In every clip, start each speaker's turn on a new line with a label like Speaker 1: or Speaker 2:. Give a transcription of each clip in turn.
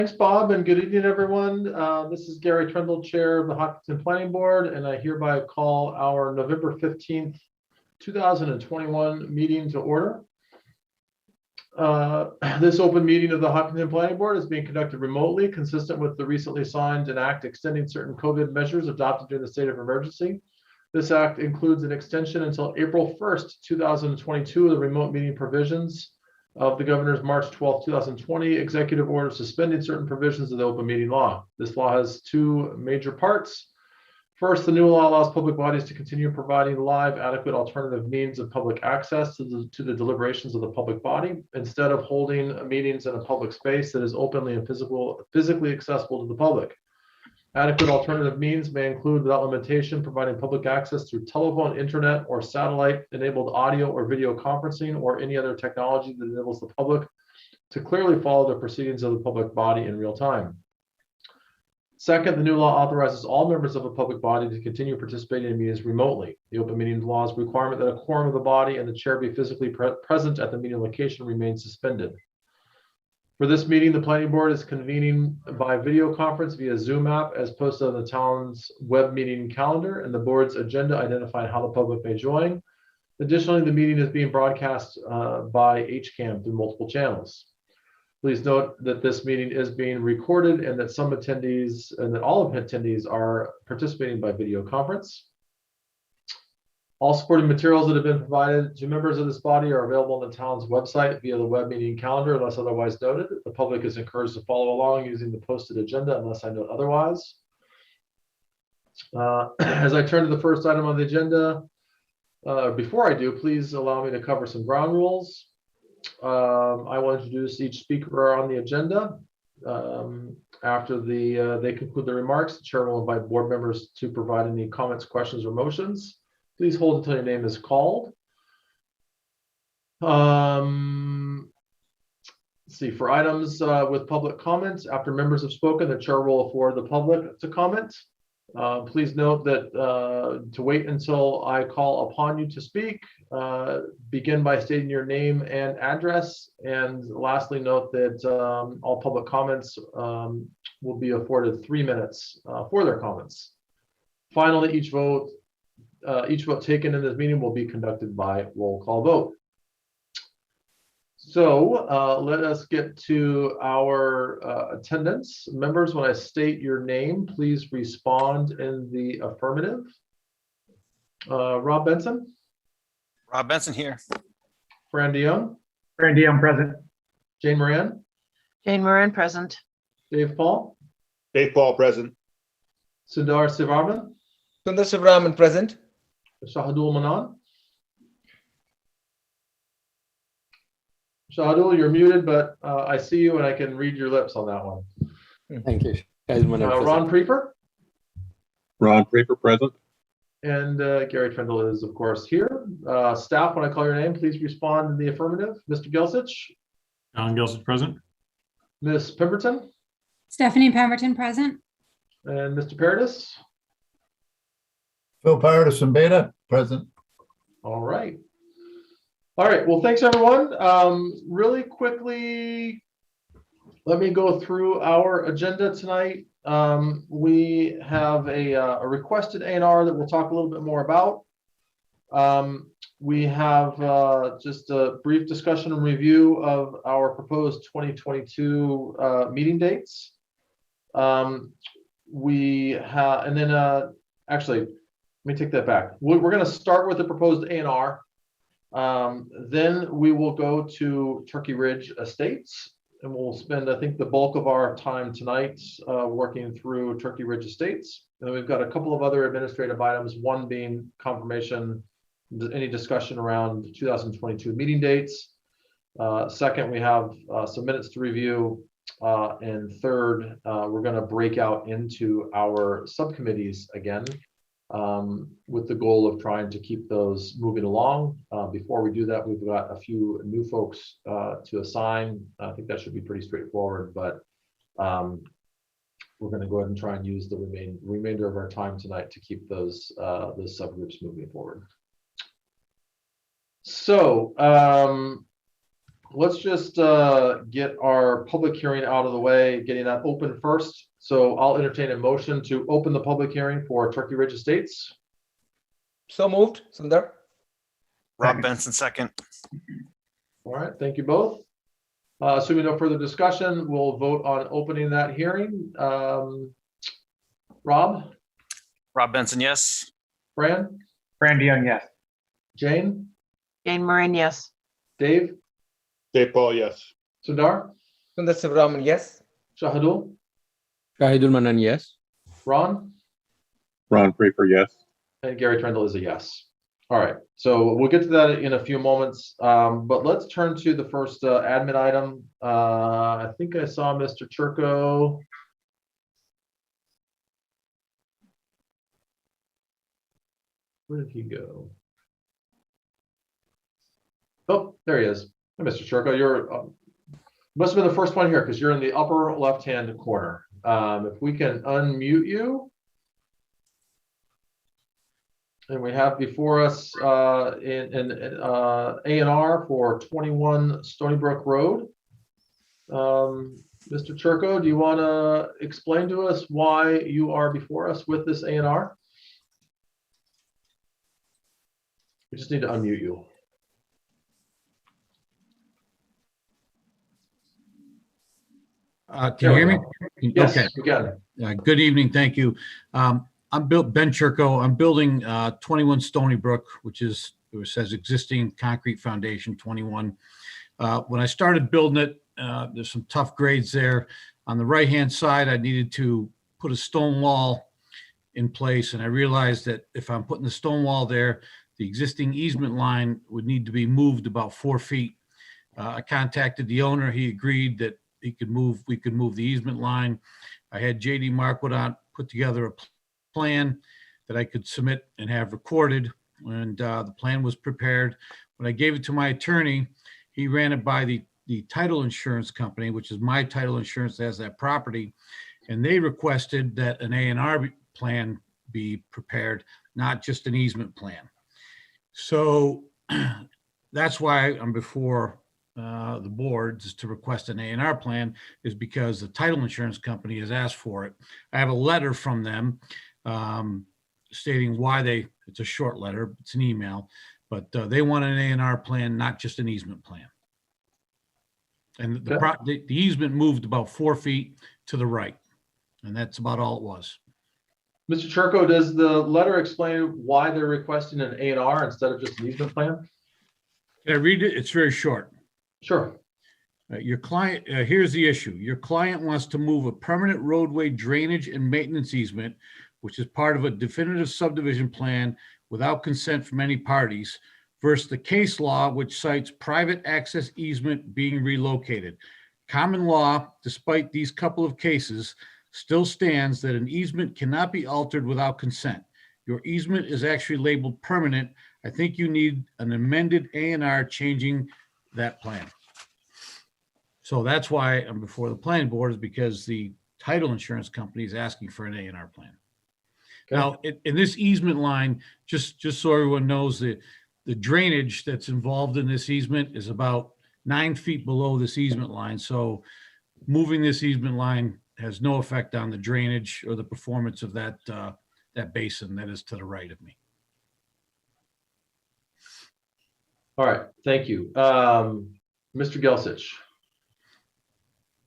Speaker 1: Thanks, Bob, and good evening, everyone. This is Gary Trendle, Chair of the Hopkinton Planning Board, and I hereby call our November 15th, 2021 meeting to order. This open meeting of the Hopkinton Planning Board is being conducted remotely, consistent with the recently signed an act extending certain COVID measures adopted during the state of emergency. This act includes an extension until April 1st, 2022 of the remote meeting provisions of the Governor's March 12, 2020 executive order suspending certain provisions of the open meeting law. This law has two major parts. First, the new law allows public bodies to continue providing live, adequate alternative means of public access to the deliberations of the public body, instead of holding meetings in a public space that is openly and physically accessible to the public. Adequate alternative means may include, without limitation, providing public access through telephone, internet, or satellite-enabled audio or video conferencing, or any other technology that enables the public to clearly follow the proceedings of the public body in real time. Second, the new law authorizes all members of a public body to continue participating in meetings remotely. The open meetings law's requirement that a quorum of the body and the chair be physically present at the meeting location remains suspended. For this meeting, the planning board is convening by video conference via Zoom app as posted on the town's web meeting calendar and the board's agenda identifying how the public may join. Additionally, the meeting is being broadcast by HCAM through multiple channels. Please note that this meeting is being recorded and that some attendees and that all of attendees are participating by video conference. All supporting materials that have been provided to members of this body are available on the town's website via the web meeting calendar, unless otherwise noted. The public is encouraged to follow along using the posted agenda unless I note otherwise. As I turn to the first item on the agenda, before I do, please allow me to cover some ground rules. I will introduce each speaker on the agenda. After they conclude their remarks, the chair will invite board members to provide any comments, questions, or motions. Please hold until your name is called. Let's see, for items with public comments, after members have spoken, the chair will afford the public to comment. Please note that to wait until I call upon you to speak, begin by stating your name and address. And lastly, note that all public comments will be afforded 3 minutes for their comments. Finally, each vote taken in this meeting will be conducted by roll call vote. So let us get to our attendance. Members, when I state your name, please respond in the affirmative. Rob Benson?
Speaker 2: Rob Benson here.
Speaker 1: Fran DeYoung?
Speaker 3: Fran DeYoung present.
Speaker 1: Jane Moran?
Speaker 4: Jane Moran present.
Speaker 1: Dave Paul?
Speaker 5: Dave Paul present.
Speaker 1: Sundar Sivarman?
Speaker 6: Sundar Sivarman present.
Speaker 1: Shahadul Manan? Shahadul, you're muted, but I see you and I can read your lips on that one.
Speaker 7: Thank you.
Speaker 1: Ron Preeper?
Speaker 5: Ron Preeper present.
Speaker 1: And Gary Trendle is, of course, here. Staff, when I call your name, please respond in the affirmative. Mr. Gelsich?
Speaker 3: Alan Gelsich present.
Speaker 1: Ms. Pemberton?
Speaker 8: Stephanie Pemberton present.
Speaker 1: And Mr. Paradis?
Speaker 9: Phil Paradis and Beta present.
Speaker 1: All right. All right. Well, thanks, everyone. Really quickly, let me go through our agenda tonight. We have a requested A&R that we'll talk a little bit more about. We have just a brief discussion and review of our proposed 2022 meeting dates. We have, and then actually, let me take that back. We're going to start with the proposed A&R. Then we will go to Turkey Ridge Estates, and we'll spend, I think, the bulk of our time tonight working through Turkey Ridge Estates. And then we've got a couple of other administrative items, one being confirmation, any discussion around 2022 meeting dates. Second, we have some minutes to review. And third, we're going to break out into our subcommittees again, with the goal of trying to keep those moving along. Before we do that, we've got a few new folks to assign. I think that should be pretty straightforward, but we're going to go ahead and try and use the remainder of our time tonight to keep those subgroups moving forward. So let's just get our public hearing out of the way, getting that open first. So I'll entertain a motion to open the public hearing for Turkey Ridge Estates.
Speaker 6: So moved, Sundar.
Speaker 2: Rob
Speaker 3: Second.
Speaker 2: Benson, second.
Speaker 1: All right, thank you both. Assuming no further discussion, we'll vote on opening that hearing. Rob,
Speaker 2: Rob Benson, yes.
Speaker 1: Fran,
Speaker 3: Fran DeYoung, yes.
Speaker 1: Jane,
Speaker 4: Jane Moran, yes.
Speaker 1: Dave,
Speaker 5: Dave Paul, yes.
Speaker 1: Sundar,
Speaker 6: Sundar Sivaram, yes.
Speaker 1: Shahadul,
Speaker 7: Shahidul Manan, yes.
Speaker 1: Ron,
Speaker 5: Ron Draper, yes.
Speaker 1: and Gary Trendle is a yes. All right, so we'll get to that in a few moments, but let's turn to the first admin item. I think I saw Mr. Churko. Where did he go? Oh, there he is. Hey, Mr. Churko, you're must have been the first one here because you're in the upper left-hand corner. If we can unmute you. And we have before us in A&R for 21 Stony Brook Road. Mr. Churko, do you want to explain to us why you are before us with this A&R? We just need to unmute you.
Speaker 10: Can you hear me?
Speaker 1: Yes,
Speaker 10: Okay.
Speaker 1: we can.
Speaker 10: Good evening. Thank you. I'm Ben Churko. I'm building 21 Stony Brook, which says existing concrete foundation 21. When I started building it, there's some tough grades there. On the right-hand side, I needed to put a stone wall in place, and I realized that if I'm putting the stone wall there, the existing easement line would need to be moved about 4 feet. I contacted the owner. He agreed that we could move the easement line. I had JD Marquardt put together a plan that I could submit and have recorded, and the plan was prepared. When I gave it to my attorney, he ran it by the title insurance company, which is my title insurance that has that property, and they requested that an A&R plan be prepared, not just an easement plan. So that's why I'm before the board is to request an A&R plan, is because the title insurance company has asked for it. I have a letter from them stating why it's a short letter, it's an email, but they want an A&R plan, not just an easement plan. And the easement moved about 4 feet to the right, and that's about all it was.
Speaker 1: Mr. Churko, does the letter explain why they're requesting an A&R instead of just an easement plan?
Speaker 10: Can I read it? It's very short.
Speaker 1: Sure.
Speaker 10: Your client, here's the issue. Your client wants to move a permanent roadway drainage and maintenance easement, which is part of a definitive subdivision plan without consent from any parties, versus the case law, which cites private access easement being relocated. Common law, despite these couple of cases, still stands that an easement cannot be altered without consent. Your easement is actually labeled permanent. I think you need an amended A&R changing that plan. So that's why I'm before the planning board, is because the title insurance company is asking for an A&R plan. Okay. Now, in this easement line, just so everyone knows, the drainage that's involved in this easement is about 9 feet below this easement line. So moving this easement line has no effect on the drainage or the performance of that basin that is to the right of me.
Speaker 1: All right, thank you. Mr. Gelsich,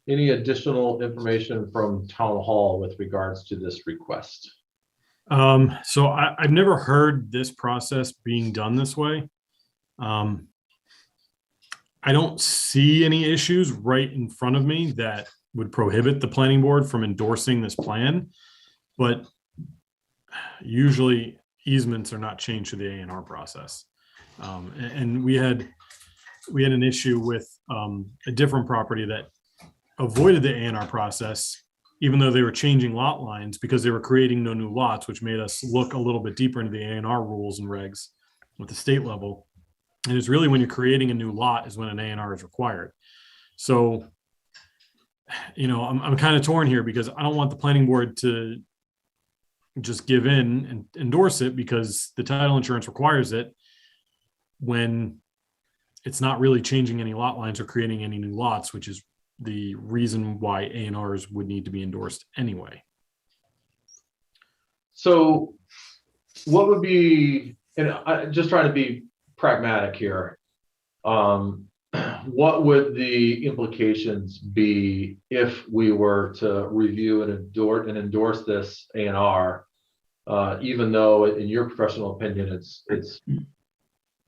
Speaker 1: any additional information from Town Hall with regards to this request?
Speaker 3: So I've never heard this process being done this way. I don't see any issues right in front of me that would prohibit the planning board from endorsing this plan, but usually easements are not changed to the A&R process. And we had an issue with a different property that avoided the A&R process, even though they were changing lot lines, because they were creating no new lots, which made us look a little bit deeper into the A&R rules and regs at the state level. And it's really when you're creating a new lot is when an A&R is required. So, you know, I'm kind of torn here because I don't want the planning board to just give in and endorse it because the title insurance requires it, when it's not really changing any lot lines or creating any new lots, which is the reason why A&Rs would need to be endorsed anyway.
Speaker 1: So what would be, and I just trying to be pragmatic here. What would the implications be if we were to review and endorse this A&R, even though in your professional opinion, it's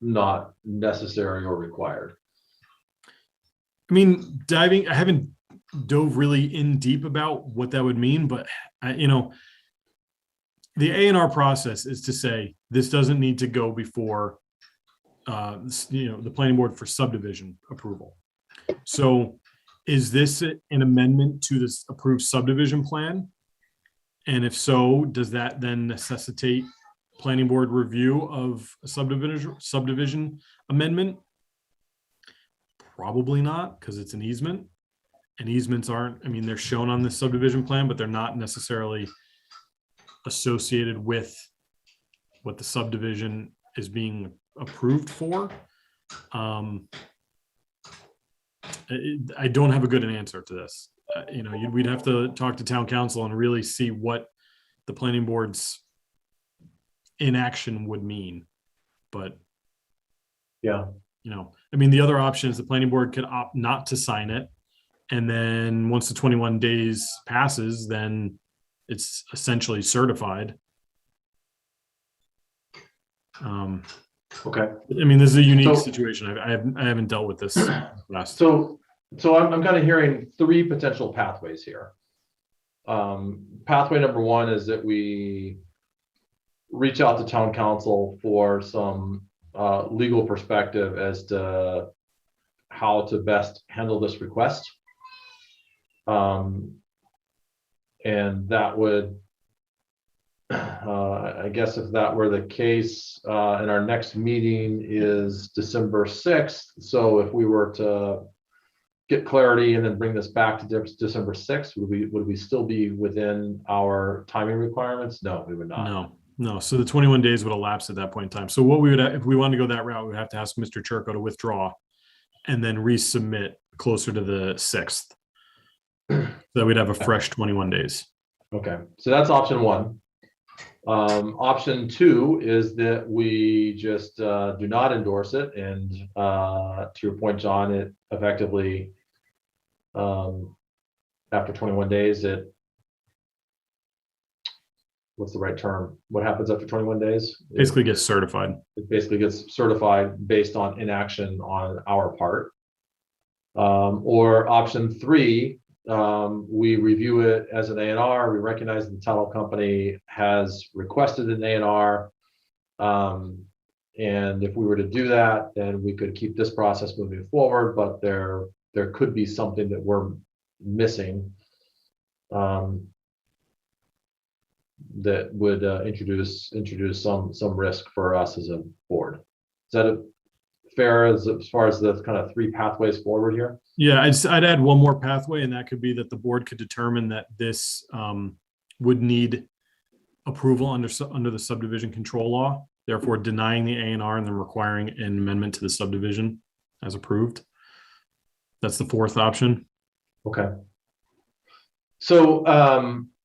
Speaker 1: not necessary or required?
Speaker 3: I mean, I haven't dove really in deep about what that would mean, but the A&R process is to say, this doesn't need to go before the planning board for subdivision approval. So is this an amendment to this approved subdivision plan? And if so, does that then necessitate planning board review of a subdivision amendment? Probably not, because it's an easement. And easements aren't, I mean, they're shown on the subdivision plan, but they're not necessarily associated with what the subdivision is being approved for. I don't have a good answer to this. We'd have to talk to town council and really see what the planning board's inaction would mean. But
Speaker 1: Yeah.
Speaker 3: I mean, the other option is the planning board could opt not to sign it. And then once the 21 days passes, then it's essentially certified.
Speaker 1: Okay.
Speaker 3: I mean, this is a unique
Speaker 1: So-
Speaker 3: situation. I haven't dealt with this last.
Speaker 1: So I'm kind of hearing three potential pathways here. Pathway number one is that we reach out to town council for some legal perspective as to how to best handle this request. And that would, I guess if that were the case, and our next meeting is December 6th. So if we were to get clarity and then bring this back to December 6th, would we still be within our timing requirements? No, we would not.
Speaker 3: No. So the 21 days would elapse at that point in time. So what we would, if we wanted to go that route, we would have to ask Mr. Churko to withdraw and then resubmit closer to the 6th. So we'd have a fresh 21 days.
Speaker 1: Okay, so that's option one. Option two is that we just do not endorse it, and to your point, John, it effectively after 21 days, what's the right term? What happens after 21 days?
Speaker 3: Basically gets certified.
Speaker 1: It basically gets certified based on inaction on our part. Or option three, we review it as an A&R. We recognize that the title company has requested an A&R. And if we were to do that, then we could keep this process moving forward, but there could be something that we're missing that would introduce some risk for us as a board. Is that fair as far as the kind of three pathways forward here?
Speaker 3: Yeah, I'd add one more pathway, and that could be that the board could determine that this would need approval under the subdivision control law, therefore denying the A&R and then requiring an amendment to the subdivision as approved. That's the fourth option.
Speaker 1: Okay. So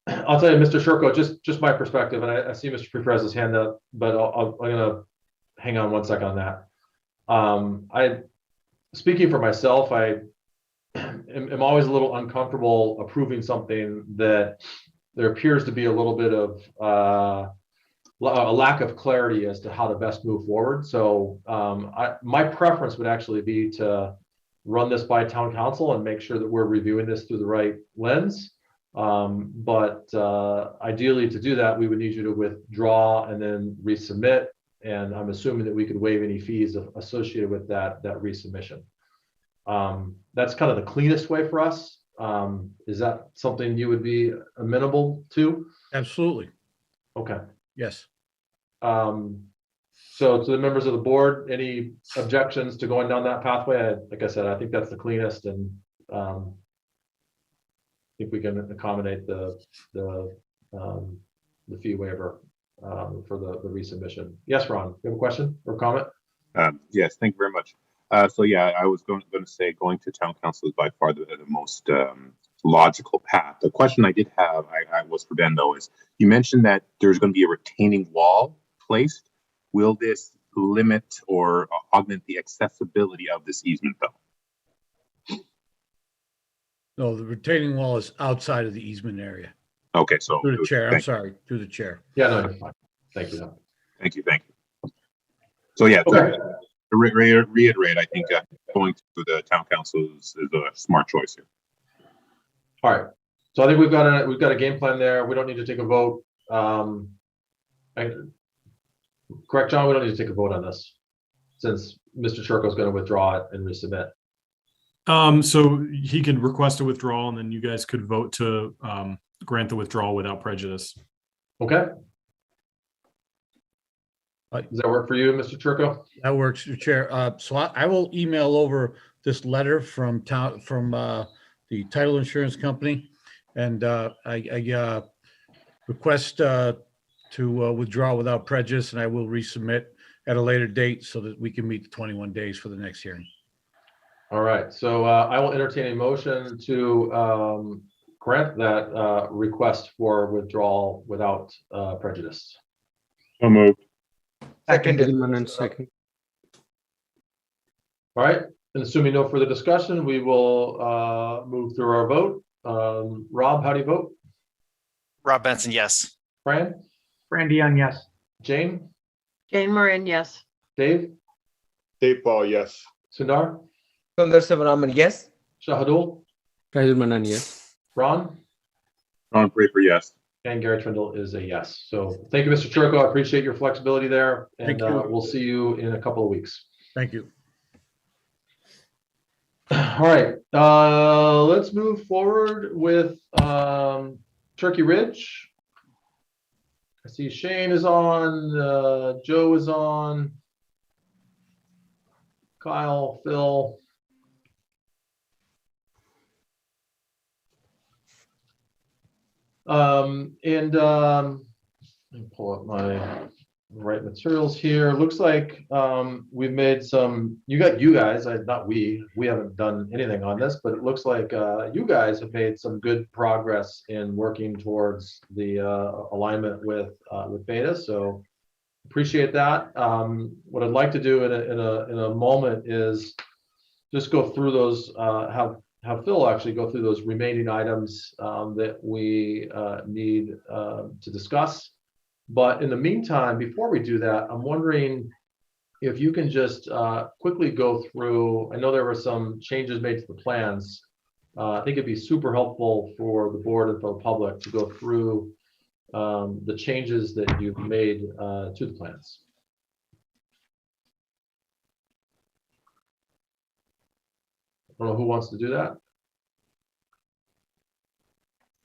Speaker 1: I'll tell you, Mr. Shurko, just my perspective, and I see Mr. Preprez's hand up, but I'm gonna hang on one second on that. Speaking for myself, I am always a little uncomfortable approving something that there appears to be a little bit of a lack of clarity as to how to best move forward. So my preference would actually be to run this by town council and make sure that we're reviewing this through the right lens. But ideally, to do that, we would need you to withdraw and then resubmit. And I'm assuming that we could waive any fees associated with that resubmission. That's kind of the cleanest way for us. Is that something you would be amenable to?
Speaker 10: Absolutely.
Speaker 1: Okay.
Speaker 10: Yes.
Speaker 1: So to the members of the board, any objections to going down that pathway? Like I said, I think that's the cleanest, and I think we can accommodate the fee waiver for the resubmission. Yes, Ron, you have a question or comment?
Speaker 5: Yes, thank you very much. So yeah, I was going to say going to town council is by far the most logical path. The question I did have, I was for Ben though, is you mentioned that there's going to be a retaining wall placed. Will this limit or augment the accessibility of this easement though?
Speaker 10: No, the retaining wall is outside of the easement area.
Speaker 5: Okay, so
Speaker 10: Through the chair, I'm sorry, through the chair.
Speaker 1: Yeah, no, you're fine. Thank you.
Speaker 5: Thank you. So yeah,
Speaker 1: Okay.
Speaker 5: to reiterate, I think going to the town council is a smart choice here.
Speaker 1: All right. So I think we've got a game plan there. We don't need to take a vote. Correct, John? We don't need to take a vote on this since Mr. Turco is going to withdraw it and resubmit.
Speaker 3: So he could request a withdrawal and then you guys could vote to grant the withdrawal without prejudice.
Speaker 1: Okay.
Speaker 10: Right.
Speaker 1: Does that work for you, Mr. Turco?
Speaker 10: That works, Chair. So I will email over this letter from the title insurance company. And I request to withdraw without prejudice, and I will resubmit at a later date so that we can meet the 21 days for the next hearing.
Speaker 1: All right. So I will entertain a motion to grant that request for withdrawal without prejudice.
Speaker 5: So moved.
Speaker 6: Seconded.
Speaker 7: Vidul Manan, second.
Speaker 1: All right. And assuming no further discussion, we will move through our vote. Rob, how do you vote?
Speaker 2: Rob Benson, yes.
Speaker 1: Fran?
Speaker 6: Randy Young, yes.
Speaker 1: Jane?
Speaker 4: Jane Moran, yes.
Speaker 1: Dave?
Speaker 5: Dave Paul, yes.
Speaker 1: Sundar?
Speaker 6: Sundar Sevaraman, yes.
Speaker 1: Shahadul?
Speaker 7: Shahidul Manan, yes.
Speaker 1: Ron?
Speaker 5: Ron Draper, yes.
Speaker 1: And Gary Trindle is a yes. So thank you, Mr. Turco. I appreciate your flexibility there. And
Speaker 10: Thank you.
Speaker 1: we'll see you in a couple of weeks.
Speaker 10: Thank you.
Speaker 1: All right. Let's move forward with Turkey Ridge. I see Shane is on, Joe is on, Kyle, Phil. Let me pull up my right materials here. Looks like we've made some, you guys, not we haven't done anything on this, but it looks like you guys have made some good progress in working towards the alignment with Beta. So appreciate that. What I'd like to do in a moment is just go through those, have Phil actually go through those remaining items that we need to discuss. But in the meantime, before we do that, I'm wondering if you can just quickly go through, I know there were some changes made to the plans. I think it'd be super helpful for the board and for the public to go through the changes that you've made to the plans. I don't know who wants to do that.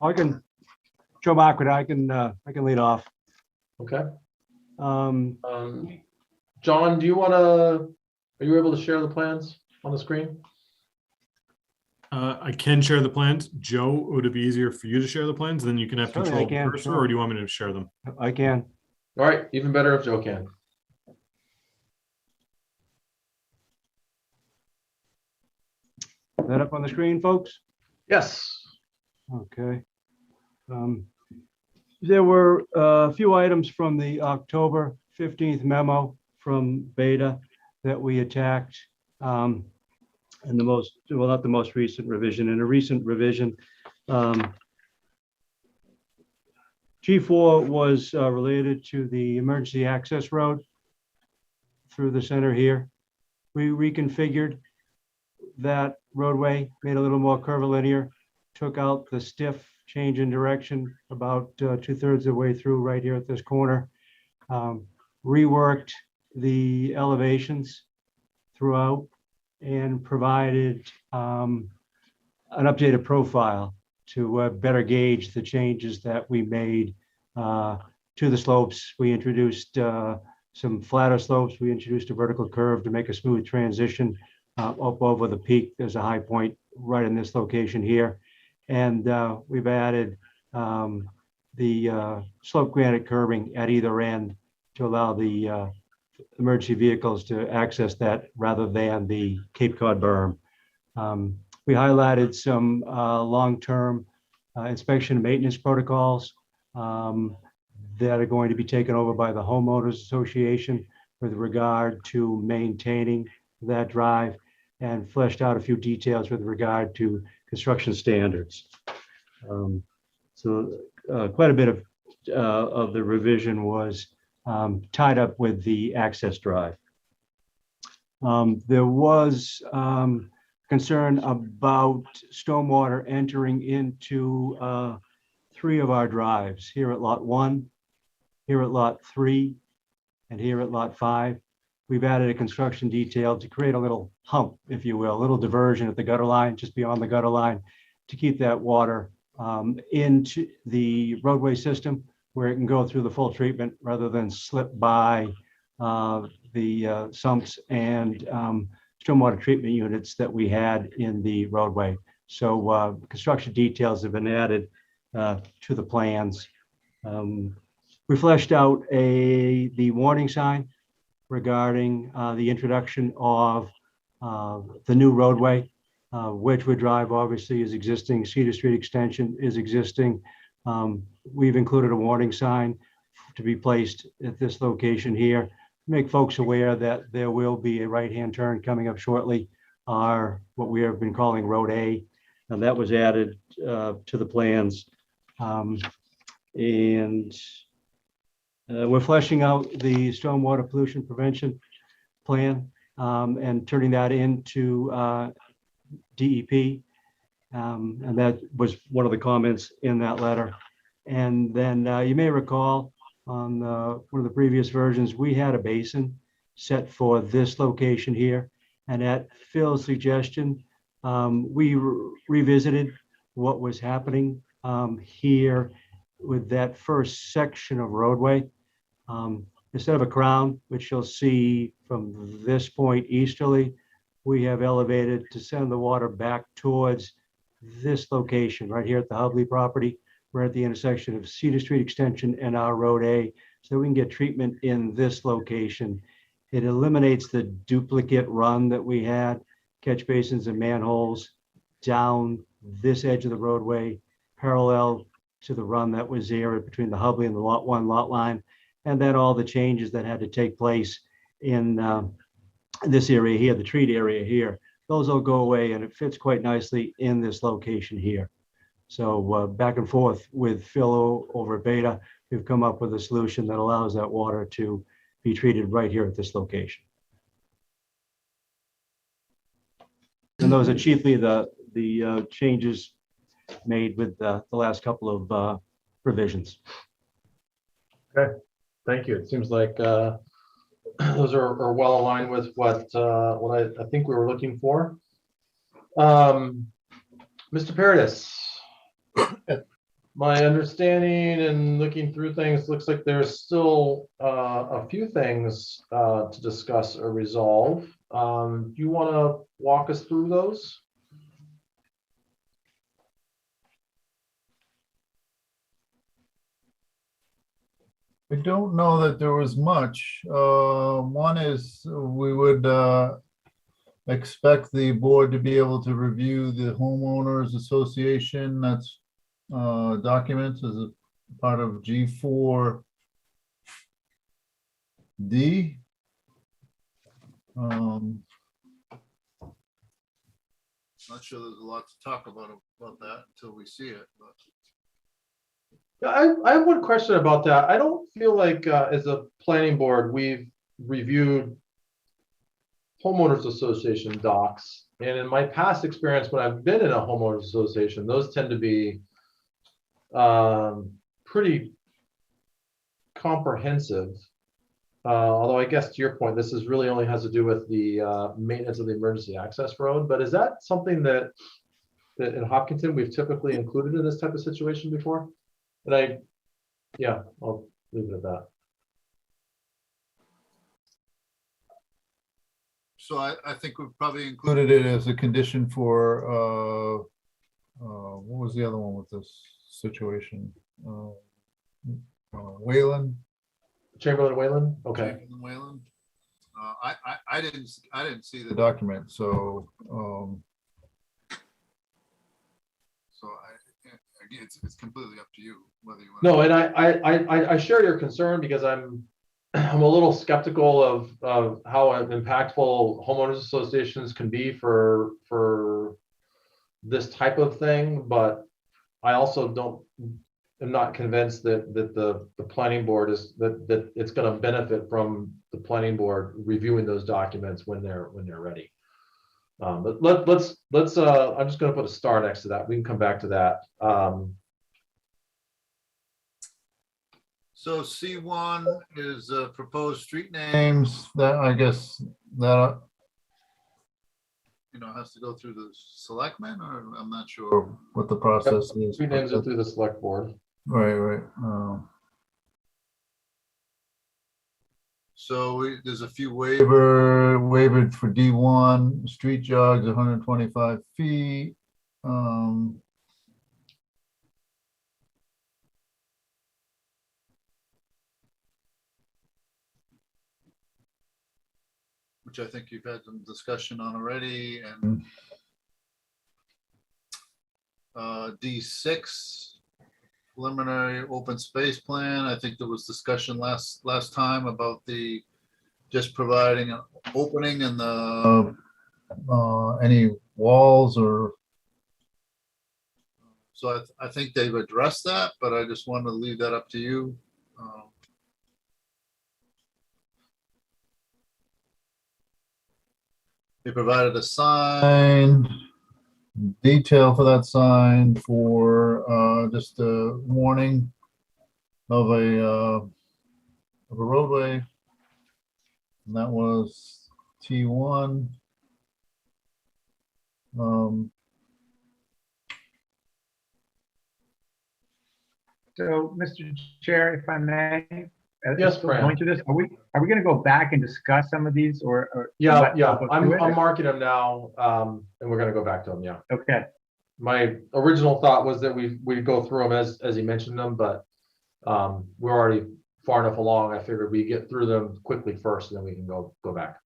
Speaker 11: I can, Joe Marquardt, I can lead off.
Speaker 1: Okay.
Speaker 11: Um,
Speaker 1: John, are you able to share the plans on the screen?
Speaker 3: I can share the plans. Joe, would it be easier for you to share the plans? Then you can have
Speaker 11: Certainly
Speaker 3: control
Speaker 11: I
Speaker 3: of the
Speaker 11: can,
Speaker 3: cursor,
Speaker 11: sure.
Speaker 3: or do you want me to share them?
Speaker 11: I can.
Speaker 1: All right, even better if Joe can.
Speaker 11: Is that up on the screen, folks?
Speaker 1: Yes.
Speaker 11: Okay. There were a few items from the October 15th memo from Beta that we attacked in the most, well, not the most recent revision, in a recent revision. G4 was related to the emergency access road through the center here. We reconfigured that roadway, made a little more curvilinear, took out the stiff change in direction about 2/3 of the way through right here at this corner. Reworked the elevations throughout and provided an updated profile to better gauge the changes that we made to the slopes. We introduced some flatter slopes. We introduced a vertical curve to make a smooth transition up over the peak. There's a high point right in this location here. And we've added the slope granite curbing at either end to allow the emergency vehicles to access that rather than the Cape Cod berm. We highlighted some long-term inspection and maintenance protocols that are going to be taken over by the homeowners association with regard to maintaining that drive, and fleshed out a few details with regard to construction standards. So quite a bit of the revision was tied up with the access drive. There was concern about stormwater entering into 3 of our drives, here at lot 1, here at lot 3, and here at lot 5. We've added a construction detail to create a little hump, if you will, a little diversion at the gutter line, just beyond the gutter line, to keep that water into the roadway system where it can go through the full treatment rather than slip by the sumps and stormwater treatment units that we had in the roadway. So construction details have been added to the plans. We fleshed out the warning sign regarding the introduction of the new roadway. Wedgewood Drive obviously is existing, Cedar Street extension is existing. We've included a warning sign to be placed at this location here, make folks aware that there will be a right-hand turn coming up shortly, what we have been calling Road A, and that was added to the plans. We're fleshing out the stormwater pollution prevention plan and turning that into DEP. And that was one of the comments in that letter. And then you may recall on one of the previous versions, we had a basin set for this location here. And at Phil's suggestion, we revisited what was happening here with that first section of roadway. Instead of a crown, which you'll see from this point easterly, we have elevated to send the water back towards this location right here at the Hubley property. We're at the intersection of Cedar Street Extension and our Road A, so we can get treatment in this location. It eliminates the duplicate run that we had, catch basins and manholes down this edge of the roadway, parallel to the run that was there between the Hubley and the Lot 1 lot line, and then all the changes that had to take place in this area here, the treat area here. Those will go away, and it fits quite nicely in this location here. So back and forth with Phil over at Beta, we've come up with a solution that allows that water to be treated right here at this location. And those are chiefly the changes made with the last couple of revisions.
Speaker 1: Okay, thank you. It seems like those are well aligned with what I think we were looking for. Mr. Paradis, my understanding and looking through things, looks like there's still a few things to discuss or resolve. Do you want to walk us through those?
Speaker 9: I don't know that there was much. One is we would expect the board to be able to review the homeowners association that's documents as a part of G4D. Not sure there's a lot to talk about that until we see it, but.
Speaker 1: I have one question about that. I don't feel like as a planning board, we've reviewed homeowners association docs. And in my past experience, when I've been in a homeowners association, those tend to be pretty comprehensive. Although I guess to your point, this is really only has to do with the maintenance of the emergency access road. But is that something that in Hopkinton we've typically included in this type of situation before? And I'll leave it at that.
Speaker 9: So I think we've probably included it as a condition for, what was the other one with this situation? Wayland?
Speaker 1: Chamberlain Wayland? Okay.
Speaker 9: Wayland. I didn't see the document, so, again, it's completely up to you whether you want.
Speaker 1: No, and I share your concern because I'm a little skeptical of how impactful homeowners associations can be for this type of thing, but I also am not convinced that the planning board is that it's going to benefit from the planning board reviewing those documents when they're ready. But let's I'm just going to put a star next to that. We can come back to that.
Speaker 9: So C1 is proposed street names that I guess that, has to go through the selectmen, or I'm not sure what the process is.
Speaker 1: Street names are through the select board.
Speaker 9: Right. So there's a few waived for D1, street jogs, 125 feet. Which I think you've had some discussion on already, and D6 preliminary open space plan. I think there was discussion last time about the just providing an opening in the any walls or. So I think they've addressed that, but I just wanted to leave that up to you. They provided a sign, detail for that sign for just a warning of a roadway. And that was T1.
Speaker 6: So, Mr. Chair, if I may.
Speaker 1: Yes, Fran.
Speaker 6: Going through this, are we going to go back and discuss some of these or?
Speaker 1: Yeah.
Speaker 6: go
Speaker 1: I'm
Speaker 6: through it?
Speaker 1: marking them now, and we're going to go back to them. Yeah.
Speaker 6: Okay.
Speaker 1: My original thought was that we go through them as he mentioned them, but we're already far enough along. I figured we get through them quickly first, and then we can go back.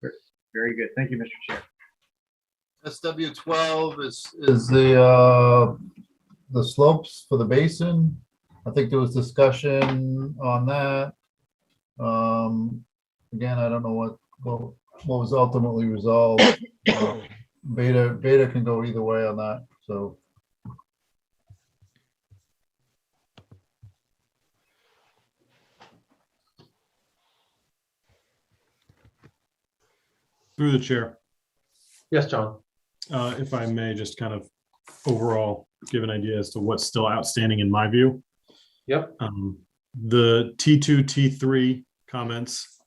Speaker 6: Very good. Thank you, Mr. Chair.
Speaker 9: SW12 is the slopes for the basin. I think there was discussion on that. Again, I don't know what was ultimately resolved. Beta can go either way on that. So.
Speaker 3: Through the chair,
Speaker 1: Yes, John.
Speaker 3: if I may, just kind of overall give an idea as to what's still outstanding in my view.
Speaker 1: Yep.
Speaker 3: The T2, T3 comments,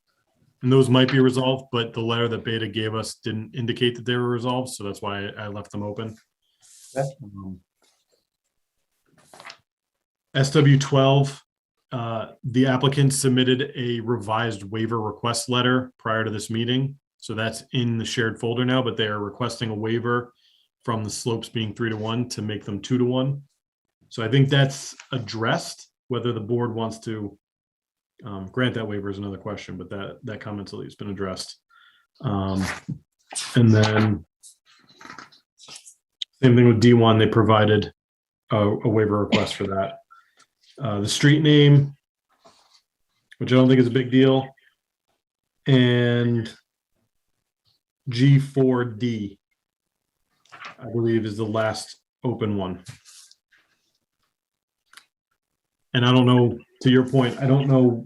Speaker 3: and those might be resolved, but the letter that Beta gave us didn't indicate that they were resolved, so that's why I left them open.
Speaker 1: Okay.
Speaker 3: SW12, the applicant submitted a revised waiver request letter prior to this meeting. So that's in the shared folder now, but they are requesting a waiver from the slopes being 3-to-1 to make them 2-to-1. So I think that's addressed. Whether the board wants to grant that waiver is another question, but that comment's at least been addressed. And then same thing with D1, they provided a waiver request for that. The street name, which I don't think is a big deal, and G4D, I believe, is the last open one. And I don't know, to your point, I don't know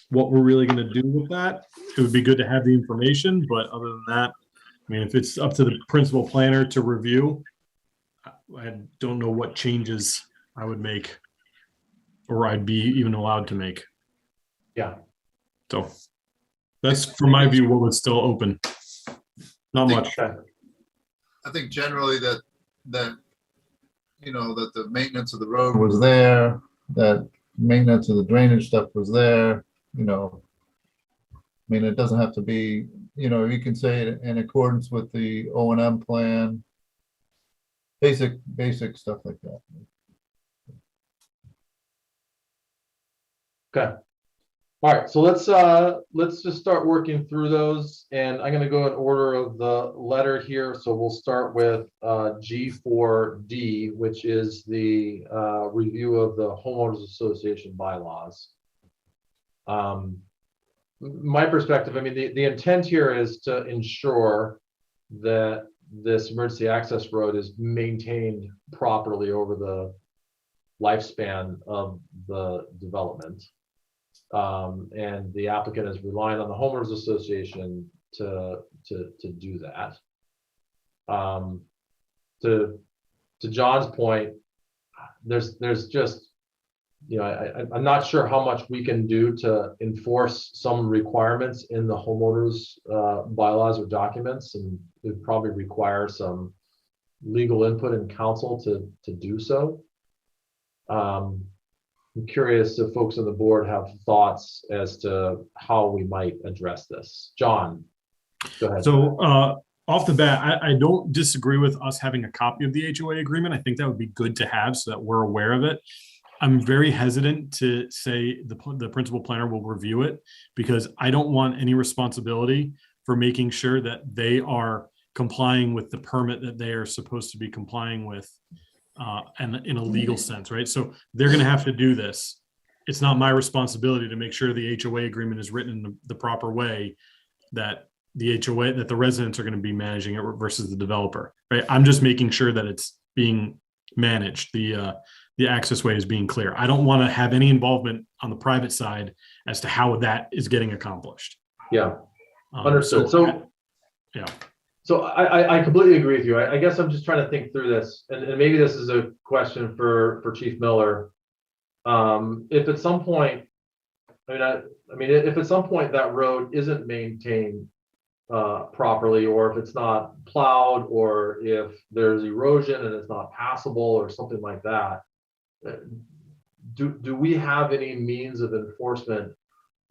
Speaker 3: what we're really going to do with that. It would be good to have the information, but other than that, I mean, if it's up to the principal planner to review, I don't know what changes I would make or I'd be even allowed to make.
Speaker 1: Yeah.
Speaker 3: So that's, from my view, what was still open. Not much.
Speaker 1: Okay.
Speaker 9: I think generally that the maintenance of the road was there, that maintenance of the drainage stuff was there, I mean, it doesn't have to be, you can say it in accordance with the O&M plan, basic stuff like that.
Speaker 1: Okay. All right, so let's just start working through those, and I'm gonna go in order of the letter here. So we'll start with G4D, which is the review of the homeowners association bylaws. My perspective, I mean, the intent here is to ensure that this emergency access road is maintained properly over the lifespan of the development. And the applicant is relying on the homeowners association to do that. To John's point, there's just, you know, I'm not sure how much we can do to enforce some requirements in the homeowners bylaws or documents, and it would probably require some legal input and counsel to do so. I'm curious if folks on the board have thoughts as to how we might address this. John, go ahead.
Speaker 3: So off the bat, I don't disagree with us having a copy of the HOA agreement. I think that would be good to have so that we're aware of it. I'm very hesitant to say the principal planner will review it, because I don't want any responsibility for making sure that they are complying with the permit that they are supposed to be complying with, and in a legal sense, right? So they're going to have to do this. It's not my responsibility to make sure the HOA agreement is written in the proper way, that the HOA, that the residents are going to be managing it versus the developer, right? I'm just making sure that it's being managed. The access way is being clear. I don't want to have any involvement on the private side as to how that is getting accomplished.
Speaker 1: Yeah, understood. So I completely agree with you. I guess I'm just trying to think through this, and maybe this is a question for Chief Miller. If at some point, I mean, if at some point that road isn't maintained properly, or if it's not plowed, or if there's erosion and it's not passable or something like that, do we have any means of enforcement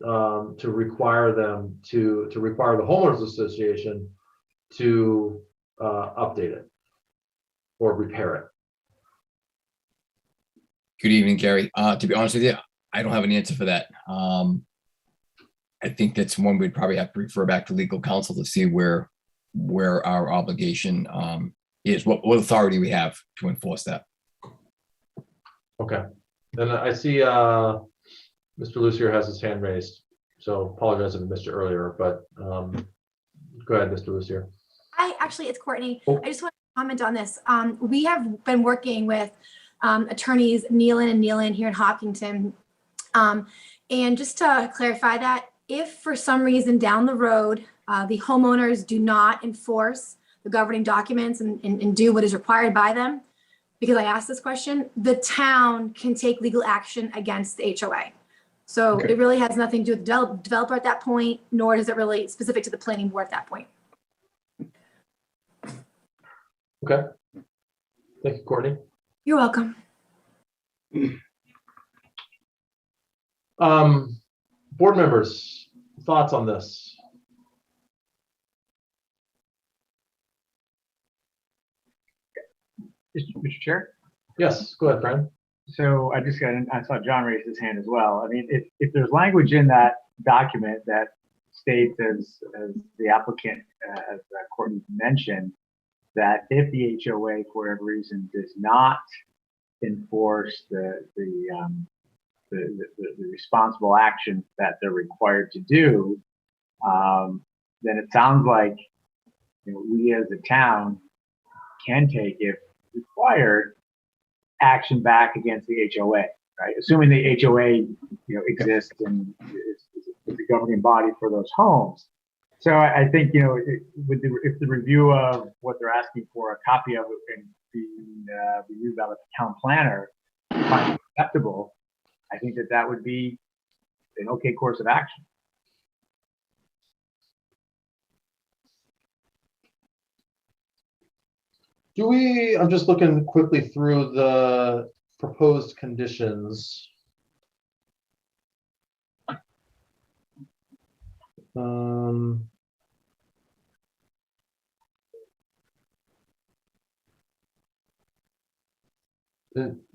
Speaker 1: to require them to require the homeowners association to update it or repair it?
Speaker 12: Good evening, Gary. To be honest with you, I don't have an answer for that. I think that's one we'd probably have to refer back to legal counsel to see where our obligation is, what authority we have to enforce that.
Speaker 1: Okay. And I see Mr. Lucier has his hand raised, so apologize if I missed it earlier, but go ahead, Mr. Lucier.
Speaker 13: It's Courtney. I just want to comment on this. We have been working with attorneys Nealon and Nealon here in Hopkinton. And just to clarify that, if for some reason down the road, the homeowners do not enforce the governing documents and do what is required by them, because I asked this question, the town can take legal action against the HOA. So
Speaker 1: Okay.
Speaker 13: It really has nothing to do with the developer at that point, nor does it really specific to the planning board at that point.
Speaker 1: Okay. Thank you, Courtney.
Speaker 13: You're welcome.
Speaker 1: Board members, thoughts on this?
Speaker 6: Mr. Chair?
Speaker 1: Yes, go ahead, Brian.
Speaker 6: So I saw John raise his hand as well. I mean, if there's language in that document that states, as the applicant, as Courtney mentioned, that if the HOA for whatever reason does not enforce the responsible action that they're required to do, then it sounds like, you know, we as a town can take, if required, action back against the HOA, right? Assuming the HOA, exists and is the governing body for those homes. So I think, if the review of what they're asking for, a copy of it, and being reviewed by the town planner, find acceptable, I think that would be an okay course of action.
Speaker 1: I'm just looking quickly through the proposed conditions.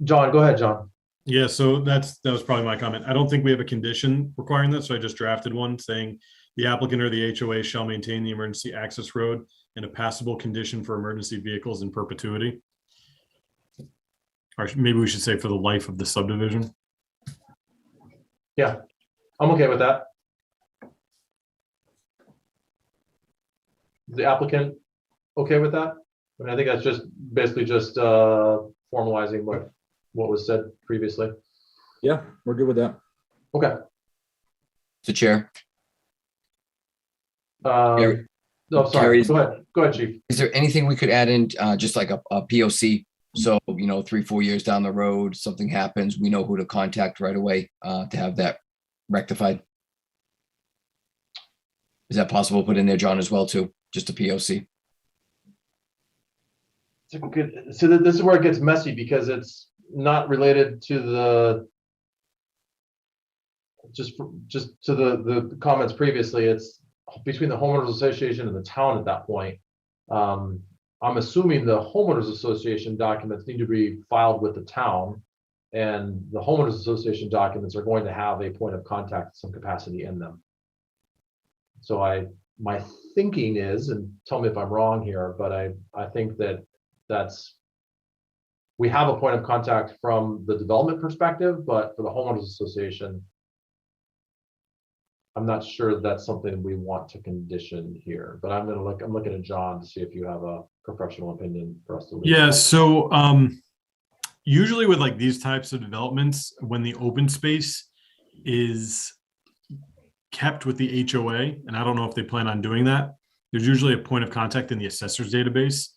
Speaker 1: John, go ahead, John.
Speaker 3: Yeah, so that was probably my comment. I don't think we have a condition requiring that, so I just drafted one saying the applicant or the HOA shall maintain the emergency access road in a passable condition for emergency vehicles in perpetuity. Or maybe we should say for the life of the subdivision.
Speaker 1: Yeah, I'm okay with that. The applicant okay with that? And I think that's just basically just formalizing what was said previously.
Speaker 14: Yeah, we're good with that.
Speaker 1: Okay.
Speaker 12: Mr. Chair,
Speaker 1: No, sorry.
Speaker 12: Gary's-
Speaker 1: Go ahead, Chief.
Speaker 12: is there anything we could add in, just like a POC? So, 3-4 years down the road, something happens, we know who to contact right away to have that rectified. Is that possible to put in there, John, as well, too? Just a POC?
Speaker 1: It's a good, so this is where it gets messy because it's not related to the just to the comments previously. It's between the homeowners association and the town at that point. I'm assuming the homeowners association documents need to be filed with the town, and the homeowners association documents are going to have a point of contact, some capacity in them. So my thinking is, and tell me if I'm wrong here, but I think we have a point of contact from the development perspective, but for the homeowners association, I'm not sure that's something we want to condition here, but I'm looking at John to see if you have a professional opinion for us to leave.
Speaker 3: Yeah, so usually with like these types of developments, when the open space is kept with the HOA, and I don't know if they plan on doing that, there's usually a point of contact in the assessor's database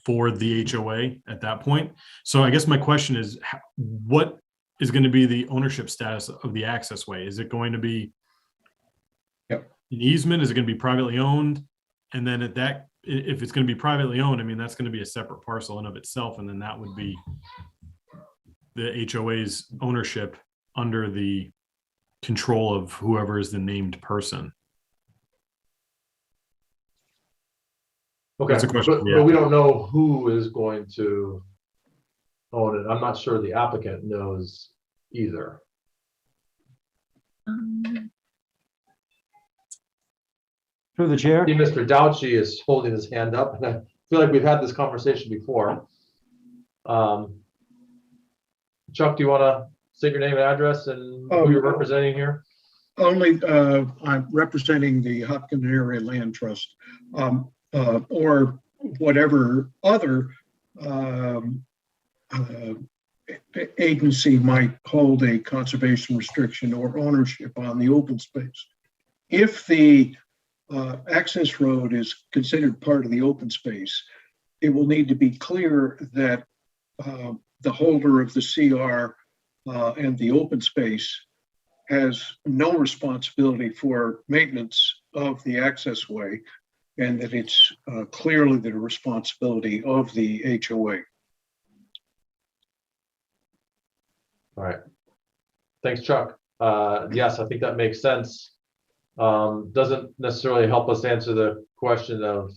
Speaker 3: for the HOA at that point. So I guess my question is, what is going to be the ownership status of the access way? Is it going to be an easement? Is it going to be privately owned? And then if it's going to be privately owned, I mean, that's going to be a separate parcel in of itself. And then that would be the HOA's ownership under the control of whoever is the named person.
Speaker 1: Okay,
Speaker 3: That's a question,
Speaker 1: but we don't know who is going to own it. I'm not sure the applicant knows either.
Speaker 11: Through the chair.
Speaker 1: See, Mr. Dauchi is holding his hand up, and I feel like we've had this conversation before. Chuck, do you want to state your name and address and who you're representing here?
Speaker 15: Only I'm representing the Hopkins Area Land Trust, or whatever other agency might hold a conservation restriction or ownership on the open space. If the access road is considered part of the open space, it will need to be clear that the holder of the CR and the open space has no responsibility for maintenance of the access way, and that it's clearly the responsibility of the HOA.
Speaker 1: All right. Thanks, Chuck. Yes, I think that makes sense. Doesn't necessarily help us answer the question of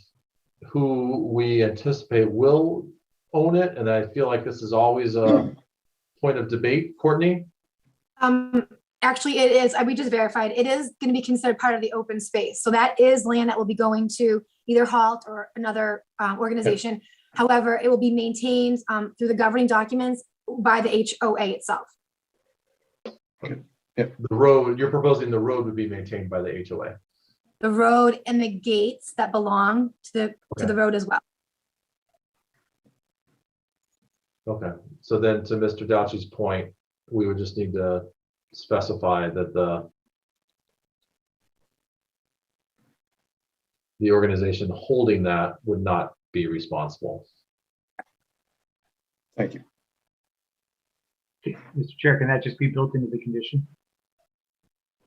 Speaker 1: who we anticipate will own it. And I feel like this is always a point of debate. Courtney?
Speaker 13: Actually, it is. We just verified. It is going to be considered part of the open space. So that is land that will be going to either HALT or another organization. Okay. However, it will be maintained through the governing documents by the HOA itself.
Speaker 1: Okay. The road, you're proposing the road would be maintained by the HOA.
Speaker 13: The road and the gates that belong to the road as well.
Speaker 1: Okay. So then to Mr. Dauchi's point, we would just need to specify that the organization holding that would not be responsible.
Speaker 15: Thank you.
Speaker 6: Mr. Chair, can that just be built into the condition?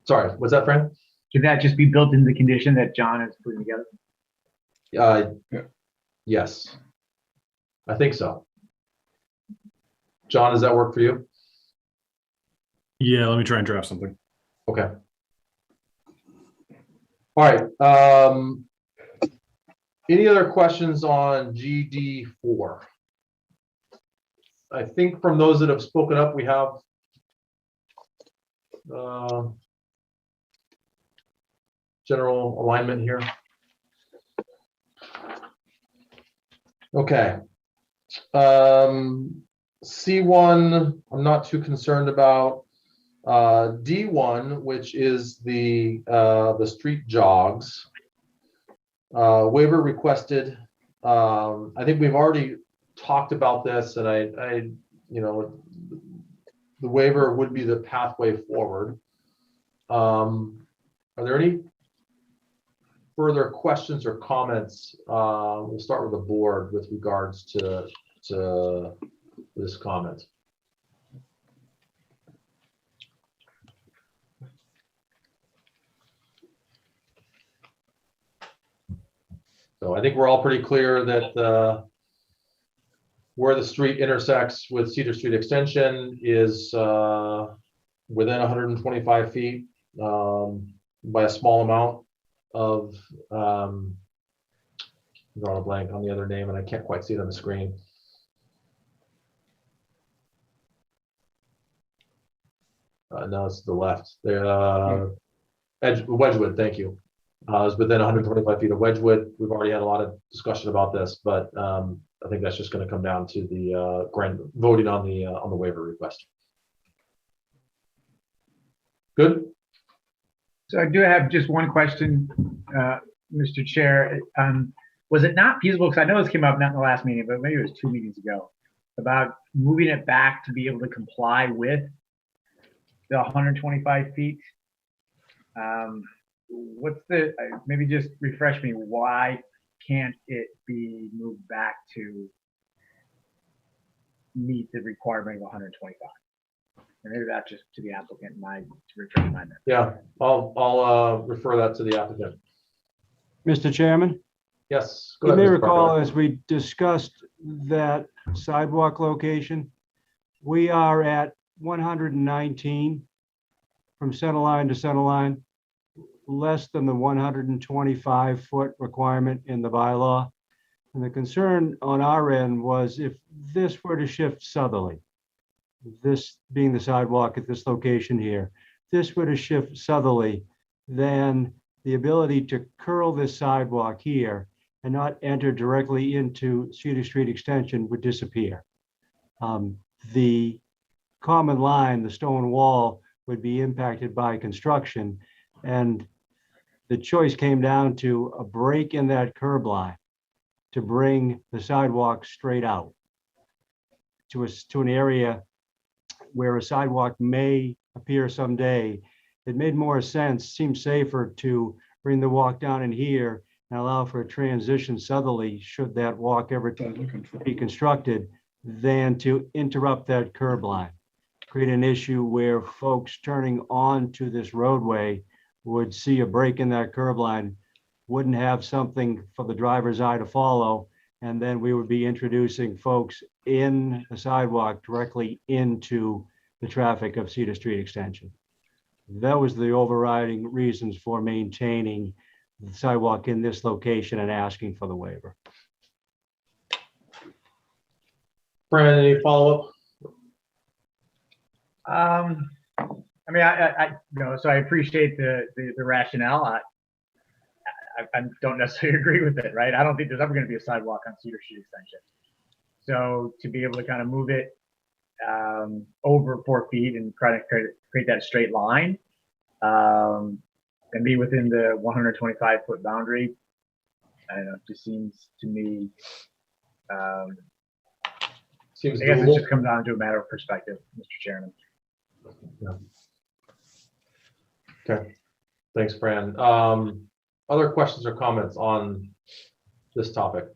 Speaker 1: Sorry, was that Fran?
Speaker 6: Can that just be built into the condition that John is putting together?
Speaker 1: Yes, I think so. John, does that work for you?
Speaker 3: Yeah, let me try and draft something.
Speaker 1: Okay. All right. Any other questions on GD4? I think from those that have spoken up, we have general alignment here? Okay. C1, I'm not too concerned about. D1, which is the street jogs. Waiver requested. I think we've already talked about this, and I the waiver would be the pathway forward. Are there any further questions or comments? We'll start with the board with regards to this comment. So I think we're all pretty clear that where the street intersects with Cedar Street Extension is within 125 feet by a small amount of, I'm drawing a blank on the other name and I can't quite see it on the screen. No, it's to the left. Wedgwood, thank you. Is within 125 feet of Wedgwood. We've already had a lot of discussion about this, but I think that's just going to come down to the voting on the waiver request. Good.
Speaker 6: So I do have just one question, Mr. Chair. Was it not feasible, because I know this came up not in the last meeting, but maybe it was 2 meetings ago, about moving it back to be able to comply with the 125 feet? What's the, maybe just refresh me, why can't it be moved back to meet the requirement of 125? And maybe that's just to the applicant, to refresh my memory.
Speaker 1: Yeah, I'll refer that to the applicant.
Speaker 11: Mr. Chairman,
Speaker 1: Yes. Go
Speaker 11: you
Speaker 1: ahead,
Speaker 11: may
Speaker 1: Mr.
Speaker 11: recall
Speaker 1: Parker.
Speaker 11: as we discussed that sidewalk location, we are at 119 from center line to center line, less than the 125-foot requirement in the bylaw. And the concern on our end was if this were to shift southerly, this being the sidewalk at this location here, this were to shift southerly, then the ability to curl this sidewalk here and not enter directly into Cedar Street Extension would disappear. The common line, the stone wall, would be impacted by construction, and the choice came down to a break in that curb line to bring the sidewalk straight out to an area where a sidewalk may appear someday. It made more sense, seemed safer to bring the walk down in here and allow for a transition southerly should that walk ever be constructed than to interrupt that curb line, create an issue where folks turning onto this roadway would see a break in that curb line, wouldn't have something for the driver's eye to follow, and then we would be introducing folks in the sidewalk directly into the traffic of Cedar Street Extension. That was the overriding reasons for maintaining the sidewalk in this location and asking for the waiver.
Speaker 1: Brandon, any follow-up?
Speaker 6: I mean, so I appreciate the rationale. I don't necessarily agree with it, right? I don't think there's ever going to be a sidewalk on Cedar Street Extension. So to be able to kind of move it over 4 feet and try to create that straight line and be within the 125-foot boundary, I don't know, it just seems to me, I guess
Speaker 1: doable.
Speaker 6: it just comes down to a matter of perspective, Mr. Chairman.
Speaker 1: Yeah. Okay, thanks, Fran. Other questions or comments on this topic?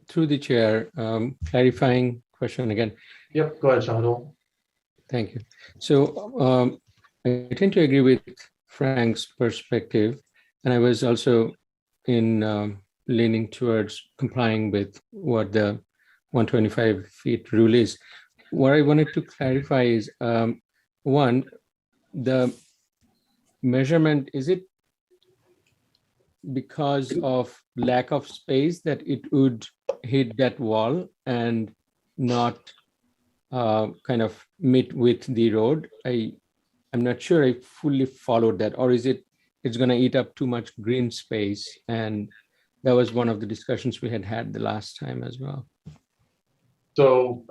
Speaker 7: Through the chair, clarifying question again.
Speaker 1: Yep, go ahead, Shahidul.
Speaker 7: Thank you. So I tend to agree with Frank's perspective, and I was also in leaning towards complying with what the 125 feet rule is. What I wanted to clarify is, one, the measurement, is it because of lack of space that it would hit that wall and not kind of meet with the road? I I'm not sure I fully followed that, or is it's going to eat up too much green space? And that was one of the discussions we had the last time as well.
Speaker 1: So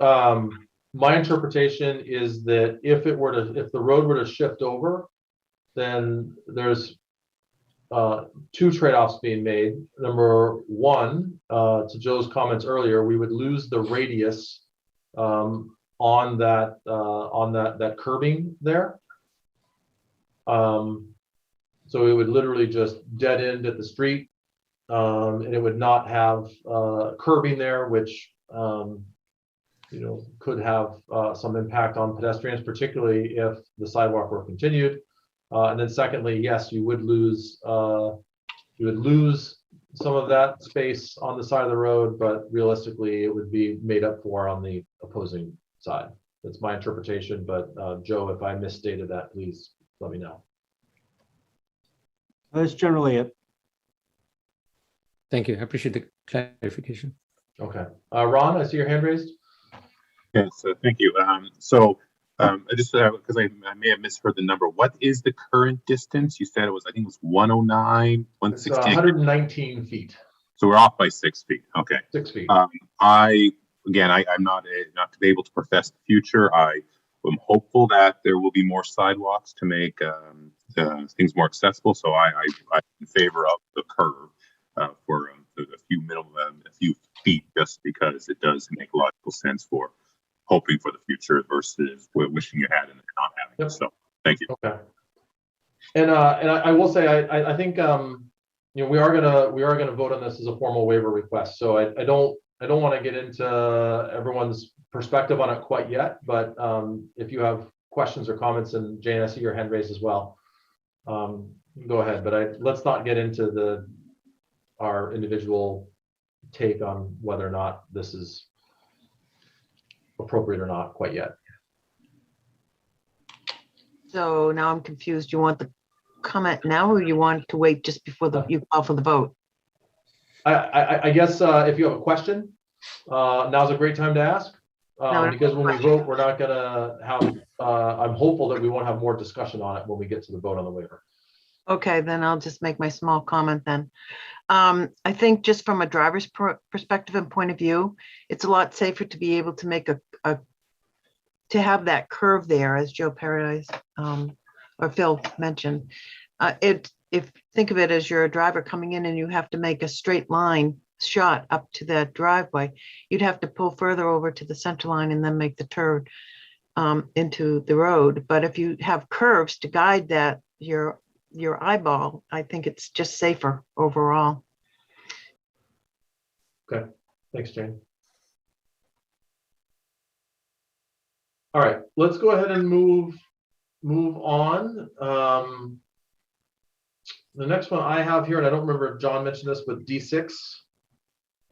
Speaker 1: my interpretation is that if the road were to shift over, then there's two trade-offs being made. Number one, to Joe's comments earlier, we would lose the radius on that curbing there. So it would literally just dead end at the street, and it would not have curbing there, which could have some impact on pedestrians, particularly if the sidewalk were continued. And then secondly, yes, you would lose some of that space on the side of the road, but realistically, it would be made up for on the opposing side. That's my interpretation, but Joe, if I misstated that, please let me know.
Speaker 11: That's generally it.
Speaker 7: Thank you. I appreciate the clarification.
Speaker 1: Okay. Ron, I see your hand raised.
Speaker 5: Yes, thank you. I just, because I may have misheard the number, what is the current distance? You said I think it was 109, 116.
Speaker 1: It's 119 feet.
Speaker 5: So we're off by 6 feet. Okay.
Speaker 1: 6 feet.
Speaker 5: I'm not to be able to profess the future. I am hopeful that there will be more sidewalks to make things more accessible. So I'm in favor of the curve for a few feet, just because it does make logical sense for hoping for the future versus wishing you had and not having. Yep. So thank you.
Speaker 1: Okay. And I will say I think we are gonna vote on this as a formal waiver request. So I don't want to get into everyone's perspective on it quite yet, but if you have questions or comments, and Jane, I see your hand raised as well. Go ahead, but let's not get into our individual take on whether or not this is appropriate or not quite yet.
Speaker 4: So now I'm confused. You want the comment now, or you want to wait just before you call for the vote?
Speaker 1: I guess if you have a question, now's a great time to ask. Because when we vote, we're not gonna have, I'm hopeful that we won't have more discussion on it when we get to the vote on the waiver.
Speaker 4: Okay, then I'll just make my small comment then. I think just from a driver's perspective and point of view, it's a lot safer to be able to make to have that curve there, as Joe Paradise or Phil mentioned. Think of it as you're a driver coming in and you have to make a straight line shot up to that driveway. You'd have to pull further over to the center line and then make the turn into the road. But if you have curves to guide that, your eyeball, I think it's just safer overall.
Speaker 1: Okay, thanks, Jane. All right, let's go ahead and move on. The next one I have here, and I don't remember if John mentioned this, but D6,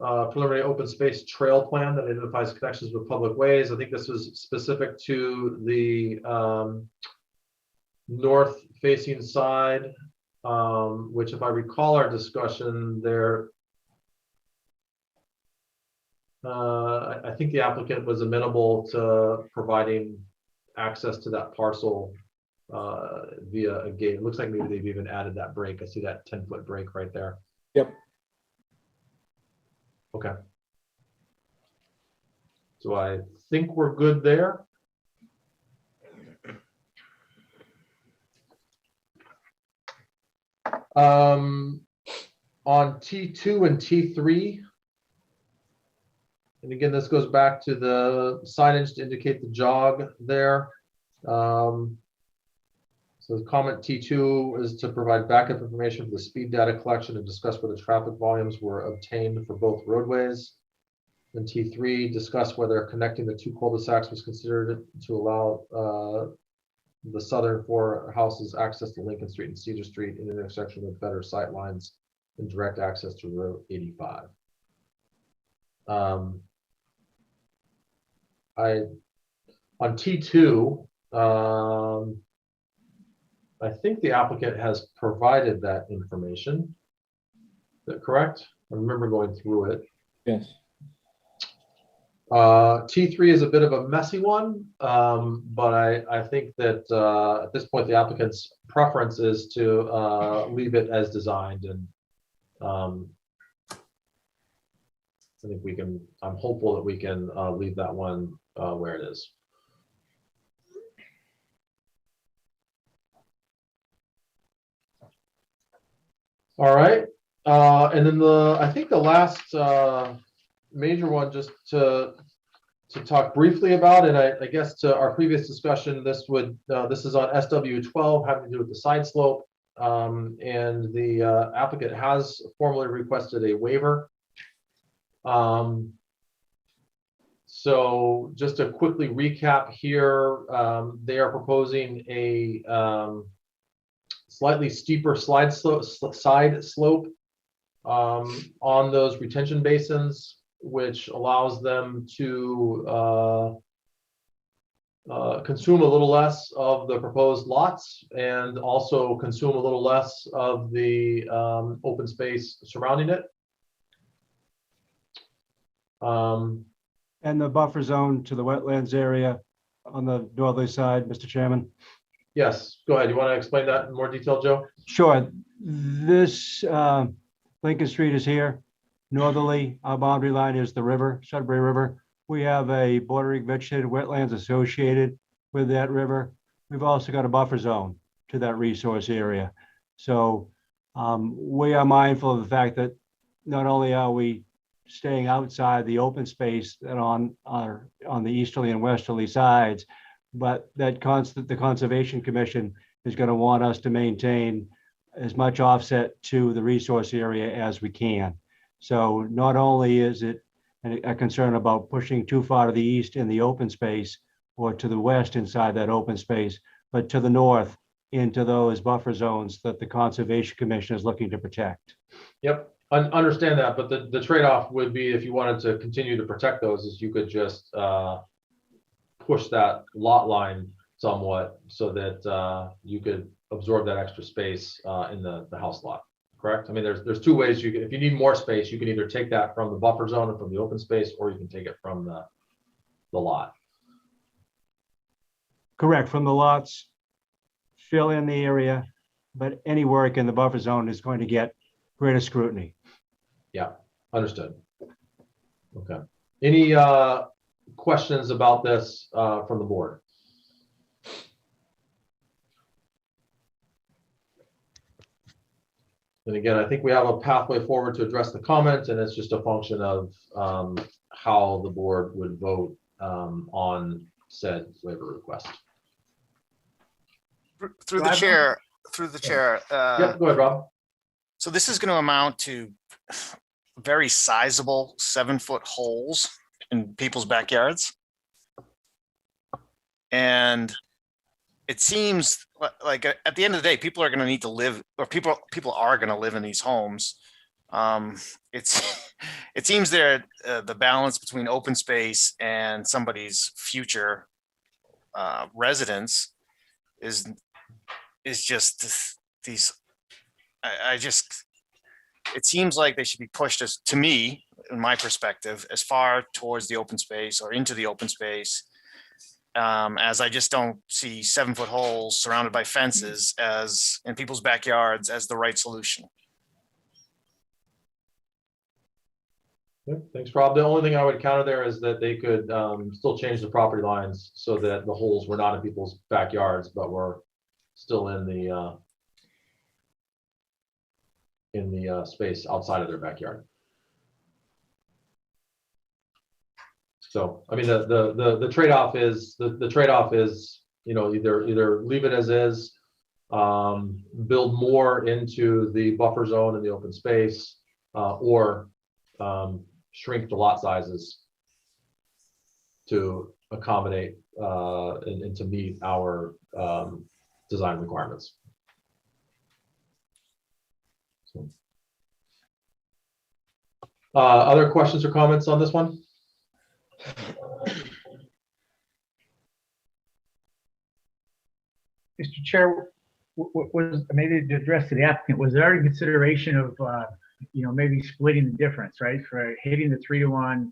Speaker 1: preliminary open space trail plan that identifies connections with public ways. I think this was specific to the north facing side, which, if I recall our discussion there, I think the applicant was amenable to providing access to that parcel via a gate. It looks like maybe they've even added that break. I see that 10-foot break right there.
Speaker 14: Yep.
Speaker 1: Okay. So I think we're good there. On T2 and T3, and again, this goes back to the signage to indicate the jog there. So the comment T2 is to provide backup information for the speed data collection and discuss whether traffic volumes were obtained for both roadways. And T3, discuss whether connecting the two cul-de-sacs was considered to allow the southern four houses access to Lincoln Street and Cedar Street in an intersection with better sight lines and direct access to Route 85. On T2, I think the applicant has provided that information. Is that correct? I remember going through it.
Speaker 14: Yes.
Speaker 1: T3 is a bit of a messy one, but I think that at this point the applicant's preference is to leave it as designed, and I think we can. I'm hopeful that we can leave that one where it is. All right, and then I think the last major one, just to talk briefly about, and I guess to our previous discussion, this is on SW12 having to do with the side slope, and the applicant has formally requested a waiver. So just to quickly recap here, they are proposing a slightly steeper side slope on those retention basins, which allows them to consume a little less of the proposed lots and also consume a little less of the open space surrounding it.
Speaker 11: And the buffer zone to the wetlands area on the northerly side, Mr. Chairman.
Speaker 1: Yes, go ahead. You want to explain that in more detail, Joe?
Speaker 11: Sure. This Lincoln Street is here. Northerly, our boundary line is the river, Sudbury River. We have a bordering vegetated wetlands associated with that river. We've also got a buffer zone to that resource area. So we are mindful of the fact that not only are we staying outside the open space that on the easterly and westerly sides, but that the Conservation Commission is going to want us to maintain as much offset to the resource area as we can. So not only is it a concern about pushing too far to the east in the open space or to the west inside that open space, but to the north into those buffer zones that the Conservation Commission is looking to protect.
Speaker 1: Yep, understand that, but the trade-off would be, if you wanted to continue to protect those, is you could just push that lot line somewhat so that you could absorb that extra space in the house lot. Correct? I mean, there's two ways you can, if you need more space, you can either take that from the buffer zone and from the open space, or you can take it from the lot.
Speaker 11: Correct, from the lots, fill in the area, but any work in the buffer zone is going to get greater scrutiny.
Speaker 1: Yeah, understood. Okay. Any questions about this from the board? And again, I think we have a pathway forward to address the comments, and it's just a function of how the board would vote on said waiver request.
Speaker 2: Through the chair.
Speaker 1: Yep, go ahead, Rob.
Speaker 2: So this is going to amount to very sizable 7-foot holes in people's backyards. And it seems like at the end of the day, people are going to need to live, or people are going to live in these homes. It seems there the balance between open space and somebody's future residence is just these. It seems like they should be pushed, as to me, in my perspective, as far towards the open space or into the open space, as I just don't see 7-foot holes surrounded by fences as in people's backyards as the right solution.
Speaker 1: Yeah, thanks, Rob. The only thing I would counter there is that they could still change the property lines so that the holes were not in people's backyards, but were still in the space outside of their backyard. So, I mean, the trade-off is either leave it as is, build more into the buffer zone and the open space, or shrink the lot sizes to accommodate and to meet our design requirements. So, other questions or comments on this one?
Speaker 6: Mr. Chair, was maybe to address to the applicant, was there any consideration of, maybe splitting the difference, right? For hitting the 3-to-1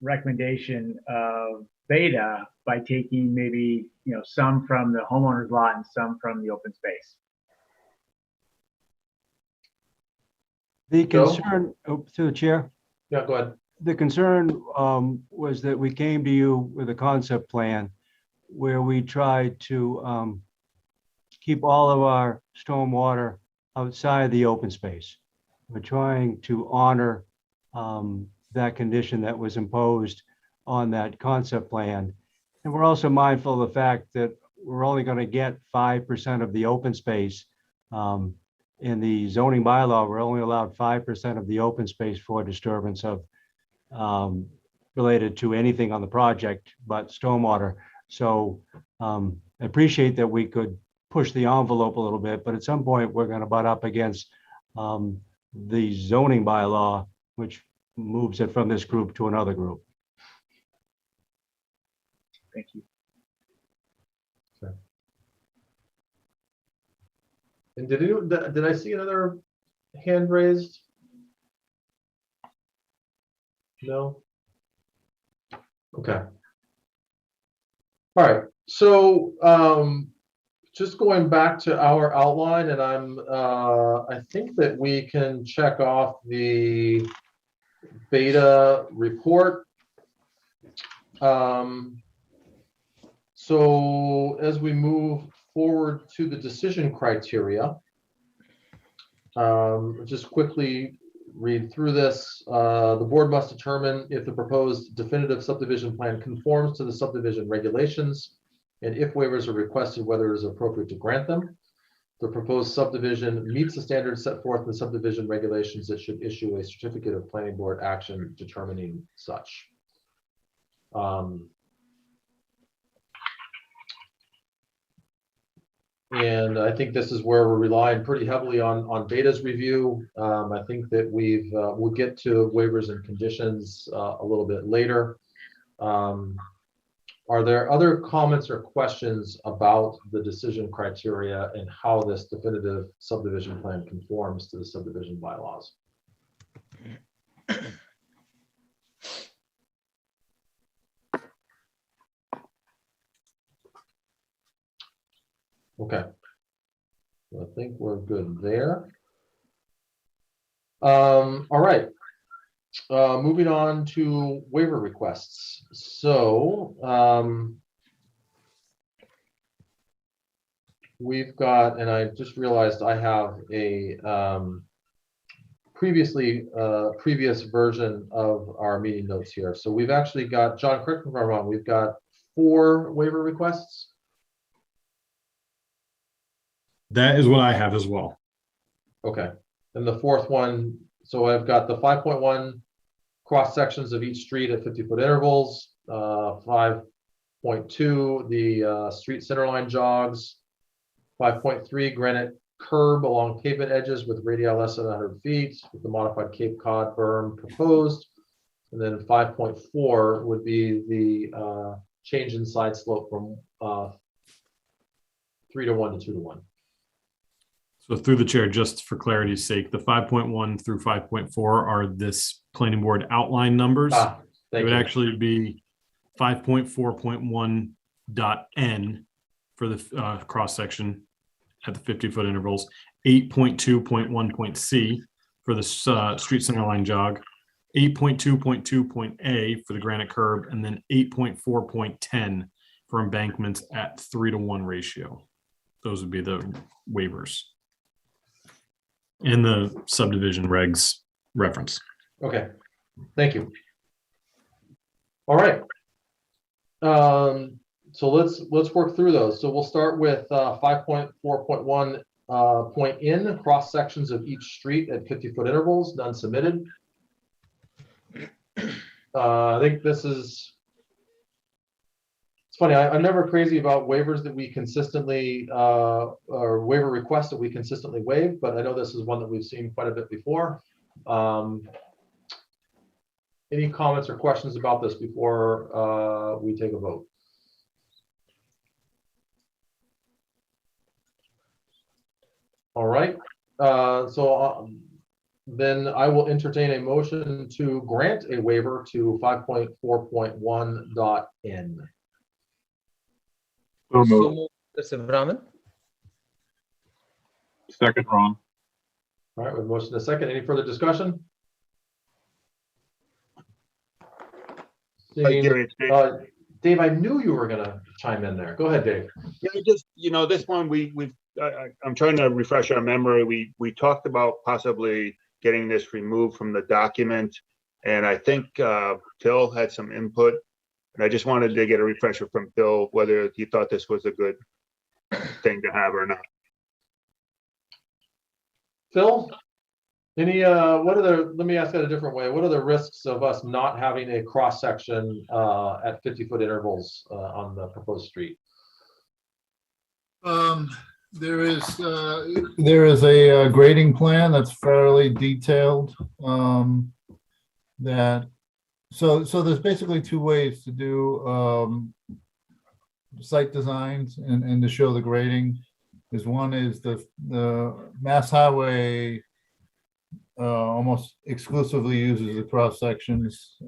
Speaker 6: recommendation of Beta by taking maybe, some from the homeowner's lot and some from the open space.
Speaker 11: The
Speaker 1: Joe?
Speaker 11: concern, through the chair,
Speaker 1: Yeah, go ahead.
Speaker 11: the concern was that we came to you with a concept plan where we tried to keep all of our stormwater outside the open space. We're trying to honor that condition that was imposed on that concept plan. And we're also mindful of the fact that we're only going to get 5% of the open space. In the zoning bylaw, we're only allowed 5% of the open space for disturbance of related to anything on the project but stormwater. So I appreciate that we could push the envelope a little bit, but at some point we're going to butt up against the zoning bylaw, which moves it from this group to another group.
Speaker 6: Thank you.
Speaker 1: And did I see another hand raised? No? Okay. All right, so just going back to our outline, and I think that we can check off the Beta report. So as we move forward to the decision criteria, just quickly read through this. The board must determine if the proposed definitive subdivision plan conforms to the subdivision regulations, and if waivers are requested, whether it is appropriate to grant them. The proposed subdivision meets the standards set forth in the subdivision regulations that should issue a certificate of planning board action determining such. And I think this is where we're relying pretty heavily on Beta's review. I think that we'll get to waivers and conditions a little bit later. Are there other comments or questions about the decision criteria and how this definitive subdivision plan conforms to the subdivision bylaws? Okay, I think we're good there. All right, moving on to waiver requests. So we've got, and I just realized I have a previous version of our meeting notes here. So we've actually got, John, correct me if I'm wrong, we've got 4 waiver requests.
Speaker 3: That is what I have as well.
Speaker 1: Okay, and the 4th one, so I've got the 5.1 cross sections of each street at 50-foot intervals, 5.2 the street centerline jogs, 5.3 granite curb along pavement edges with radii less than 100 feet with the modified Cape Cod berm proposed, and then 5.4 would be the change in side slope from 3:1 to 2:1.
Speaker 3: So through the chair, just for clarity's sake, the 5.1 through 5.4 are this planning board outline numbers. It would actually be 5.4.1.n for the cross section at the 50-foot intervals, 8.2.1.c for the street center line jog, 8.2.2.a for the granite curb, and then 8.4.10 for embankments at 3:1 ratio. Those would be the waivers and the subdivision regs reference.
Speaker 1: Okay, thank you. All right. So let's work through those. So we'll start with 5.4.1 point in cross sections of each street at 50-foot intervals, none submitted. I think this is, it's funny, I'm never crazy about waivers that we consistently or waiver requests that we consistently waive, but I know this is one that we've seen quite a bit before. Any comments or questions about this before we take a vote? All right, so then I will entertain a motion to grant a waiver to 5.4.1.n.
Speaker 5: So
Speaker 16: So
Speaker 5: moved.
Speaker 16: moved, Mr. Brahman.
Speaker 5: Second, Ron.
Speaker 1: All right, with motion to second, any further discussion? Seeing, Dave, I knew you were gonna chime in there. Go ahead, Dave.
Speaker 17: Yeah, just, this one, I'm trying to refresh our memory. We talked about possibly getting this removed from the document. And I think Phil had some input. And I just wanted to get a refresher from Phil, whether he thought this was a good thing to have or not.
Speaker 1: Phil, let me ask that a different way. What are the risks of us not having a cross section at 50-foot intervals on the proposed street?
Speaker 9: There is a grading plan that's fairly detailed. So there's basically two ways to do site designs and to show the grading. One is the Mass Highway almost exclusively uses the cross sections.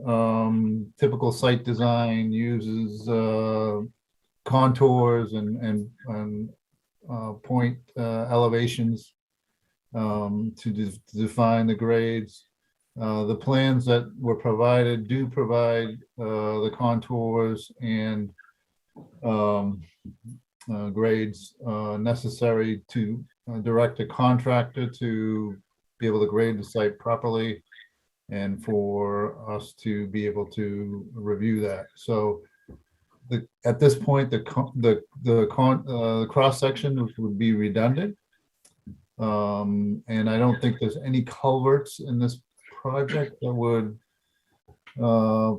Speaker 9: Typical site design uses contours and point elevations to define the grades. The plans that were provided do provide the contours and grades necessary to direct a contractor to be able to grade the site properly and for us to be able to review that. So at this point, the cross section would be redundant. And I don't think there's any culverts in this project that would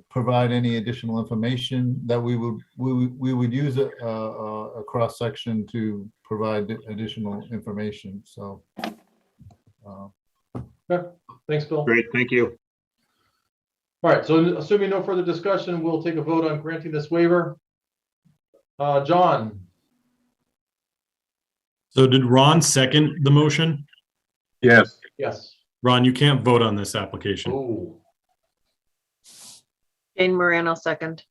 Speaker 9: provide any additional information that we would use a cross section to provide additional information. So.
Speaker 1: Okay. Thanks, Phil.
Speaker 17: Great, thank you.
Speaker 1: All right, so assuming no further discussion, we'll take a vote on granting this waiver. John?
Speaker 3: So did Ron second the motion?
Speaker 5: Yes.
Speaker 1: Yes.
Speaker 3: Ron, you can't vote on this application.
Speaker 1: Oh.
Speaker 4: Jane Morano, second.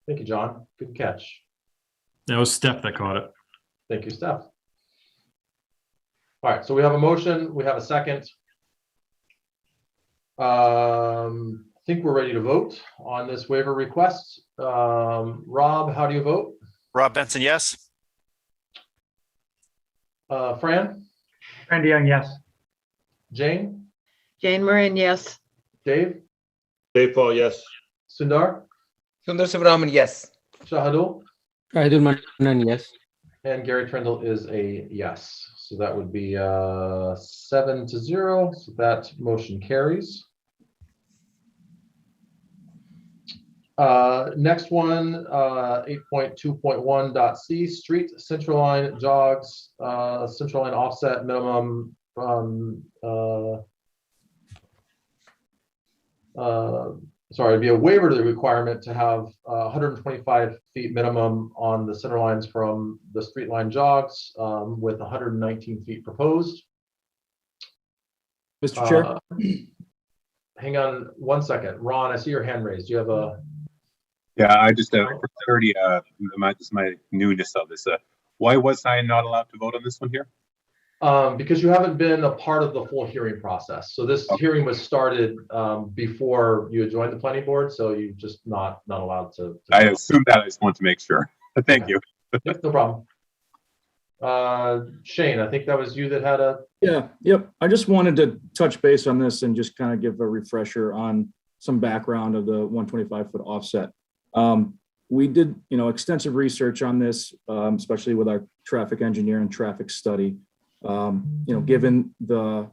Speaker 1: Thank you, John. Good catch.
Speaker 3: That was Steph that caught it.
Speaker 1: Thank you, Steph. All right, so we have a motion, we have a second. I think we're ready to vote on this waiver request. Rob, how do you vote?
Speaker 2: Rob Benson, yes.
Speaker 1: Fran?
Speaker 6: Fran DeYoung, yes.
Speaker 1: Jane?
Speaker 4: Jane Moran, yes.
Speaker 1: Dave?
Speaker 17: Dave Paul, yes.
Speaker 1: Sundar?
Speaker 16: Sundar Subramanian, yes.
Speaker 1: Shahadul?
Speaker 7: Shahidul Manan, yes.
Speaker 1: And Gary Trendle is a yes. So that would be 7-0. So that motion carries. Next one, 8.2.1.c, street central line jogs, central line offset minimum sorry, it'd be a waiver to the requirement to have 125 feet minimum on the center lines from the street line jogs, with 119 feet proposed.
Speaker 14: Mr. Chair?
Speaker 1: Hang on one second. Ron, I see your hand raised. Do you have a?
Speaker 5: Yeah, I just, for clarity, this is my newness of this. Why was I not allowed to vote on this one here?
Speaker 1: Because you haven't been a part of the full hearing process. So this hearing was started before you had joined the planning board. So you're just not allowed to.
Speaker 5: I assumed that. I just wanted to make sure. Thank you.
Speaker 1: Yep, no problem. Shane, I think that was you that had a.
Speaker 14: Yeah, yep. I just wanted to touch base on this and just kind of give a refresher on some background of the 125-foot offset. We did, extensive research on this, especially with our traffic engineer and traffic study. Given the,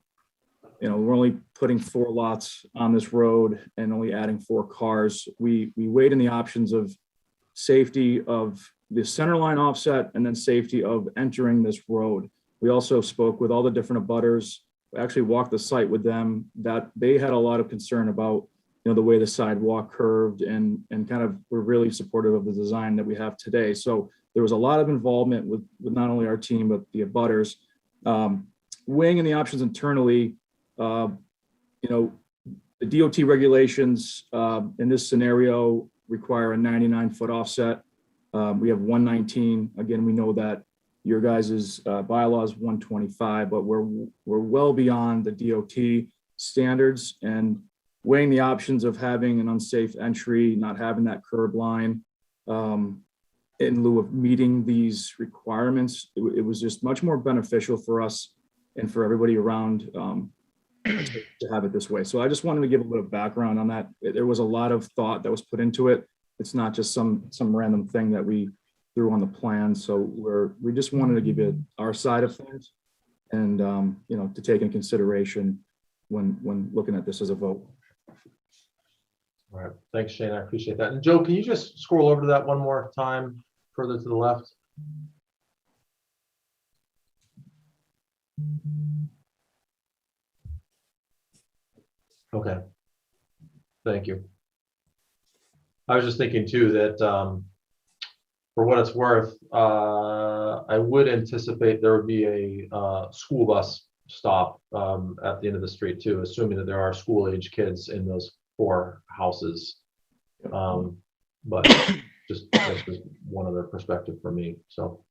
Speaker 14: we're only putting 4 lots on this road and only adding 4 cars, we weighed in the options of safety of the center line offset and then safety of entering this road. We also spoke with all the different abutters. We actually walked the site with them, that they had a lot of concern about the way the sidewalk curved and kind of were really supportive of the design that we have today. So there was a lot of involvement with not only our team, but the abutters. weighing in the options internally, you know, the DOT regulations in this scenario require a 99-foot offset. We have 119. Again, we know that your guys' bylaw is 125, but we're well beyond the DOT standards, and weighing the options of having an unsafe entry, not having that curb line, in lieu of meeting these requirements, it was just much more beneficial for us and for everybody around to have it this way. So I just wanted to give a little background on that. There was a lot of thought that was put into it. It's not just some random thing that we threw on the plan. So we just wanted to give you our side of things, and you know, to take in consideration when looking at this as a vote.
Speaker 1: All right, thanks, Shane. I appreciate that. And Joe, can you just scroll over to that one more time, further to the left? Okay, thank you. I was just thinking too that for what it's worth, I would anticipate there would be a school bus stop at the end of the street too, assuming that there are school-age kids in those 4 houses. But just that's just one other perspective for me. So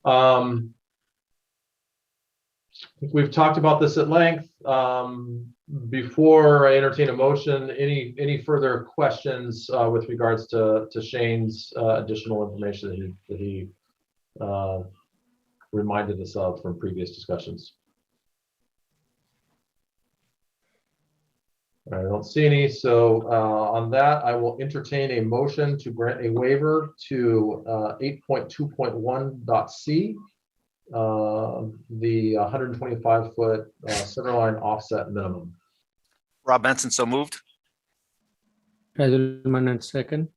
Speaker 1: I think we've talked about this at length. Before I entertain a motion, any further questions with regards to Shane's additional information that he reminded us of from previous discussions? I don't see any. So on that, I will entertain a motion to grant a waiver to 8.2.1.c, the 125-foot center line offset minimum.
Speaker 2: Rob Benson, so moved.
Speaker 7: Edelman, second.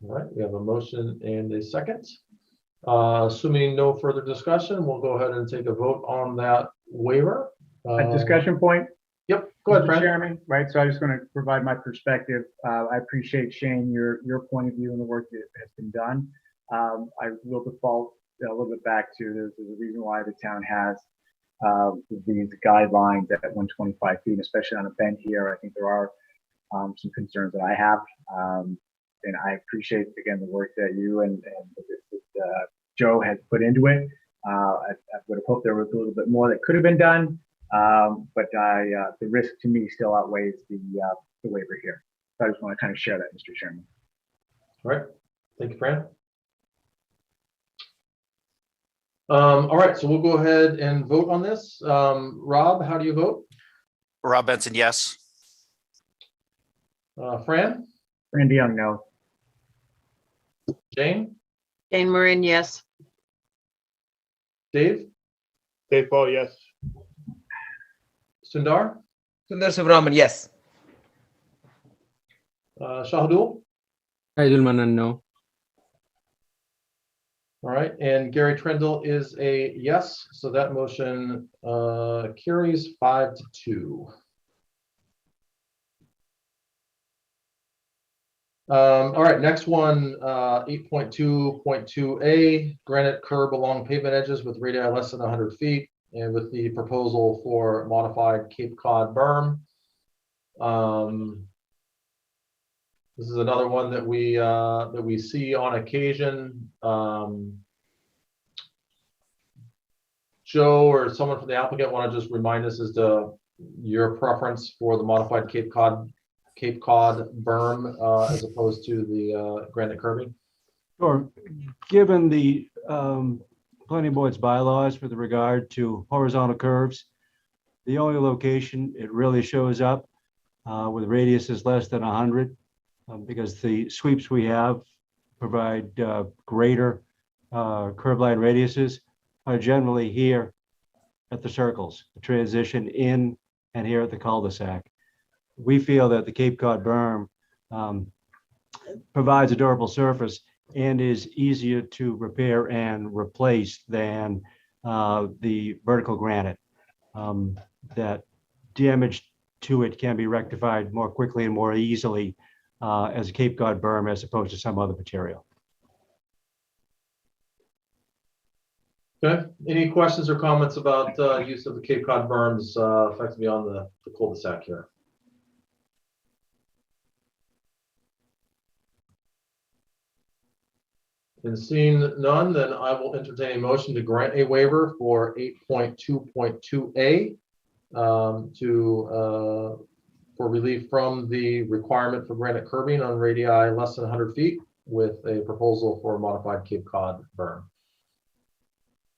Speaker 1: All right, we have a motion and a second. Assuming no further discussion, we'll go ahead and take a vote on that waiver.
Speaker 6: A discussion point?
Speaker 1: Yep, go ahead,
Speaker 6: Mr.
Speaker 1: Fran.
Speaker 6: Chairman, right, so I just want to provide my perspective. I appreciate, Shane, your point of view and the work that has been done. I will default a little bit back to there's a reason why the town has these guidelines at 125 feet, especially on a bend here. I think there are some concerns that I have. And I appreciate, again, the work that you and Joe has put into it. I would have hoped there was a little bit more that could have been done. But the risk to me still outweighs the waiver here. So I just want to kind of share that, Mr. Chairman.
Speaker 1: All right, thank you, Fran. All right, so we'll go ahead and vote on this. Rob, how do you vote?
Speaker 2: Rob Benson, yes.
Speaker 1: Fran?
Speaker 6: Fran DeYoung, no.
Speaker 1: Jane?
Speaker 4: Jane Marin, yes.
Speaker 1: Dave?
Speaker 17: Dave Paul, yes.
Speaker 1: Sundar?
Speaker 16: Sundar Subramanian, yes.
Speaker 1: Shahadul?
Speaker 7: Edelman, no.
Speaker 1: All right, and Gary Trendle is a yes, so that motion carries 5-2. All right, next one, 8.2.2a, granite curb along pavement edges with radii less than 100 feet, and with the proposal for modified Cape Cod berm. This is another one that we see on occasion. Joe or someone from the applicant want to just remind us as to your preference for the modified Cape Cod berm as opposed to the granite curbing?
Speaker 11: Sure. Given the planning board's bylaws with regard to horizontal curves, the only location it really shows up with radiuses less than 100, because the sweeps we have provide greater curb line radiuses, are generally here at the circles, the transition in and here at the cul-de-sac. We feel that the Cape Cod berm provides a durable surface and is easier to repair and replace than the vertical granite. That damage to it can be rectified more quickly and more easily as a Cape Cod berm as opposed to some other material.
Speaker 1: Okay, any questions or comments about use of the Cape Cod berms effectively on the cul-de-sac here? And seeing none, then I will entertain a motion to grant a waiver for 8.2.2A for relief from the requirement for granite curbing on radii less than 100 feet with a proposal for a modified Cape Cod berm.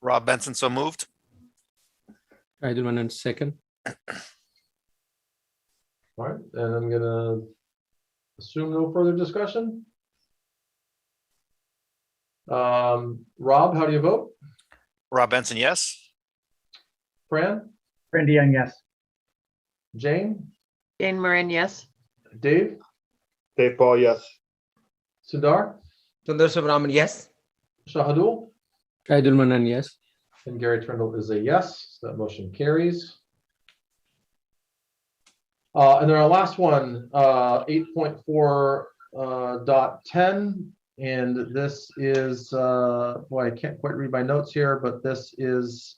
Speaker 2: Rob Benson, so moved.
Speaker 7: Heidelman, second.
Speaker 1: All right, and I'm gonna assume no further discussion. Rob, how do you vote?
Speaker 2: Rob Benson, yes.
Speaker 1: Fran?
Speaker 6: Fran Dion, yes.
Speaker 1: Jane?
Speaker 4: Jane Moran, yes.
Speaker 1: Dave?
Speaker 17: Dave Paul, yes.
Speaker 1: Sundar?
Speaker 16: Sundar Subramanian, yes.
Speaker 1: Shahadul?
Speaker 7: Heidelman, yes.
Speaker 1: And Gary Trindle is a yes. That motion carries. And then our last one, 8.4.10. And this is, boy, I can't quite read my notes here, but this is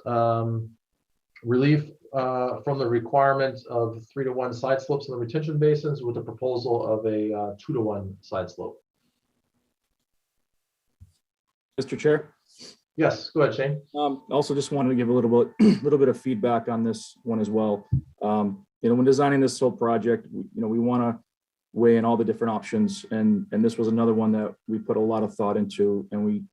Speaker 1: relief from the requirement of 3-to-1 side slopes in the retention basins with a proposal of a 2-to-1 side slope.
Speaker 14: Mr. Chair.
Speaker 1: Yes, go ahead, Shane.
Speaker 14: Also just wanted to give a little bit of feedback on this one as well. When designing this whole project, we want to weigh in all the different options, and this was another one that we put a lot of thought into, and we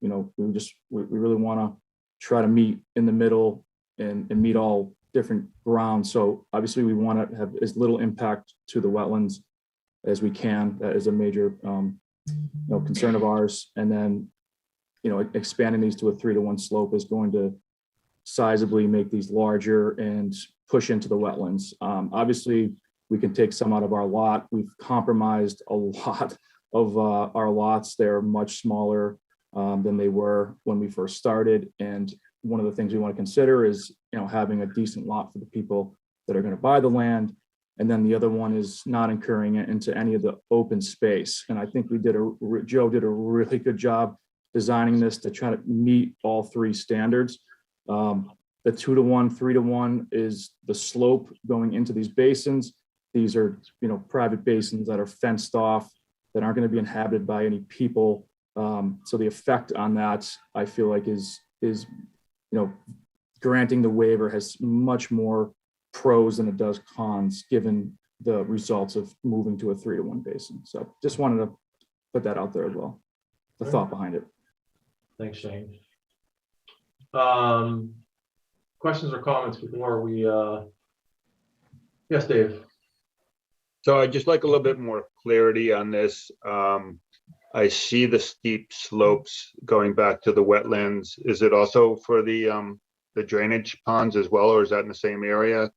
Speaker 14: really want to try to meet in the middle and meet all different grounds. So obviously we want to have as little impact to the wetlands as we can. That is a major concern of ours. And then expanding these to a 3-to-1 slope is going to sizably make these larger and push into the wetlands. Obviously, we can take some out of our lot. We've compromised a lot of our lots. They're much smaller than they were when we first started. And one of the things we want to consider is, having a decent lot for the people that are going to buy the land. And then the other one is not incurring it into any of the open space. And I think Joe did a really good job designing this to try to meet all three standards. The 2-to-1, 3-to-1 is the slope going into these basins. These are, private basins that are fenced off, that aren't going to be inhabited by any people. So the effect on that, I feel like is granting the waiver has much more pros than it does cons, given the results of moving to a 3-to-1 basin. So just wanted to put that out there as well, the thought behind it.
Speaker 1: Thanks, Shane. Questions or comments before we, yes, Dave.
Speaker 17: So I'd just like a little bit more clarity on this. I see the steep slopes going back to the wetlands. Is it also for the drainage ponds as well, or is that in the same area?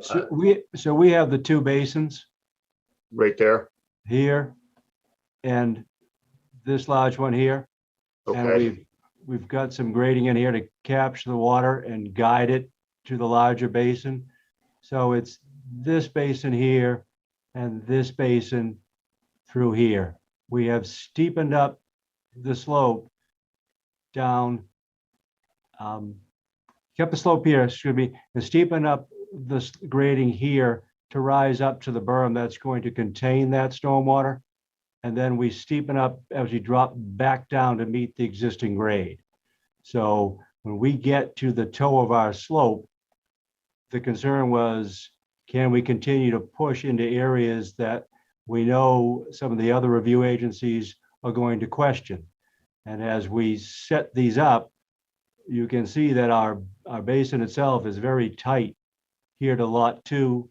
Speaker 11: So we have the two basins
Speaker 17: Right there?
Speaker 11: here and this large one here. And
Speaker 17: Okay,
Speaker 11: we've got some grading in here to capture the water and guide it to the larger basin. So it's this basin here and this basin through here. We have steepened up the slope down, kept the slope here, excuse me, and steepened up this grading here to rise up to the berm that's going to contain that stormwater. And then we steepen up as we drop back down to meet the existing grade. So when we get to the toe of our slope, the concern was, can we continue to push into areas that we know some of the other review agencies are going to question? And as we set these up, you can see that our basin itself is very tight here to lot 2,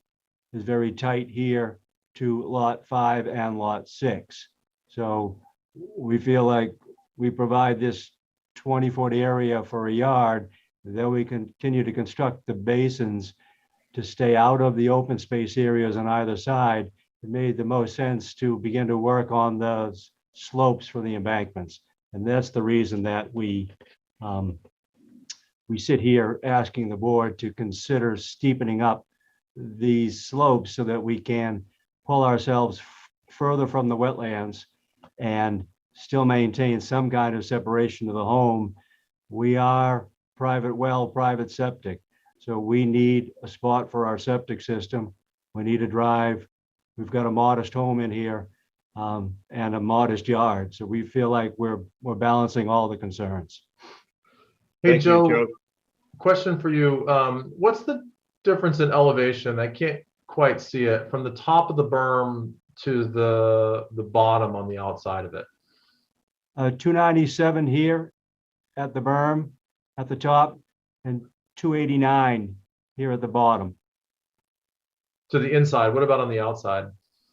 Speaker 11: is very tight here to lot 5 and lot 6. So we feel like we provide this 20-foot area for a yard, then we continue to construct the basins to stay out of the open space areas on either side. It made the most sense to begin to work on the slopes for the embankments. And that's the reason that we sit here asking the board to consider steepening up these slopes so that we can pull ourselves further from the wetlands and still maintain some kind of separation to the home. We are private well, private septic. So we need a spot for our septic system. We need a drive. We've got a modest home in here and a modest yard. So we feel like we're balancing all the concerns.
Speaker 1: Hey,
Speaker 17: Thank you,
Speaker 1: Joe, question for you. What's the difference in elevation? I can't quite see it from the top of the berm to the bottom on the outside of it.
Speaker 11: 297 here at the berm at the top and 289 here at the bottom.
Speaker 1: To the inside, what about on the outside?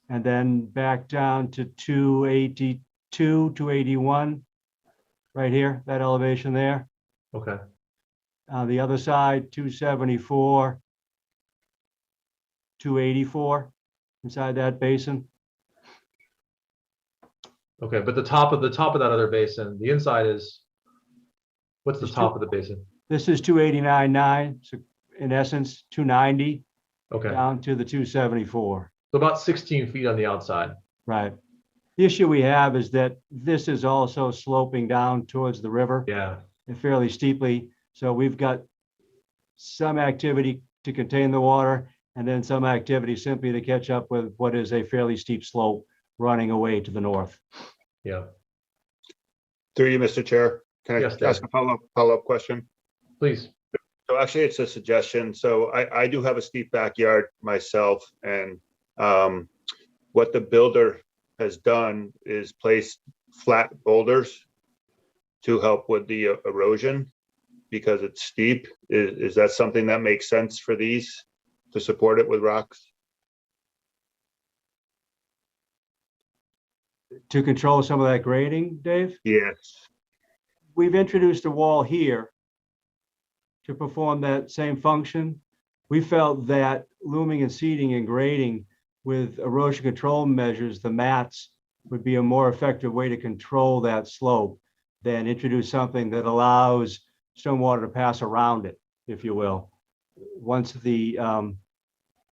Speaker 11: And then back down to 282, 281, right here, that elevation there.
Speaker 1: Okay.
Speaker 11: The other side, 274, 284 inside that basin.
Speaker 1: Okay, but the top of that other basin, the inside is, what's the top of the basin?
Speaker 11: This is 289.9, so in essence, 290
Speaker 1: Okay,
Speaker 11: down to the 274.
Speaker 1: so about 16 feet on the outside.
Speaker 11: Right. The issue we have is that this is also sloping down towards the river.
Speaker 1: Yeah.
Speaker 11: And fairly steeply. So we've got some activity to contain the water and then some activity simply to catch up with what is a fairly steep slope running away to the north.
Speaker 1: Yeah.
Speaker 17: Through you, Mr. Chair. Can I
Speaker 1: Yes,
Speaker 17: ask a follow-up question?
Speaker 1: Please.
Speaker 17: So actually, it's a suggestion. So I do have a steep backyard myself, and what the builder has done is place flat boulders to help with the erosion because it's steep. Is that something that makes sense for these to support it with rocks?
Speaker 11: To control some of that grading, Dave?
Speaker 17: Yes.
Speaker 11: We've introduced a wall here to perform that same function. We felt that looming and seeding and grading with erosion control measures, the mats, would be a more effective way to control that slope than introduce something that allows stormwater to pass around it, if you will. Once the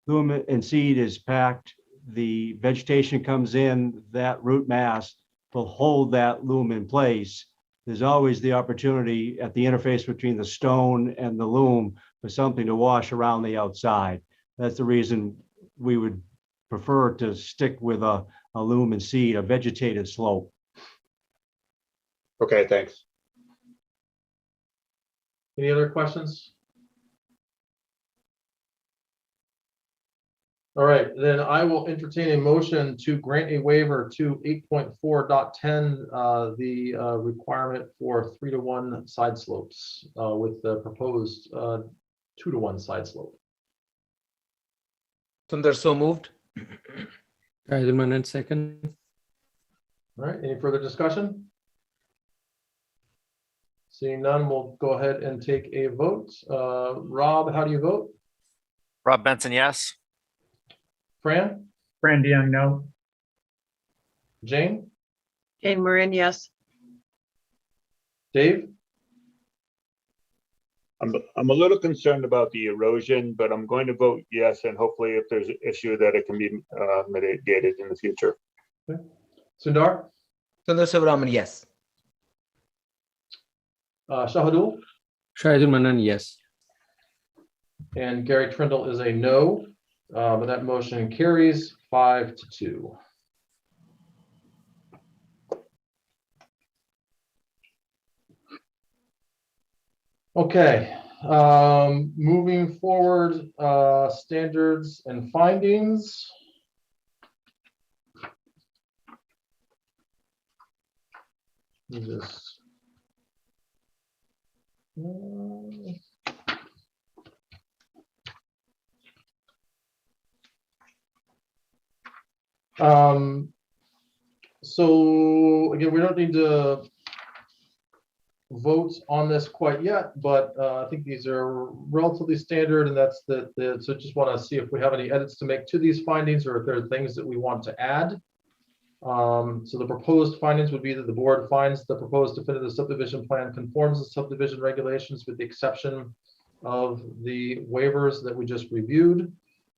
Speaker 11: loom and seed is packed, the vegetation comes in, that root mass will hold that loom in place. There's always the opportunity at the interface between the stone and the loom for something to wash around the outside. That's the reason we would prefer to stick with a loom and seed, a vegetated slope.
Speaker 17: Okay, thanks.
Speaker 1: Any other questions? All right, then I will entertain a motion to grant a waiver to 8.4.10, the requirement for 3-to-1 side slopes with the proposed 2-to-1 side slope.
Speaker 16: Sundar, so moved.
Speaker 7: Eidelman, second.
Speaker 1: All right, any further discussion? Seeing none, we'll go ahead and take a vote. Rob, how do you vote?
Speaker 2: Rob Benson, yes.
Speaker 1: Fran?
Speaker 6: Fran DeYoung, no.
Speaker 1: Jane?
Speaker 4: Jane Marin, yes.
Speaker 1: Dave?
Speaker 17: I'm a little concerned about the erosion, but I'm going to vote yes, and hopefully if there's an issue that it can be mitigated in the future.
Speaker 1: Okay. Sundar?
Speaker 16: Sundar Subramanian, yes.
Speaker 1: Shahadul?
Speaker 7: Shahidul Manan, yes.
Speaker 1: And Gary Trindle is a no, but that motion carries 5-2. Okay, moving forward, standards and findings. Let me just so again, we don't need to vote on this quite yet, but I think these are relatively standard, and that's so just want to see if we have any edits to make to these findings or if there are things that we want to add. So the proposed findings would be that the board finds the proposed definitive subdivision plan conforms to subdivision regulations with the exception of the waivers that we just reviewed.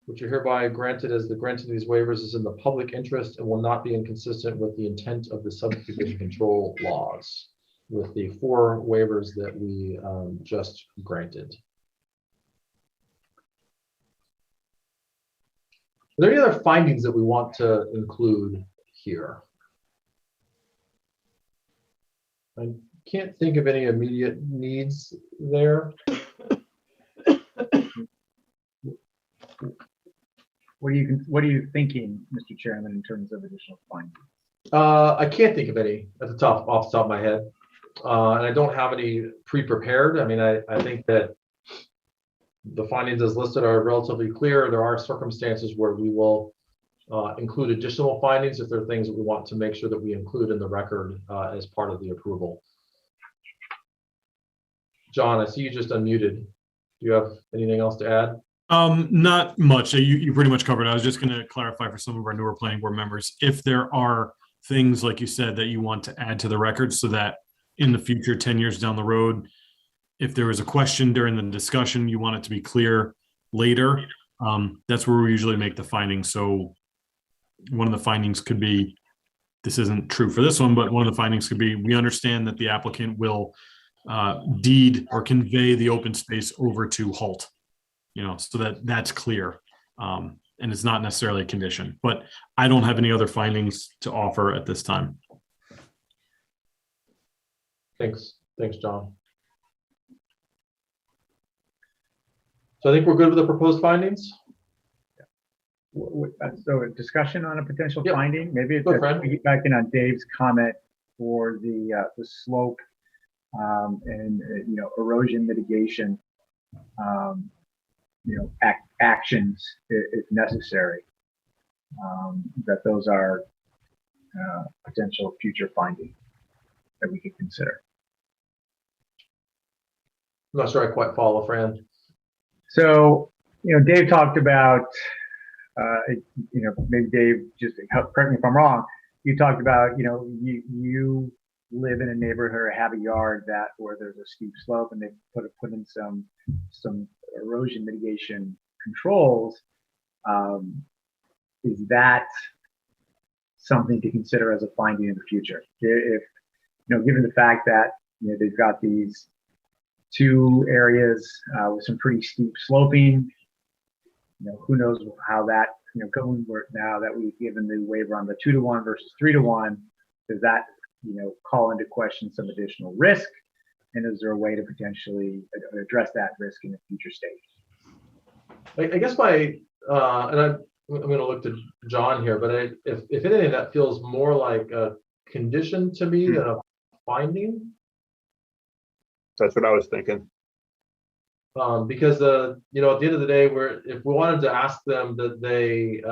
Speaker 1: which are hereby granted as the granting of these waivers is in the public interest and will not be inconsistent with the intent of the subdivision control laws, with the 4 waivers that we just granted. Are there any other findings that we want to include here? I can't think of any immediate needs there.
Speaker 6: What are you thinking, Mr. Chairman, in terms of additional findings?
Speaker 1: I can't think of any off the top of my head. And I don't have any pre-prepared. I mean, I think that the findings as listed are relatively clear. There are circumstances where we will include additional findings if there are things that we want to make sure that we include in the record as part of the approval. John, I see you just unmuted. Do you have anything else to add?
Speaker 3: Not much. You pretty much covered it. I was just going to clarify for some of our newer planning board members, if there are things, like you said, that you want to add to the record so that in the future, 10 years down the road, if there was a question during the discussion, you want it to be clear later. That's where we usually make the findings. So one of the findings could be, this isn't true for this one, but one of the findings could be, we understand that the applicant will deed or convey the open space over to Halt, so that that's clear. And it's not necessarily a condition, but I don't have any other findings to offer at this time.
Speaker 1: Thanks, John. So I think we're good with the proposed findings.
Speaker 6: So a discussion on a potential
Speaker 1: Yep.
Speaker 6: finding, maybe it's
Speaker 1: Go, Fred.
Speaker 6: piggybacking on Dave's comment for the slope and erosion mitigation, actions if necessary. That those are potential future findings that we could consider.
Speaker 1: I'm not sure I quite follow, Fran.
Speaker 6: So, Dave talked about, maybe Dave, just correct me if I'm wrong. You talked about, you live in a neighborhood or have a yard where there's a steep slope, and they put in some erosion mitigation controls. Is that something to consider as a finding in the future? If, given the fact that they've got these 2 areas with some pretty steep sloping, who knows how that, going now that we've given the waiver on the 2-to-1 versus 3-to-1, does that, call into question some additional risk? And is there a way to potentially address that risk in a future stage?
Speaker 1: I guess and I'm going to look to John here, but if anything, that feels more like a condition to me than a finding.
Speaker 17: That's what I was thinking.
Speaker 1: Because at the end of the day, if we wanted to ask them that they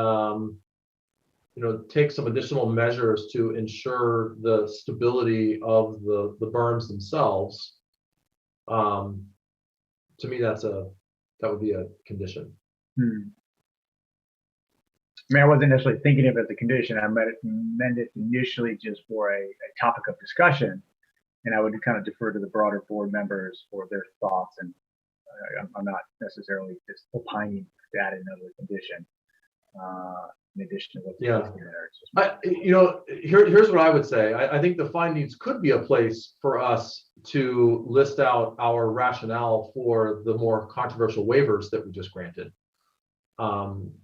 Speaker 1: take some additional measures to ensure the stability of the berms themselves, to me that would be a condition.
Speaker 6: I mean, I wasn't necessarily thinking of it as a condition. I meant it initially just for a topic of discussion, and I would kind of defer to the broader board members for their thoughts. And I'm not necessarily just opining to add another condition in addition to what's existing there.
Speaker 1: Here's what I would say. I think the findings could be a place for us to list out our rationale for the more controversial waivers that we just granted.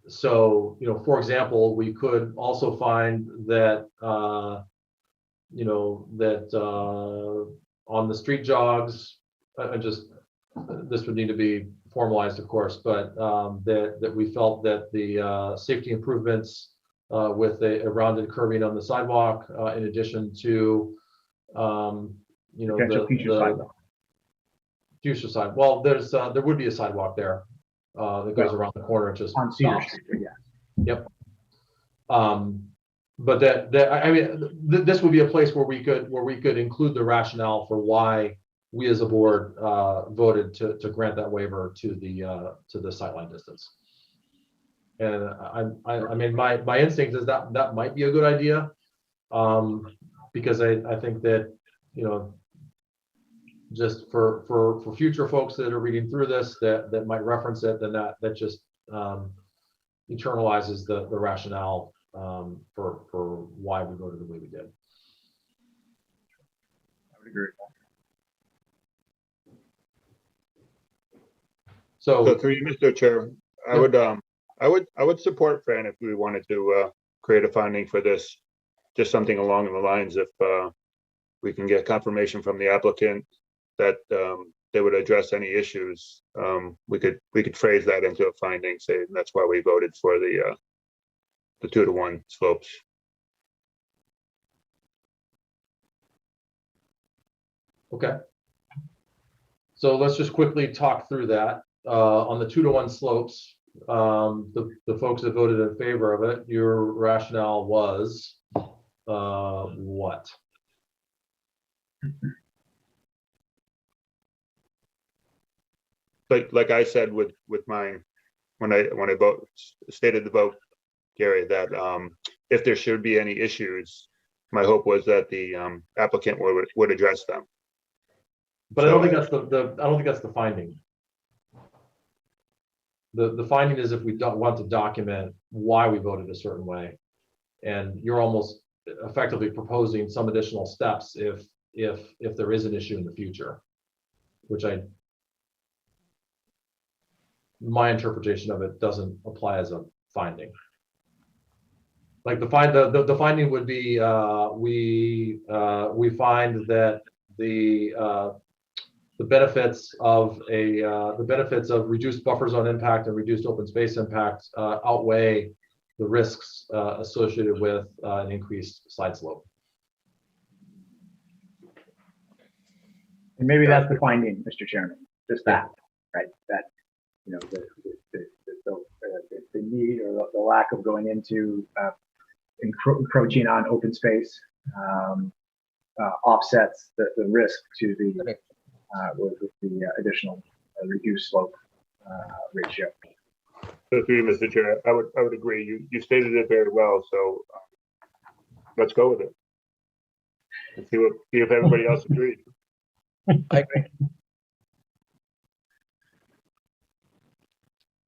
Speaker 1: So, for example, we could also find that, on the street jogs, this would need to be formalized, of course, but that we felt that the safety improvements with a rounded curving on the sidewalk, in addition to, future sidewalk. Well, there would be a sidewalk there that goes around the corner. It just
Speaker 6: on Cedar
Speaker 1: stops.
Speaker 6: Street, yeah.
Speaker 1: Yep. But this would be a place where we could include the rationale for why we as a board voted to grant that waiver to the sightline distance. And I mean, my instinct is that might be a good idea, because I think that, just for future folks that are reading through this that might reference it, then that just eternalizes the rationale for why we voted the way we did.
Speaker 6: I would agree.
Speaker 17: So through you, Mr. Chair, I would support Fran if we wanted to create a finding for this, just something along the lines if we can get confirmation from the applicant that they would address any issues. We could phrase that into a finding, say that's why we voted for the 2-to-1 slopes.
Speaker 1: Okay. So let's just quickly talk through that. On the 2-to-1 slopes, the folks that voted in favor of it, your rationale was what?
Speaker 17: Like I said with mine, when I stated the vote, Gary, that if there should be any issues, my hope was that the applicant would address them.
Speaker 1: But I don't think that's I don't think that's the finding. The finding is if we don't want to document why we voted a certain way, and you're almost effectively proposing some additional steps if there is an issue in the future, which my interpretation of it doesn't apply as a finding. Like the finding would be we find that the benefits of reduced buffer zone impact and reduced open space impact outweigh the risks associated with an increased side slope.
Speaker 6: And maybe that's the finding, Mr. Chairman, just that, right? That, you know, the need or the lack of going into encroaching on open space offsets the risk to the with the additional reduced slope ratio.
Speaker 17: So through you, Mr. Chair, I would agree. You stated it very well. So let's go with it. Let's see if everybody else agrees.
Speaker 16: I agree.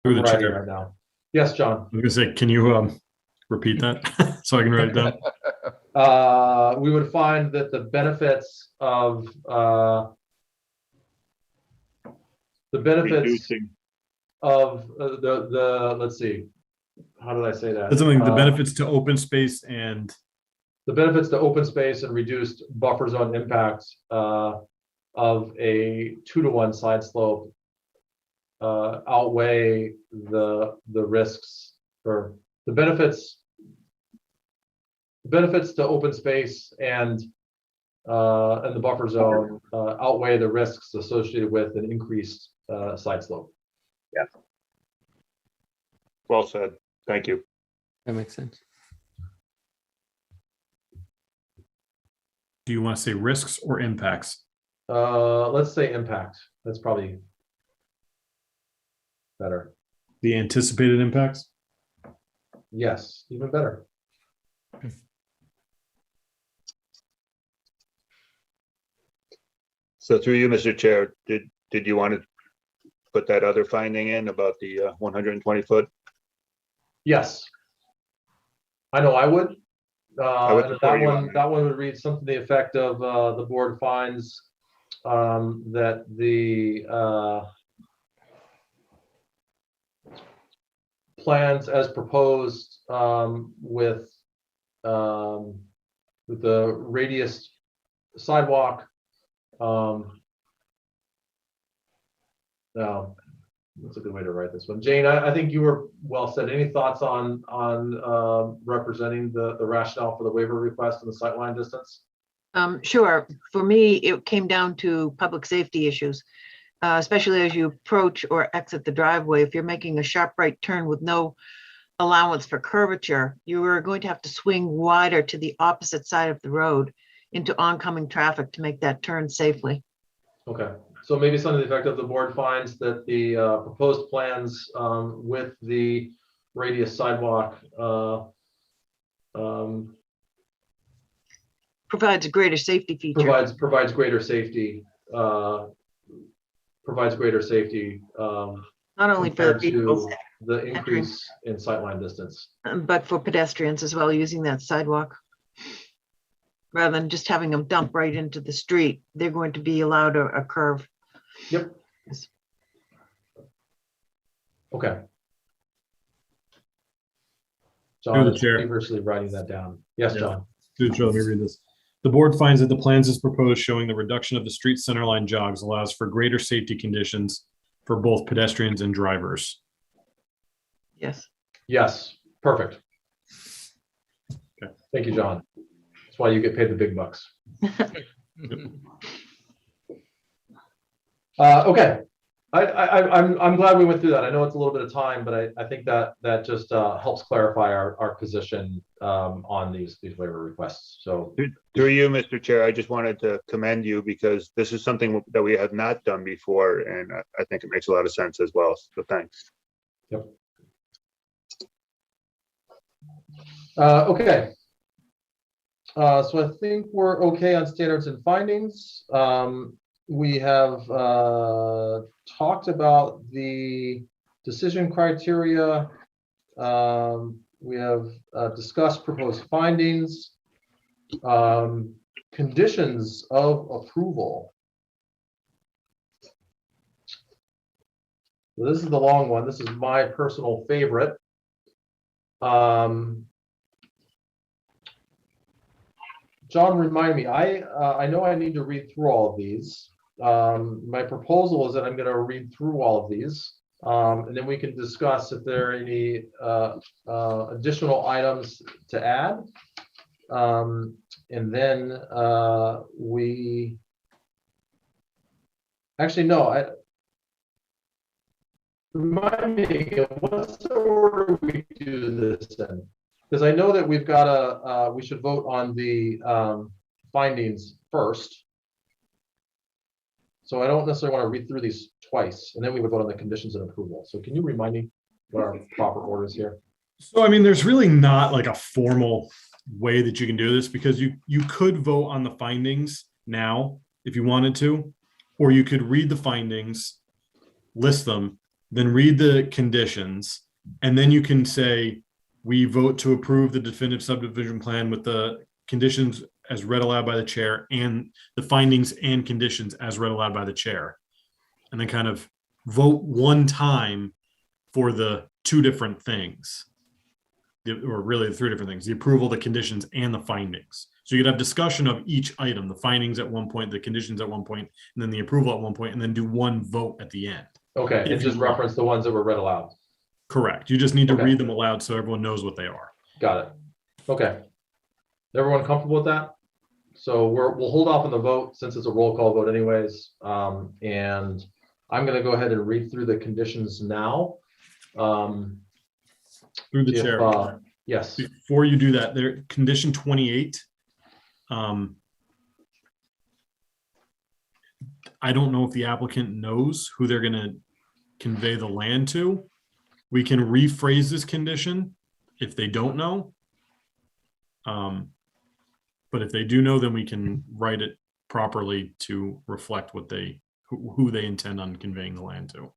Speaker 3: Through the
Speaker 1: Right
Speaker 3: chair.
Speaker 1: right now. Yes, John.
Speaker 3: I was gonna say, can you repeat that so I can write it down?
Speaker 1: We would find that the benefits of
Speaker 17: Reducing.
Speaker 1: of let's see, how did I say that?
Speaker 3: That's something, the benefits to open space and
Speaker 1: The benefits to open space and reduced buffer zone impacts of a 2-to-1 side slope outweigh the risks, or the benefits to open space and the buffer zone outweigh the risks associated with an increased side slope.
Speaker 6: Yes.
Speaker 17: Well said. Thank you.
Speaker 7: That makes sense.
Speaker 3: do you want to say risks or impacts?
Speaker 1: Let's say impact. That's probably better.
Speaker 3: The anticipated impacts?
Speaker 1: Yes, even better.
Speaker 17: So through you, Mr. Chair, did you want to put that other finding in about the 120 foot?
Speaker 1: Yes. I know I would. And
Speaker 17: support you on
Speaker 1: that one would read something to the effect of the board finds that the plans as proposed with the radius sidewalk. No, that's a good way to write this one. Jane, I think you were well said. Any thoughts on representing the rationale for the waiver request and the sightline distance?
Speaker 4: Sure. For me, it came down to public safety issues, especially as you approach or exit the driveway. If you're making a sharp right turn with no allowance for curvature, you are going to have to swing wider to the opposite side of the road into oncoming traffic to make that turn safely.
Speaker 1: Okay, so maybe something to the effect of the board finds that the proposed plans with the radius sidewalk
Speaker 4: Provides a greater safety feature.
Speaker 1: provides greater safety. Provides greater safety.
Speaker 4: Not only for the
Speaker 1: compared
Speaker 4: vehicles
Speaker 1: to the increase in sightline distance.
Speaker 4: But for pedestrians as well, using that sidewalk. Rather than just having them dump right into the street, they're going to be allowed a curve.
Speaker 1: Yep. Okay. John
Speaker 3: Through the
Speaker 1: is
Speaker 3: chair.
Speaker 1: feverishly writing that down. Yes,
Speaker 3: Yeah.
Speaker 1: John.
Speaker 3: Through the chair, let me read this. The board finds that the plans as proposed showing the reduction of the street centerline jogs allows for greater safety conditions for both pedestrians and drivers.
Speaker 4: Yes.
Speaker 1: Yes, perfect.
Speaker 3: Okay.
Speaker 1: Thank you, John. That's why you get paid the big bucks. Okay. I'm glad we went through that. I know it's a little bit of time, but I think that just helps clarify our position on these waiver requests. So
Speaker 17: Through you, Mr. Chair, I just wanted to commend you because this is something that we have not done before, and I think it makes a lot of sense as well. So thanks.
Speaker 1: Yep. Okay. So I think we're okay on standards and findings. We have talked about the decision criteria. We have discussed proposed findings, conditions of approval. So this is the long one. This is my personal favorite. John, remind me, I know I need to read through all of these. My proposal is that I'm going to read through all of these, and then we can discuss if there are any additional items to add. And then we actually, no, remind me again, what's the order we do this in? Because I know that we've got we should vote on the findings first. So I don't necessarily want to read through these twice, and then we would vote on the conditions and approval. So can you remind me what our proper order is here?
Speaker 3: So, I mean, there's really not like a formal way that you can do this because you could vote on the findings now if you wanted to, or you could read the findings, list them, then read the conditions, and then you can say, we vote to approve the definitive subdivision plan with the conditions as read aloud by the chair and the findings and conditions as read aloud by the chair. And then kind of vote one time for the two different things, or really the three different things, the approval, the conditions, and the findings. So you'd have discussion of each item, the findings at one point, the conditions at one point, and then the approval at one point, and then do one vote at the end.
Speaker 1: Okay, and just reference the ones that were read aloud.
Speaker 3: Correct. You just need to read them aloud so everyone knows what they are.
Speaker 1: Got it. Okay. Everyone comfortable with that? So we'll hold off on the vote since it's a roll call vote anyways. And I'm going to go ahead and read through the conditions now.
Speaker 3: Through the chair.
Speaker 1: Yes.
Speaker 3: Before you do that, there, condition 28. I don't know if the applicant knows who they're going to convey the land to. We can rephrase this condition if they don't know. But if they do know, then we can write it properly to reflect what who they intend on conveying the land to.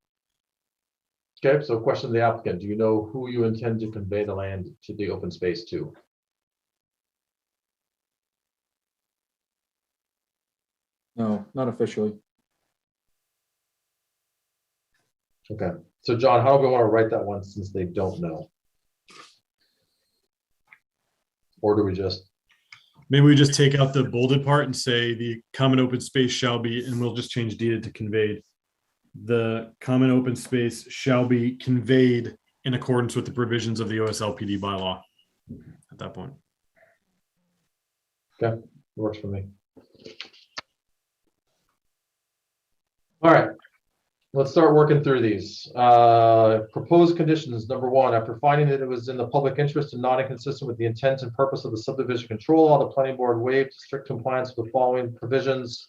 Speaker 1: Okay, so question to the applicant, do you know who you intend to convey the land to the open space to?
Speaker 14: No, not officially.
Speaker 1: Okay, so John, how do we want to write that one since they don't know? Or do we just?
Speaker 3: Maybe we just take out the bolded part and say the common open space shall be, and we'll just change deeded to conveyed. The common open space shall be conveyed in accordance with the provisions of the OSLPD bylaw at that point.
Speaker 1: Okay, works for me. All right, let's start working through these. Proposed conditions, number one, after finding that it was in the public interest and not inconsistent with the intent and purpose of the subdivision control law, the planning board waived strict compliance with the following provisions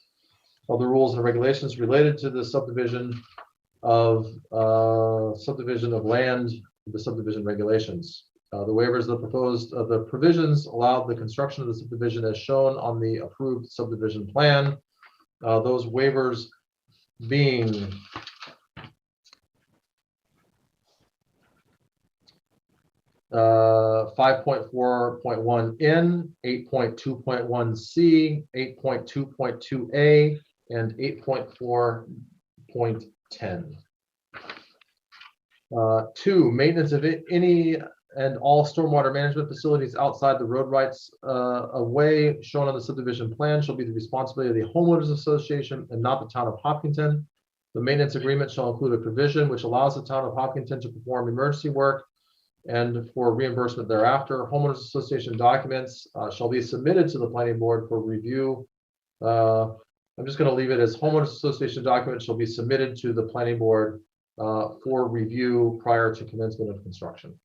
Speaker 1: of the rules and regulations related to the subdivision of land, the subdivision regulations. The waivers of the provisions allowed the construction of the subdivision as shown on the approved subdivision plan. Those waivers being 5.4.1N, 8.2.1C, 8.2.2A, and 8.4.10. 2, maintenance of any and all stormwater management facilities outside the road rights of way shown on the subdivision plan shall be the responsibility of the homeowners association and not the town of Hopkinton. The maintenance agreement shall include a provision which allows the town of Hopkinton to perform emergency work and for reimbursement thereafter. Homeowners association documents shall be submitted to the planning board for review. I'm just going to leave it as homeowners association documents shall be submitted to the planning board for review prior to commencement of construction.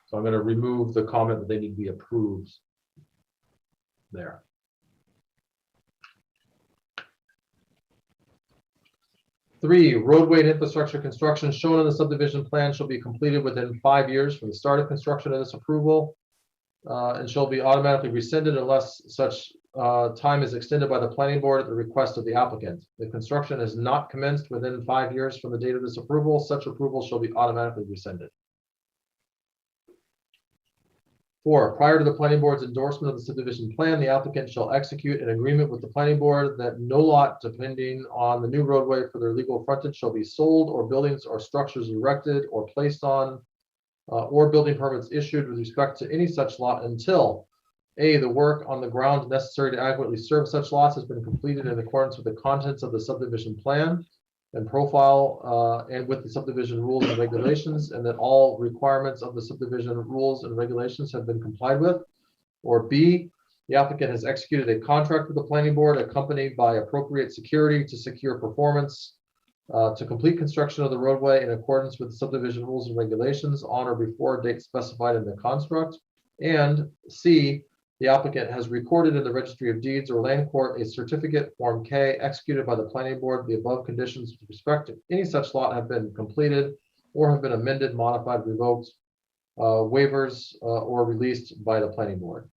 Speaker 1: So I'm going to remove the comment that they need to be approved there. Three, roadway and infrastructure construction shown on the subdivision plan shall be completed within 5 years from the start of construction of this approval and shall be automatically rescinded unless such time is extended by the planning board at the request of the applicant. If construction is not commenced within 5 years from the date of this approval, such approval shall be automatically rescinded. 4, prior to the planning board's endorsement of the subdivision plan, the applicant shall execute an agreement with the planning board that no lot depending on the new roadway for their legal frontage shall be sold, or buildings or structures erected or placed on, or building permits issued with respect to any such lot until A, the work on the ground necessary to adequately serve such lots has been completed in accordance with the contents of the subdivision plan and profile and with the subdivision rules and regulations, and that all requirements of the subdivision rules and regulations have been complied with. Or B, the applicant has executed a contract with the planning board accompanied by appropriate security to secure performance to complete construction of the roadway in accordance with the subdivision rules and regulations on or before a date specified in the construct. And C, the applicant has recorded in the registry of deeds or land court a certificate, Form K, executed by the planning board. The above conditions with respect to any such lot have been completed or have been amended, modified, revoked, waivers, or released by the planning board.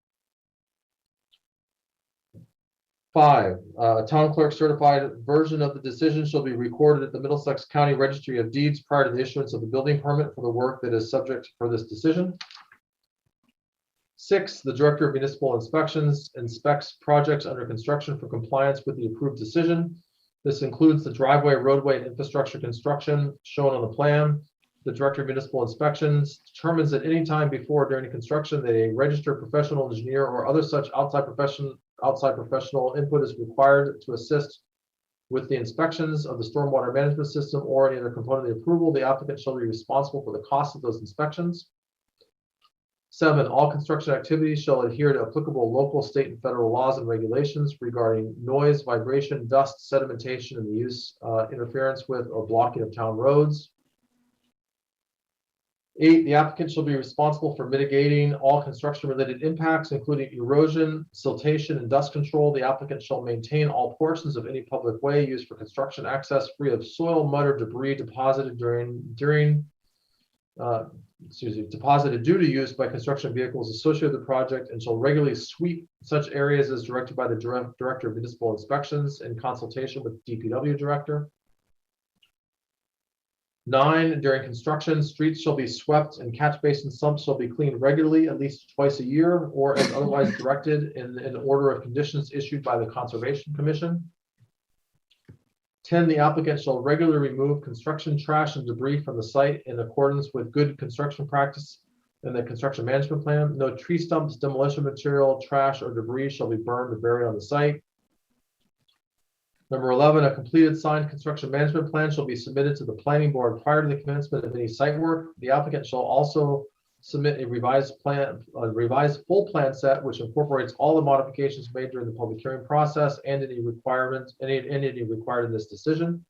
Speaker 1: 5, a town clerk certified version of the decision shall be recorded at the Middlesex County Registry of Deeds prior to the issuance of the building permit for the work that is subject for this decision. 6, the Director of Municipal Inspections inspects projects under construction for compliance with the approved decision. This includes the driveway, roadway, and infrastructure construction shown on the plan. The Director of Municipal Inspections determines at any time before or during construction that a registered professional engineer or other such outside professional input is required to assist with the inspections of the stormwater management system or any other component of the approval. The applicant shall be responsible for the cost of those inspections. 7, all construction activities shall adhere to applicable local, state, and federal laws and regulations regarding noise, vibration, dust, sedimentation, and the use, interference with, or blocking of town roads. 8, the applicant shall be responsible for mitigating all construction-related impacts, including erosion, siltation, and dust control. The applicant shall maintain all portions of any public way used for construction access free of soil, mud, or debris deposited deposited due to use by construction vehicles associated with the project, and shall regularly sweep such areas as directed by the Director of Municipal Inspections in consultation with the DPW Director. 9, during construction, streets shall be swept and catch basin sumps shall be cleaned regularly at least twice a year or as otherwise directed in an order of conditions issued by the Conservation Commission. 10, the applicant shall regularly remove construction trash and debris from the site in accordance with good construction practice and the construction management plan. No tree stumps, demolition material, trash, or debris shall be burned or buried on the site. Number 11, a completed signed construction management plan shall be submitted to the planning board prior to the commencement of any site work. The applicant shall also submit a revised full plan set, which incorporates all the modifications made during the public hearing process and any requirements, any required in this decision.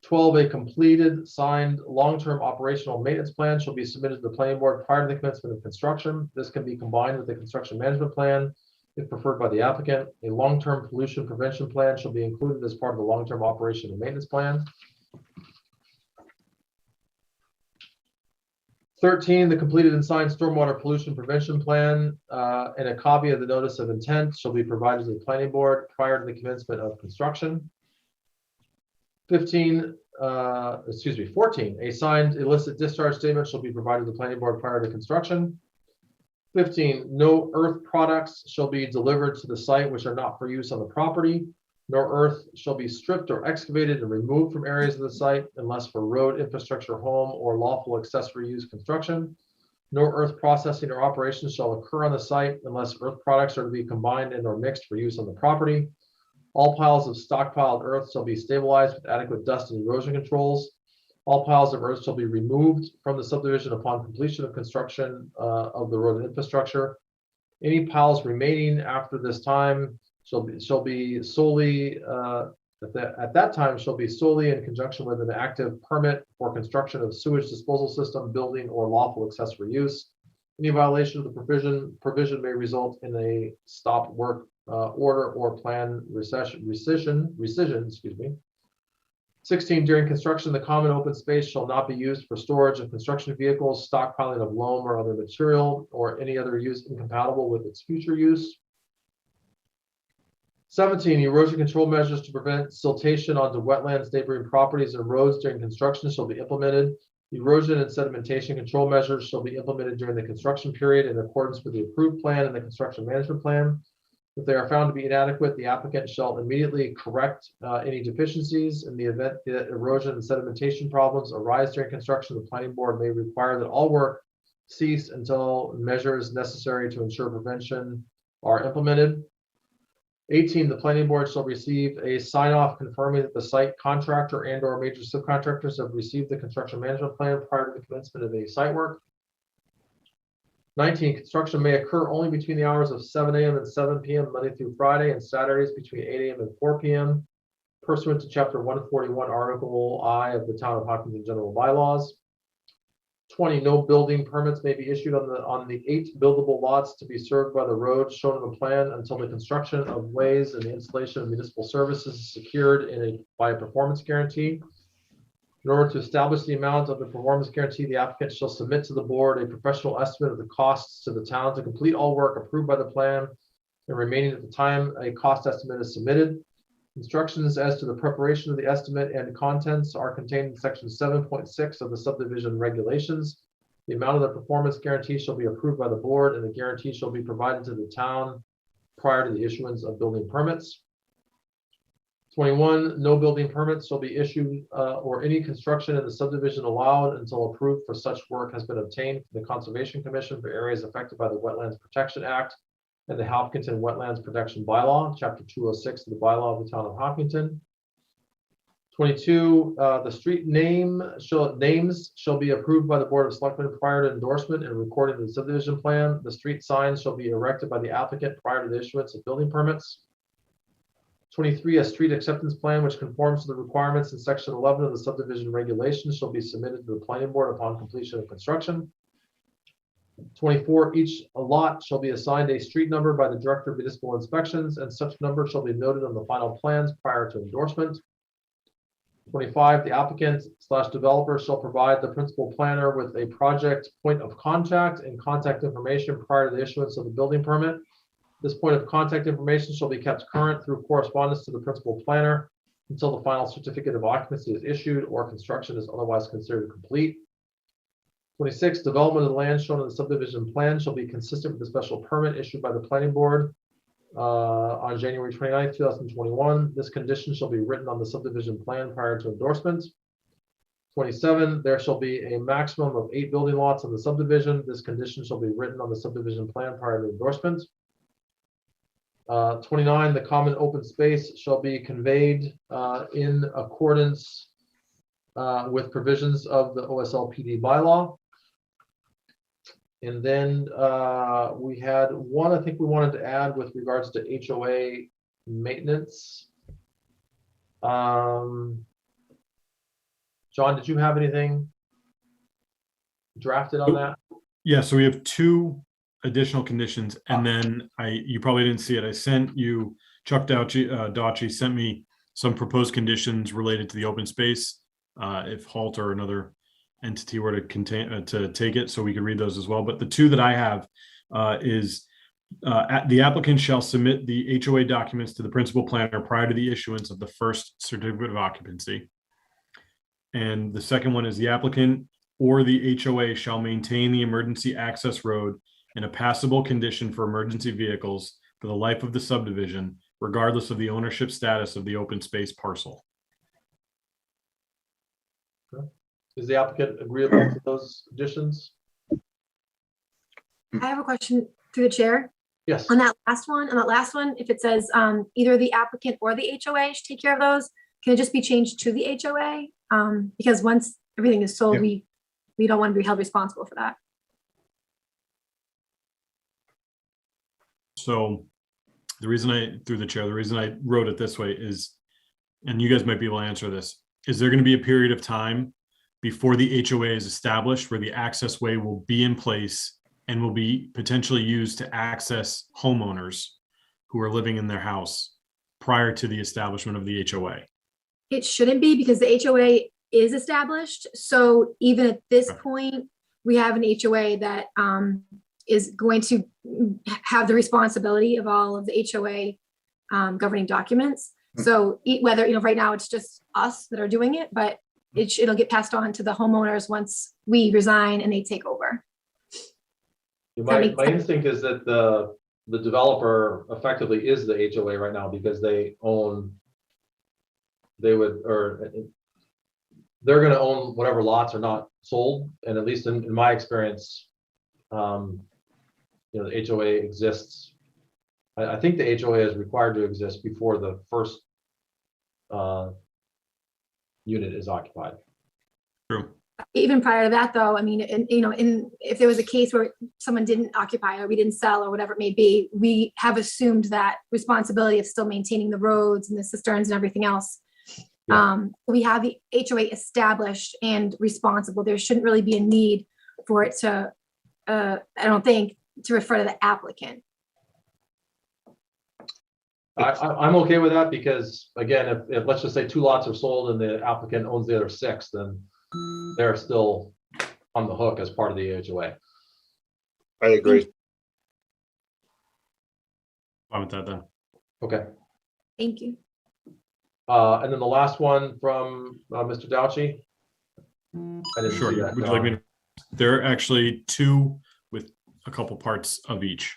Speaker 1: 12, a completed signed long-term operational maintenance plan shall be submitted to the planning board prior to the commencement of construction. This can be combined with the construction management plan if preferred by the applicant. A long-term pollution prevention plan shall be included as part of the long-term operation and maintenance plan. 13, the completed and signed stormwater pollution prevention plan and a copy of the notice of intent shall be provided to the planning board prior to the commencement of construction. 15, 14, a signed illicit discharge statement shall be provided to the planning board prior to construction. 15, no earth products shall be delivered to the site which are not for use on the property. No earth shall be stripped or excavated and removed from areas of the site unless for road infrastructure, home, or lawful accessory use construction. No earth processing or operations shall occur on the site unless earth products are to be combined and or mixed for use on the property. All piles of stockpiled earth shall be stabilized with adequate dust and erosion controls. All piles of earth shall be removed from the subdivision upon completion of construction of the road infrastructure. Any piles remaining after this time shall be solely at that time shall be solely in conjunction with an active permit for construction of sewage disposal system, building, or lawful accessory use. Any violation of the provision may result in a stop work order or plan rescission. 16, during construction, the common open space shall not be used for storage of construction vehicles, stockpiling of loam or other material, or any other use incompatible with its future use. 17, erosion control measures to prevent siltation onto wetlands, neighboring properties, and roads during construction shall be implemented. Erosion and sedimentation control measures shall be implemented during the construction period in accordance with the approved plan and the construction management plan. If they are found to be inadequate, the applicant shall immediately correct any deficiencies. In the event that erosion and sedimentation problems arise during construction, the planning board may require that all work cease until measures necessary to ensure prevention are implemented. 18, the planning board shall receive a sign-off confirming that the site contractor and or major subcontractors have received the construction management plan prior to the commencement of any site work. 19, construction may occur only between the hours of 7 a.m. and 7 p.m. Monday through Friday, and Saturdays between 8 a.m. and 4 p.m. pursuant to Chapter 141, Article I of the Town of Hopkinton General Bylaws. 20, no building permits may be issued on the 8 buildable lots to be served by the road shown in the plan until the construction of ways and the installation of municipal services is secured by a performance guarantee. In order to establish the amount of the performance guarantee, the applicant shall submit to the board a professional estimate of the costs to the town to complete all work approved by the plan and remaining at the time a cost estimate is submitted. Instructions as to the preparation of the estimate and contents are contained in section 7.6 of the subdivision regulations. The amount of the performance guarantee shall be approved by the board, and the guarantee shall be provided to the town prior to the issuance of building permits. 21, no building permits shall be issued or any construction in the subdivision allowed until approved for such work has been obtained from the Conservation Commission for areas affected by the Wetlands Protection Act and the Hopkinton Wetlands Protection Bylaw, Chapter 206 of the Bylaw of the Town of Hopkinton. 22, the street names shall be approved by the Board of Selectmen prior to endorsement and recording of the subdivision plan. The street signs shall be erected by the applicant prior to the issuance of building permits. 23, a street acceptance plan which conforms to the requirements in section 11 of the subdivision regulations shall be submitted to the planning board upon completion of construction. 24, each lot shall be assigned a street number by the Director of Municipal Inspections, and such number shall be noted on the final plans prior to endorsement. 25, the applicant/developer shall provide the principal planner with a project point of contact and contact information prior to the issuance of the building permit. This point of contact information shall be kept current through correspondence to the principal planner until the final certificate of occupancy is issued or construction is otherwise considered complete. 26, development of the land shown in the subdivision plan shall be consistent with the special permit issued by the planning board on January 29, 2021. This condition shall be written on the subdivision plan prior to endorsement. 27, there shall be a maximum of 8 building lots in the subdivision. This condition shall be written on the subdivision plan prior to endorsement. 29, the common open space shall be conveyed in accordance with provisions of the OSLPD bylaw. And then we had one I think we wanted to add with regards to HOA maintenance. John, did you have anything drafted on that?
Speaker 3: Yeah, so we have 2 additional conditions, and then you probably didn't see it. I sent you, Chuck Dautschy sent me some proposed conditions related to the open space. If HALT or another entity were to take it, so we could read those as well. But the 2 that I have is the applicant shall submit the HOA documents to the principal planner prior to the issuance of the first certificate of occupancy. And the second one is the applicant or the HOA shall maintain the emergency access road in a passable condition for emergency vehicles for the life of the subdivision, regardless of the ownership status of the open space parcel.
Speaker 1: Is the applicant agreeable to those additions?
Speaker 13: I have a question through the chair.
Speaker 1: Yes.
Speaker 13: On that last one, if it says either the applicant or the HOA should take care of those, can it just be changed to the HOA? Because once everything is sold, we don't want to be held responsible for that.
Speaker 3: So the reason through the chair, the reason I wrote it this way is, and you guys might be able to answer this, is there going to be a period of time before the HOA is established where the access way will be in place and will be potentially used to access homeowners who are living in their house prior to the establishment of the HOA?
Speaker 13: It shouldn't be, because the HOA is established. So even at this point, we have an HOA that is going to have the responsibility of all of the HOA governing documents. So whether, right now it's just us that are doing it, but it'll get passed on to the homeowners once we resign and they take over.
Speaker 1: My instinct is that the developer effectively is the HOA right now, because they're going to own whatever lots are not sold. And at least in my experience, the HOA exists. I think the HOA is required to exist before the first unit is occupied.
Speaker 3: True.
Speaker 13: Even prior to that, though, I mean, if there was a case where someone didn't occupy or we didn't sell or whatever it may be, we have assumed that responsibility of still maintaining the roads and the cisterns and everything else. Yeah. We have the HOA established and responsible. There shouldn't really be a need for it to, I don't think, to refer to the applicant.
Speaker 1: I'm okay with that, because again, if let's just say 2 lots are sold and the applicant owns the other 6, then they're still on the hook as part of the HOA.
Speaker 17: I agree.
Speaker 3: Fine with that then.
Speaker 1: Okay.
Speaker 13: Thank you.
Speaker 1: And then the last one from Mr. Dauchi.
Speaker 3: Sure. Would you like me to? There are actually 2 with a couple parts of each.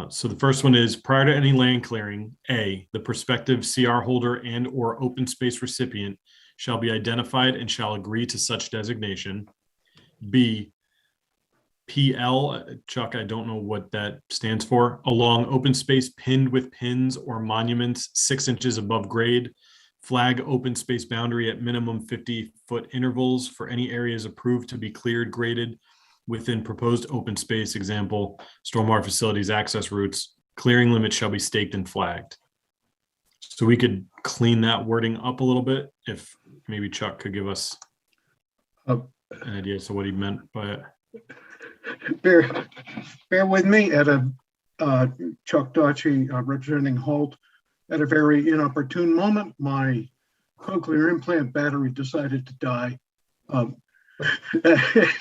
Speaker 3: So the first one is, prior to any land clearing, A, the prospective CR holder and or open space recipient shall be identified and shall agree to such designation. B, PL, Chuck, I don't know what that stands for, along open space pinned with pins or monuments 6 inches above grade, flag open space boundary at minimum 50-foot intervals for any areas approved to be cleared, graded within proposed open space, example, stormwater facilities, access routes. Clearing limits shall be staked and flagged. So we could clean that wording up a little bit, if maybe Chuck could give us an idea as to what he meant by it.
Speaker 15: Bear with me at Chuck Dauchi, representing Holt. At a very inopportune moment, my cochlear implant battery decided to die.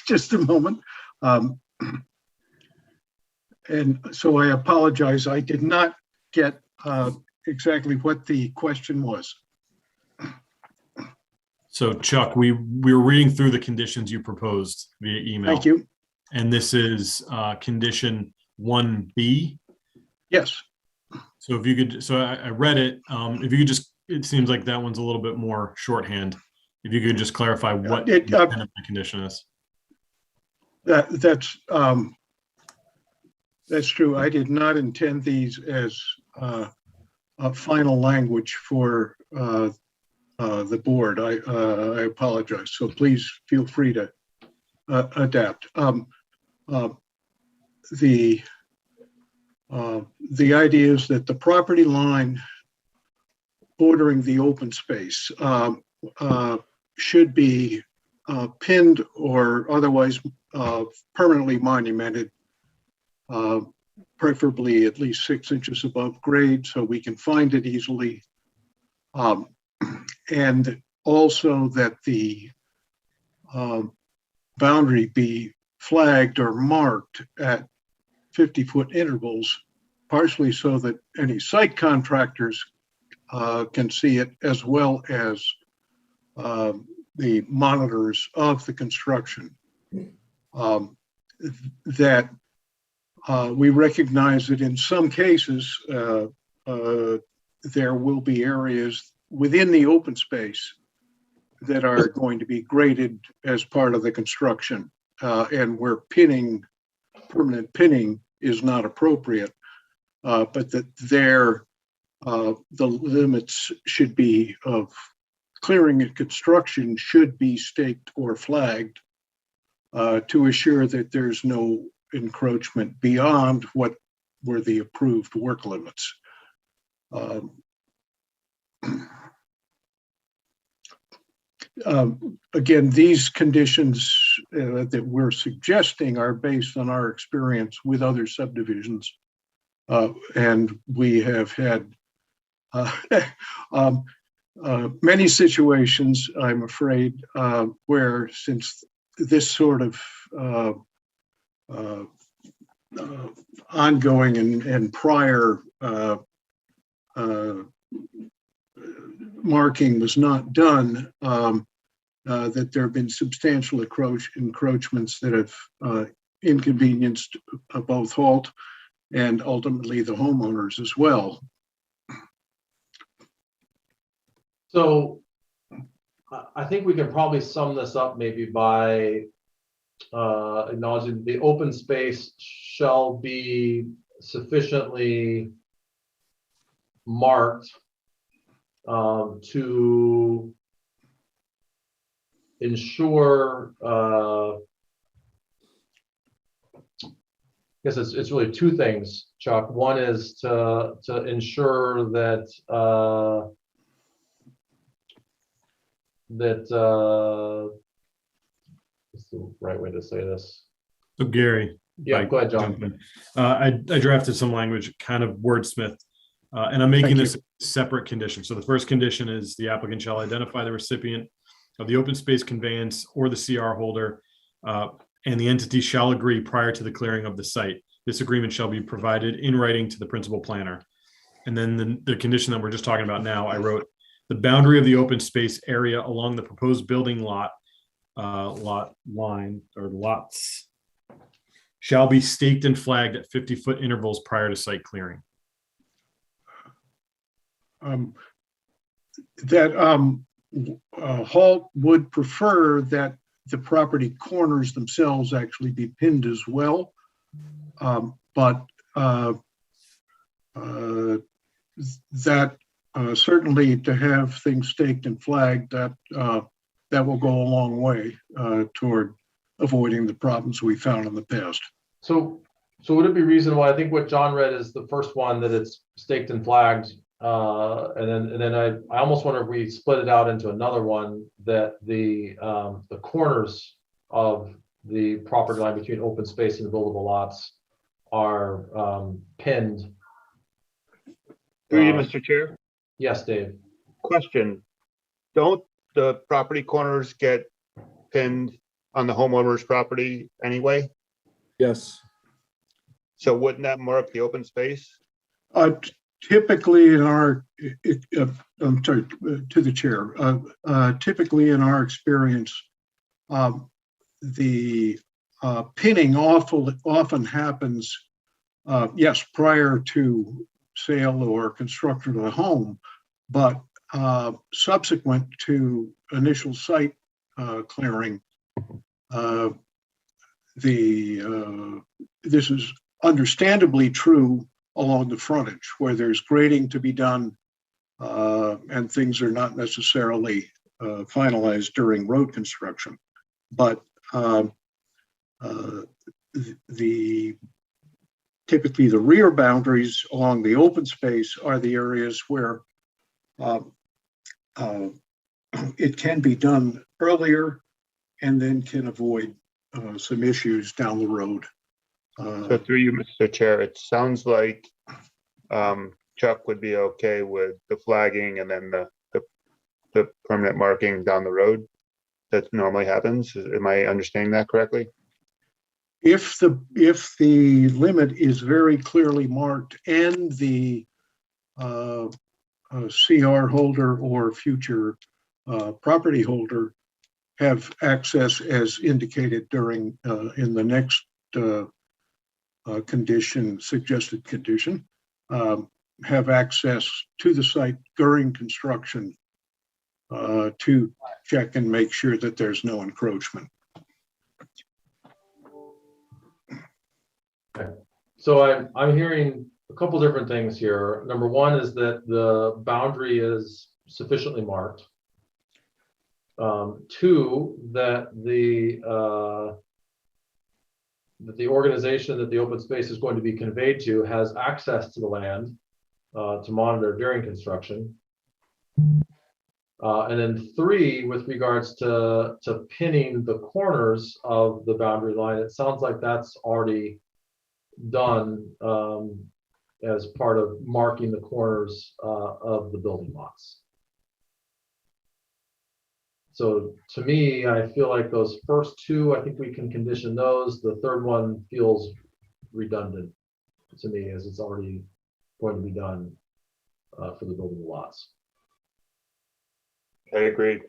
Speaker 15: Just a moment. And so I apologize. I did not get exactly what the question was.
Speaker 3: So Chuck, we were reading through the conditions you proposed via email.
Speaker 15: Thank you.
Speaker 3: And this is condition 1B.
Speaker 15: Yes.
Speaker 3: So if you could, so I read it. If you could just, it seems like that one's a little bit more shorthand. If you could just clarify what the condition is.
Speaker 15: That's true. I did not intend these as a final language for the board. I apologize. So please feel free to adapt. The idea is that the property line bordering the open space should be pinned or otherwise permanently monumented, preferably at least 6 inches above grade so we can find it easily. And also that the boundary be flagged or marked at 50-foot intervals, partially so that any site contractors can see it, as well as the monitors of the construction. That we recognize that in some cases, there will be areas within the open space that are going to be graded as part of the construction, and where permanent pinning is not appropriate, but that there the limits should be of clearing and construction should be staked or flagged to assure that there's no encroachment beyond what were the approved work limits. Again, these conditions that we're suggesting are based on our experience with other subdivisions. And we have had many situations, I'm afraid, where since this sort of ongoing and prior marking was not done, that there have been substantial encroachments that have inconvenienced both Halt and ultimately the homeowners as well.
Speaker 1: So I think we can probably sum this up maybe by acknowledging the open space shall be sufficiently marked to ensure, I guess it's really two things, Chuck. One is to ensure that what's the right way to say this?
Speaker 3: So Gary.
Speaker 1: Yeah, go ahead, John.
Speaker 3: I drafted some language, kind of wordsmith, and I'm making this a separate condition. So the first condition is the applicant shall identify the recipient of the open space conveyance or the CR holder, and the entity shall agree prior to the clearing of the site. This agreement shall be provided in writing to the principal planner. And then the condition that we're just talking about now, I wrote, the boundary of the open space area along the proposed building lot line or lots shall be staked and flagged at 50-foot intervals prior to site clearing.
Speaker 15: Halt would prefer that the property corners themselves actually be pinned as well, but that certainly to have things staked and flagged, that will go a long way toward avoiding the problems we found in the past.
Speaker 1: So would it be reasonable? I think what John read is the first one, that it's staked and flagged, and then I almost wonder if we split it out into another one, that the corners of the property line between open space and buildable lots are pinned.
Speaker 17: Through you, Mr. Chair.
Speaker 1: Yes, Dave.
Speaker 17: Question: don't the property corners get pinned on the homeowner's property anyway?
Speaker 14: Yes.
Speaker 17: So wouldn't that mark the open space?
Speaker 15: Typically in our, I'm sorry, to the chair, typically in our experience, the pinning often happens, yes, prior to sale or construction of the home, but subsequent to initial site clearing, this is understandably true along the frontage where there's grading to be done and things are not necessarily finalized during road construction. But typically the rear boundaries along the open space are the areas where it can be done earlier and then can avoid some issues down the road.
Speaker 17: So through you, Mr. Chair, it sounds like Chuck would be okay with the flagging and then the permanent marking down the road that normally happens. Am I understanding that correctly?
Speaker 15: If the limit is very clearly marked and the CR holder or future property holder have access as indicated during, in the next condition, suggested condition, have access to the site during construction to check and make sure that there's no encroachment.
Speaker 1: Okay. So I'm hearing a couple different things here. Number one is that the boundary is sufficiently marked. Two, that the organization that the open space is going to be conveyed to has access to the land to monitor during construction. And then three, with regards to pinning the corners of the boundary line, it sounds like that's already done as part of marking the corners of the building lots. So to me, I feel like those first two, I think we can condition those. The third one feels redundant to me, as it's already going to be done for the building lots.
Speaker 17: I agree.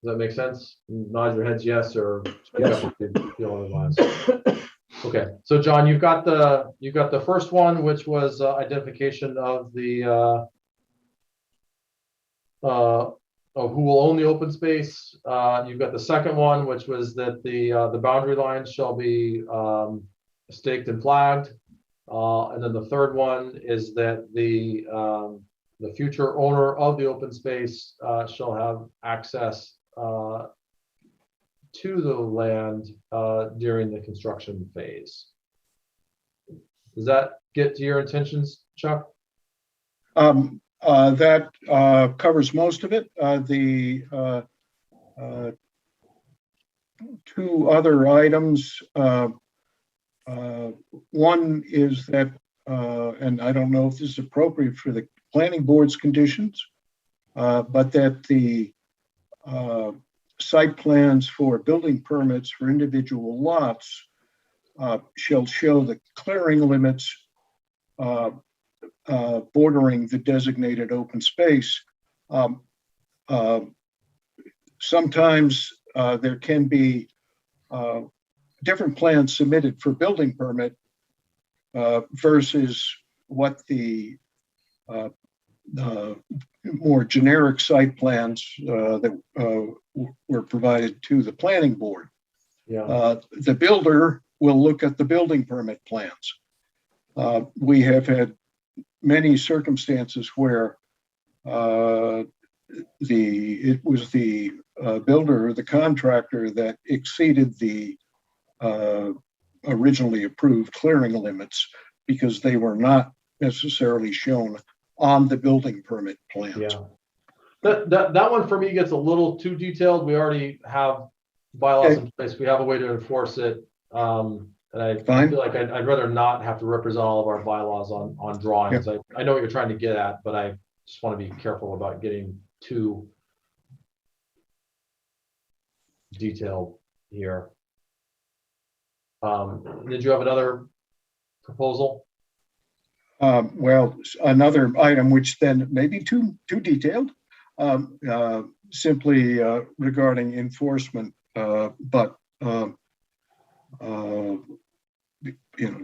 Speaker 1: Does that make sense? Nod your heads yes, or speak up if you feel otherwise. Okay, so John, you've got the first one, which was identification of the of who will own the open space. You've got the second one, which was that the boundary lines shall be staked and flagged, and then the third one is that the future owner of the open space shall have access to the land during the construction phase. Does that get to your intentions, Chuck?
Speaker 15: That covers most of it. The two other items, one is that, and I don't know if this is appropriate for the planning board's conditions, but that the site plans for building permits for individual lots shall show the clearing limits bordering the designated open space. Sometimes there can be different plans submitted for building permit versus what the more generic site plans that were provided to the planning board.
Speaker 1: Yeah.
Speaker 15: The builder will look at the building permit plans. We have had many circumstances where it was the builder or the contractor that exceeded the originally approved clearing limits because they were not necessarily shown on the building permit plans.
Speaker 1: Yeah. That one for me gets a little too detailed. We already have bylaws in place. We have a way to enforce it. And I feel like I'd rather not have to represent all of our bylaws on drawings.
Speaker 15: Yeah.
Speaker 1: I know what you're trying to get at, but I just want to be careful about getting too detailed here. Did you have another proposal?
Speaker 15: Well, another item which then may be too detailed, simply regarding enforcement, but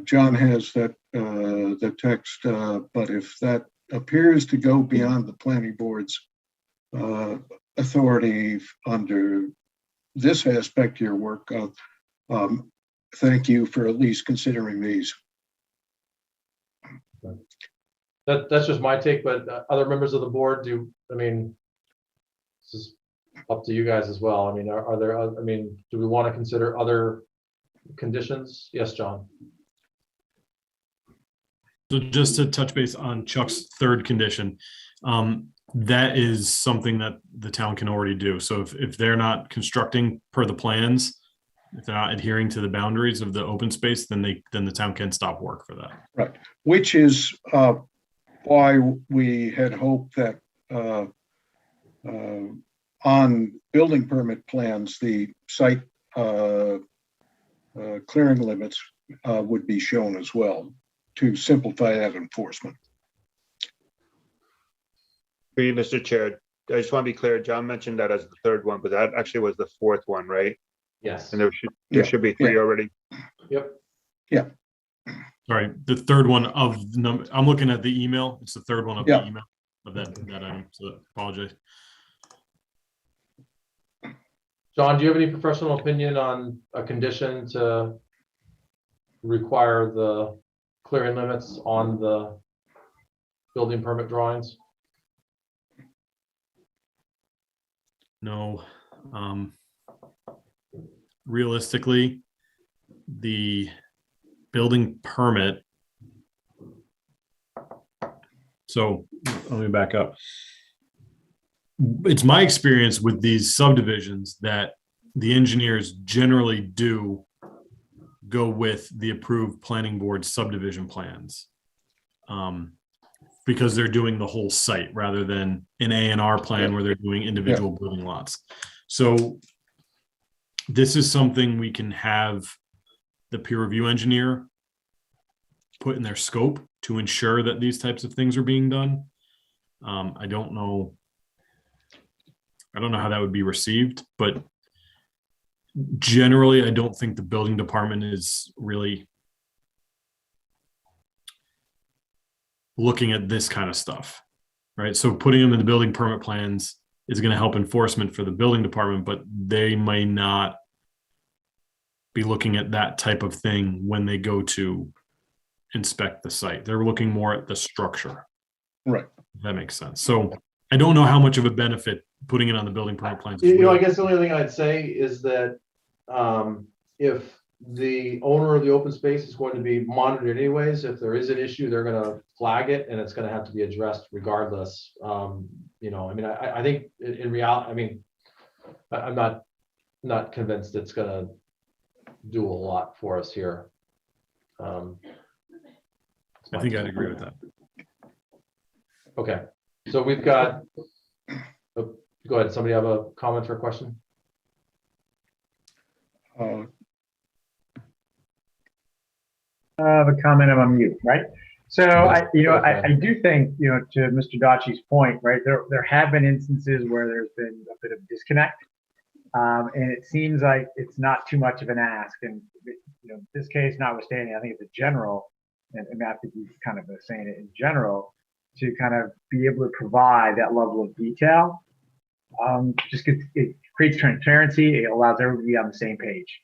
Speaker 15: John has that the text, but if that appears to go beyond the planning board's authority under this aspect of your work, thank you for at least considering these.
Speaker 1: That's just my take, but other members of the board this is up to you guys as well. I mean, are there, do we want to consider other conditions? Yes, John.
Speaker 3: So just to touch base on Chuck's third condition, that is something that the town can already do. So if they're not constructing per the plans, if they're not adhering to the boundaries of the open space, then the town can stop work for that.
Speaker 15: Right, which is why we had hoped that on building permit plans, the site clearing limits would be shown as well to simplify that enforcement.
Speaker 17: For you, Mr. Chair, I just want to be clear, John mentioned that as the third one, but that actually was the fourth one, right?
Speaker 1: Yes.
Speaker 17: And there should be three already.
Speaker 1: Yep.
Speaker 3: Sorry, the third one of the number, I'm looking at the email. It's the third one of
Speaker 15: Yeah.
Speaker 3: the email of that item, so apologize.
Speaker 1: John, do you have any professional opinion on a condition to require the clearing limits on the building permit drawings?
Speaker 3: No. Realistically, the building permit. So let me back up. It's my experience with these subdivisions that the engineers generally do go with the approved planning board subdivision plans. Because they're doing the whole site rather than an A&R plan where they're doing individual building lots. So this is something we can have the peer review engineer put in their scope to ensure that these types of things are being done. I don't know how that would be received, but generally, I don't think the building department is really looking at this kind of stuff, right? So putting them in the building permit plans is going to help enforcement for the building department, but they may not be looking at that type of thing when they go to inspect the site. They're looking more at the structure.
Speaker 15: Right.
Speaker 3: If that makes sense. So I don't know how much of a benefit putting it on the building permit plans.
Speaker 1: I guess the only thing I'd say is that if the owner of the open space is going to be monitored anyways, if there is an issue, they're going to flag it and it's going to have to be addressed regardless. I think in reality, I'm not convinced it's going to do a lot for us here.
Speaker 3: I think I'd agree with that.
Speaker 1: Okay, so we've got, go ahead. Somebody have a comment or a question?
Speaker 6: I have a comment. I'm on mute, right? So I do think, to Mr. Daci's point, right, there have been instances where there's been a bit of disconnect. And it seems like it's not too much of an ask. And, this case notwithstanding, I think it's a general, and I think you kind of saying it in general, to kind of be able to provide that level of detail. It creates transparency. It allows everybody to be on the same page.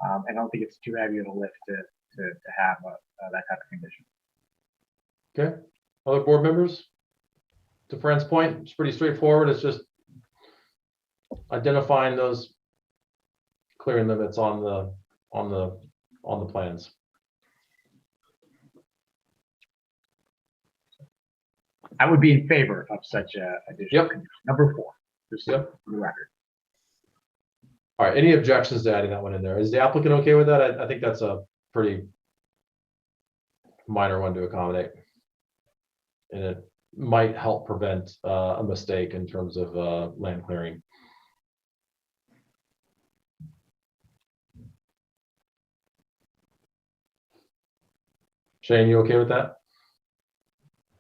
Speaker 6: I don't think it's too heavy of a lift to have that type of condition.
Speaker 1: Okay, other board members? To Fran's point, it's pretty straightforward. It's just identifying those clearing limits on the plans.
Speaker 6: I would be in favor of such a additional condition. Number 4, just for the record.
Speaker 1: All right, any objections to adding that one in there? Is the applicant okay with that? I think that's a pretty minor one to accommodate. And it might help prevent a mistake in terms of land clearing. Shane, you okay with that?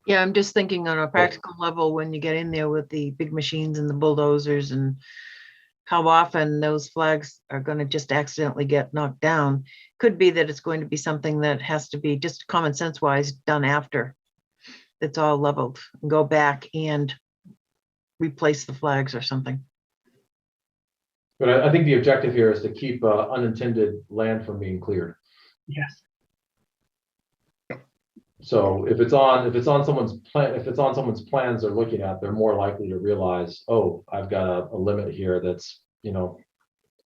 Speaker 4: Yeah, I'm just thinking on a practical level, when you get in there with the big machines and the bulldozers and how often those flags are going to just accidentally get knocked down. Could be that it's going to be something that has to be just common sense wise done after it's all leveled. Go back and replace the flags or something.
Speaker 1: But I think the objective here is to keep unintended land from being cleared.
Speaker 6: Yes.
Speaker 1: So if it's on someone's plan, if it's on someone's plans they're looking at, they're more likely to realize, oh, I've got a limit here that's, I don't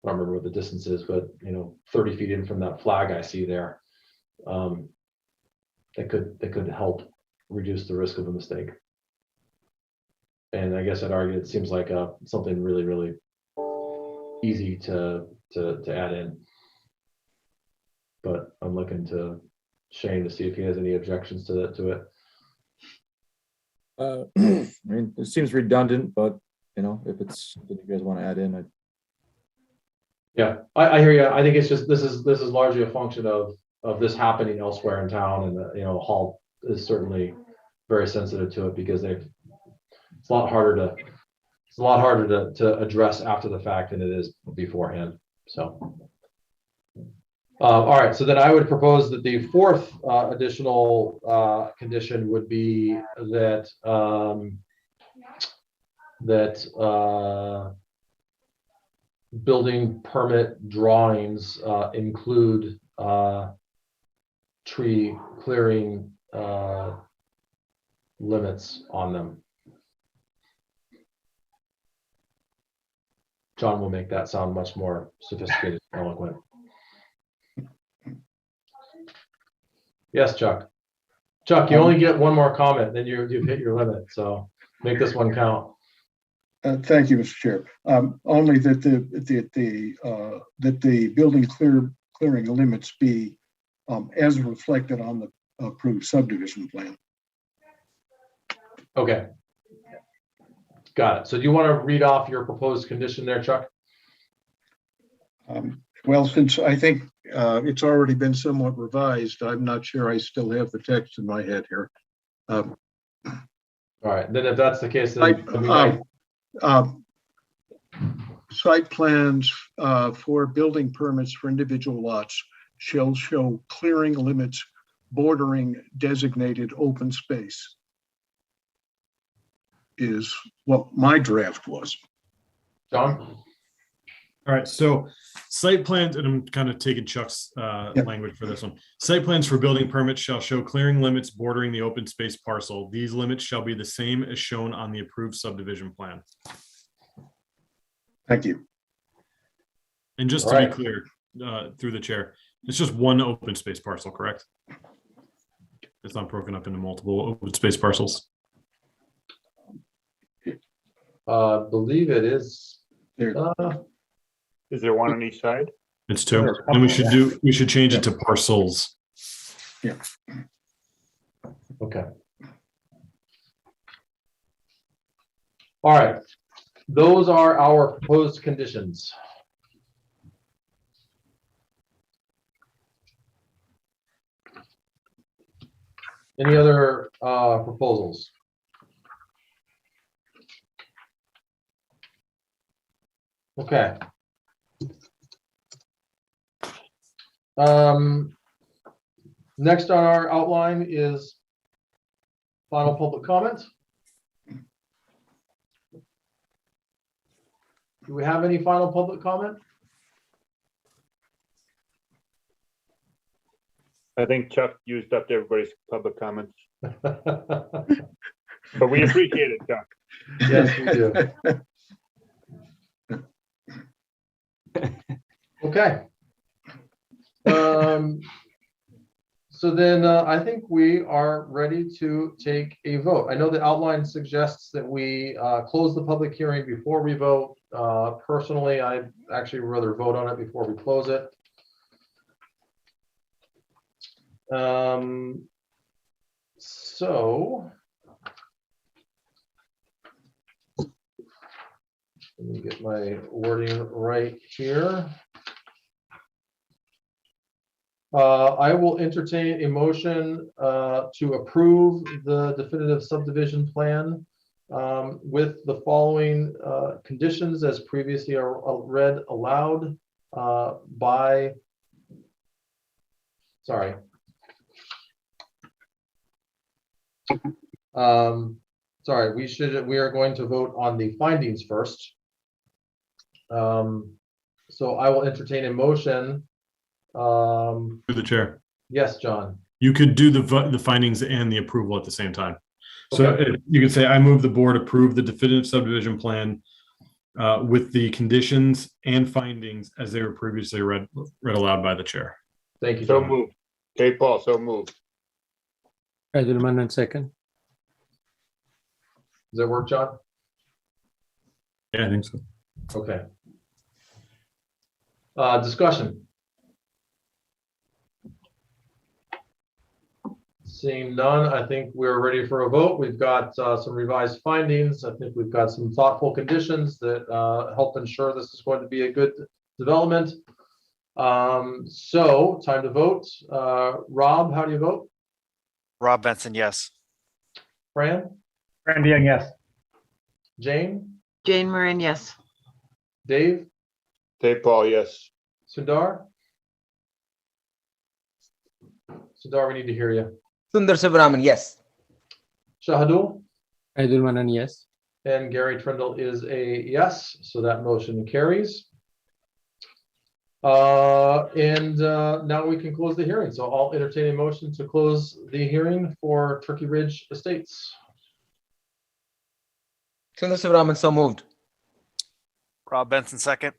Speaker 1: remember what the distance is, but 30 feet in from that flag I see there. That could help reduce the risk of a mistake. And I guess I'd argue it seems like something really, really easy to add in. But I'm looking to Shane to see if he has any objections to it.
Speaker 14: I mean, it seems redundant, but if it's something you guys want to add in,
Speaker 1: Yeah, I hear you. I think it's just this is largely a function of this happening elsewhere in town, and Hall is certainly very sensitive to it because they've it's a lot harder to address after the fact than it is beforehand. So, all right. So then I would propose that the fourth additional condition would be that building permit drawings include tree clearing limits on them. John will make that sound much more sophisticated and eloquent. Yes, Chuck. Chuck, you only get one more comment, then you've hit your limit. So make this one count.
Speaker 15: Thank you, Mr. Chair. Only that the building clearing limits be as reflected on the approved subdivision plan.
Speaker 1: Okay. Got it. So do you want to read off your proposed condition there, Chuck?
Speaker 15: Well, since I think it's already been somewhat revised, I'm not sure I still have the text in my head here.
Speaker 1: All right. Then if that's the case, then
Speaker 15: site plans for building permits for individual lots shall show clearing limits bordering designated open space is what my draft was.
Speaker 1: John?
Speaker 3: All right, so site plans, and I'm kind of taking Chuck's language for this one. Site plans for building permits shall show clearing limits bordering the open space parcel. These limits shall be the same as shown on the approved subdivision plan.
Speaker 15: Thank you.
Speaker 3: And just to be clear, through the chair, it's just one open space parcel, correct? It's not broken up into multiple open space parcels.
Speaker 1: Believe it is.
Speaker 17: Is there one on each side?
Speaker 3: It's two. And we should change it to parcels.
Speaker 15: Yeah.
Speaker 1: Okay. All right. Those are our proposed conditions. Any other proposals? Okay. Next on our outline is final public comment. Do we have any final public comment?
Speaker 17: I think Chuck used up everybody's public comments. But we appreciate it, Chuck.
Speaker 1: Yes, we do. Okay. So then I think we are ready to take a vote. I know the outline suggests that we close the public hearing before we vote. Personally, I'd actually rather vote on it before we close it. So let me get my wording right here. I will entertain a motion to approve the definitive subdivision plan with the following conditions as previously read aloud by, sorry. Sorry, we are going to vote on the findings first. So I will entertain a motion.
Speaker 3: Through the chair.
Speaker 1: Yes, John.
Speaker 3: You could do the findings and the approval at the same time. So
Speaker 1: Okay.
Speaker 3: you could say, I move the board approve the definitive subdivision plan with the conditions and findings as they were previously read aloud by the chair.
Speaker 1: Thank you,
Speaker 17: So
Speaker 1: John.
Speaker 17: moved. Dave Paul, so moved.
Speaker 7: Edelman and second.
Speaker 1: Does that work, John?
Speaker 3: Yeah, I think so.
Speaker 1: Okay. Discussion. Seeing none, I think we're ready for a vote. We've got some revised findings. I think we've got some thoughtful conditions that help ensure this is going to be a good development. So time to vote. Rob, how do you vote?
Speaker 2: Rob Benson, yes.
Speaker 1: Fran?
Speaker 6: Fran Dean, yes.
Speaker 1: Jane,
Speaker 4: Jane Marin, yes.
Speaker 1: Dave,
Speaker 17: Dave Paul, yes.
Speaker 1: Sundar? Sundar, we need to hear you.
Speaker 16: Sundar Subramanian, yes.
Speaker 1: Shahadul?
Speaker 7: Aidul Manan, yes.
Speaker 1: And Gary Trindle is a yes, so that motion carries. Now we can close the hearing. So I'll entertain a motion to close the hearing for Turkey Ridge Estates.
Speaker 16: Sundar Subramanian, so moved.
Speaker 2: Rob Benson, second.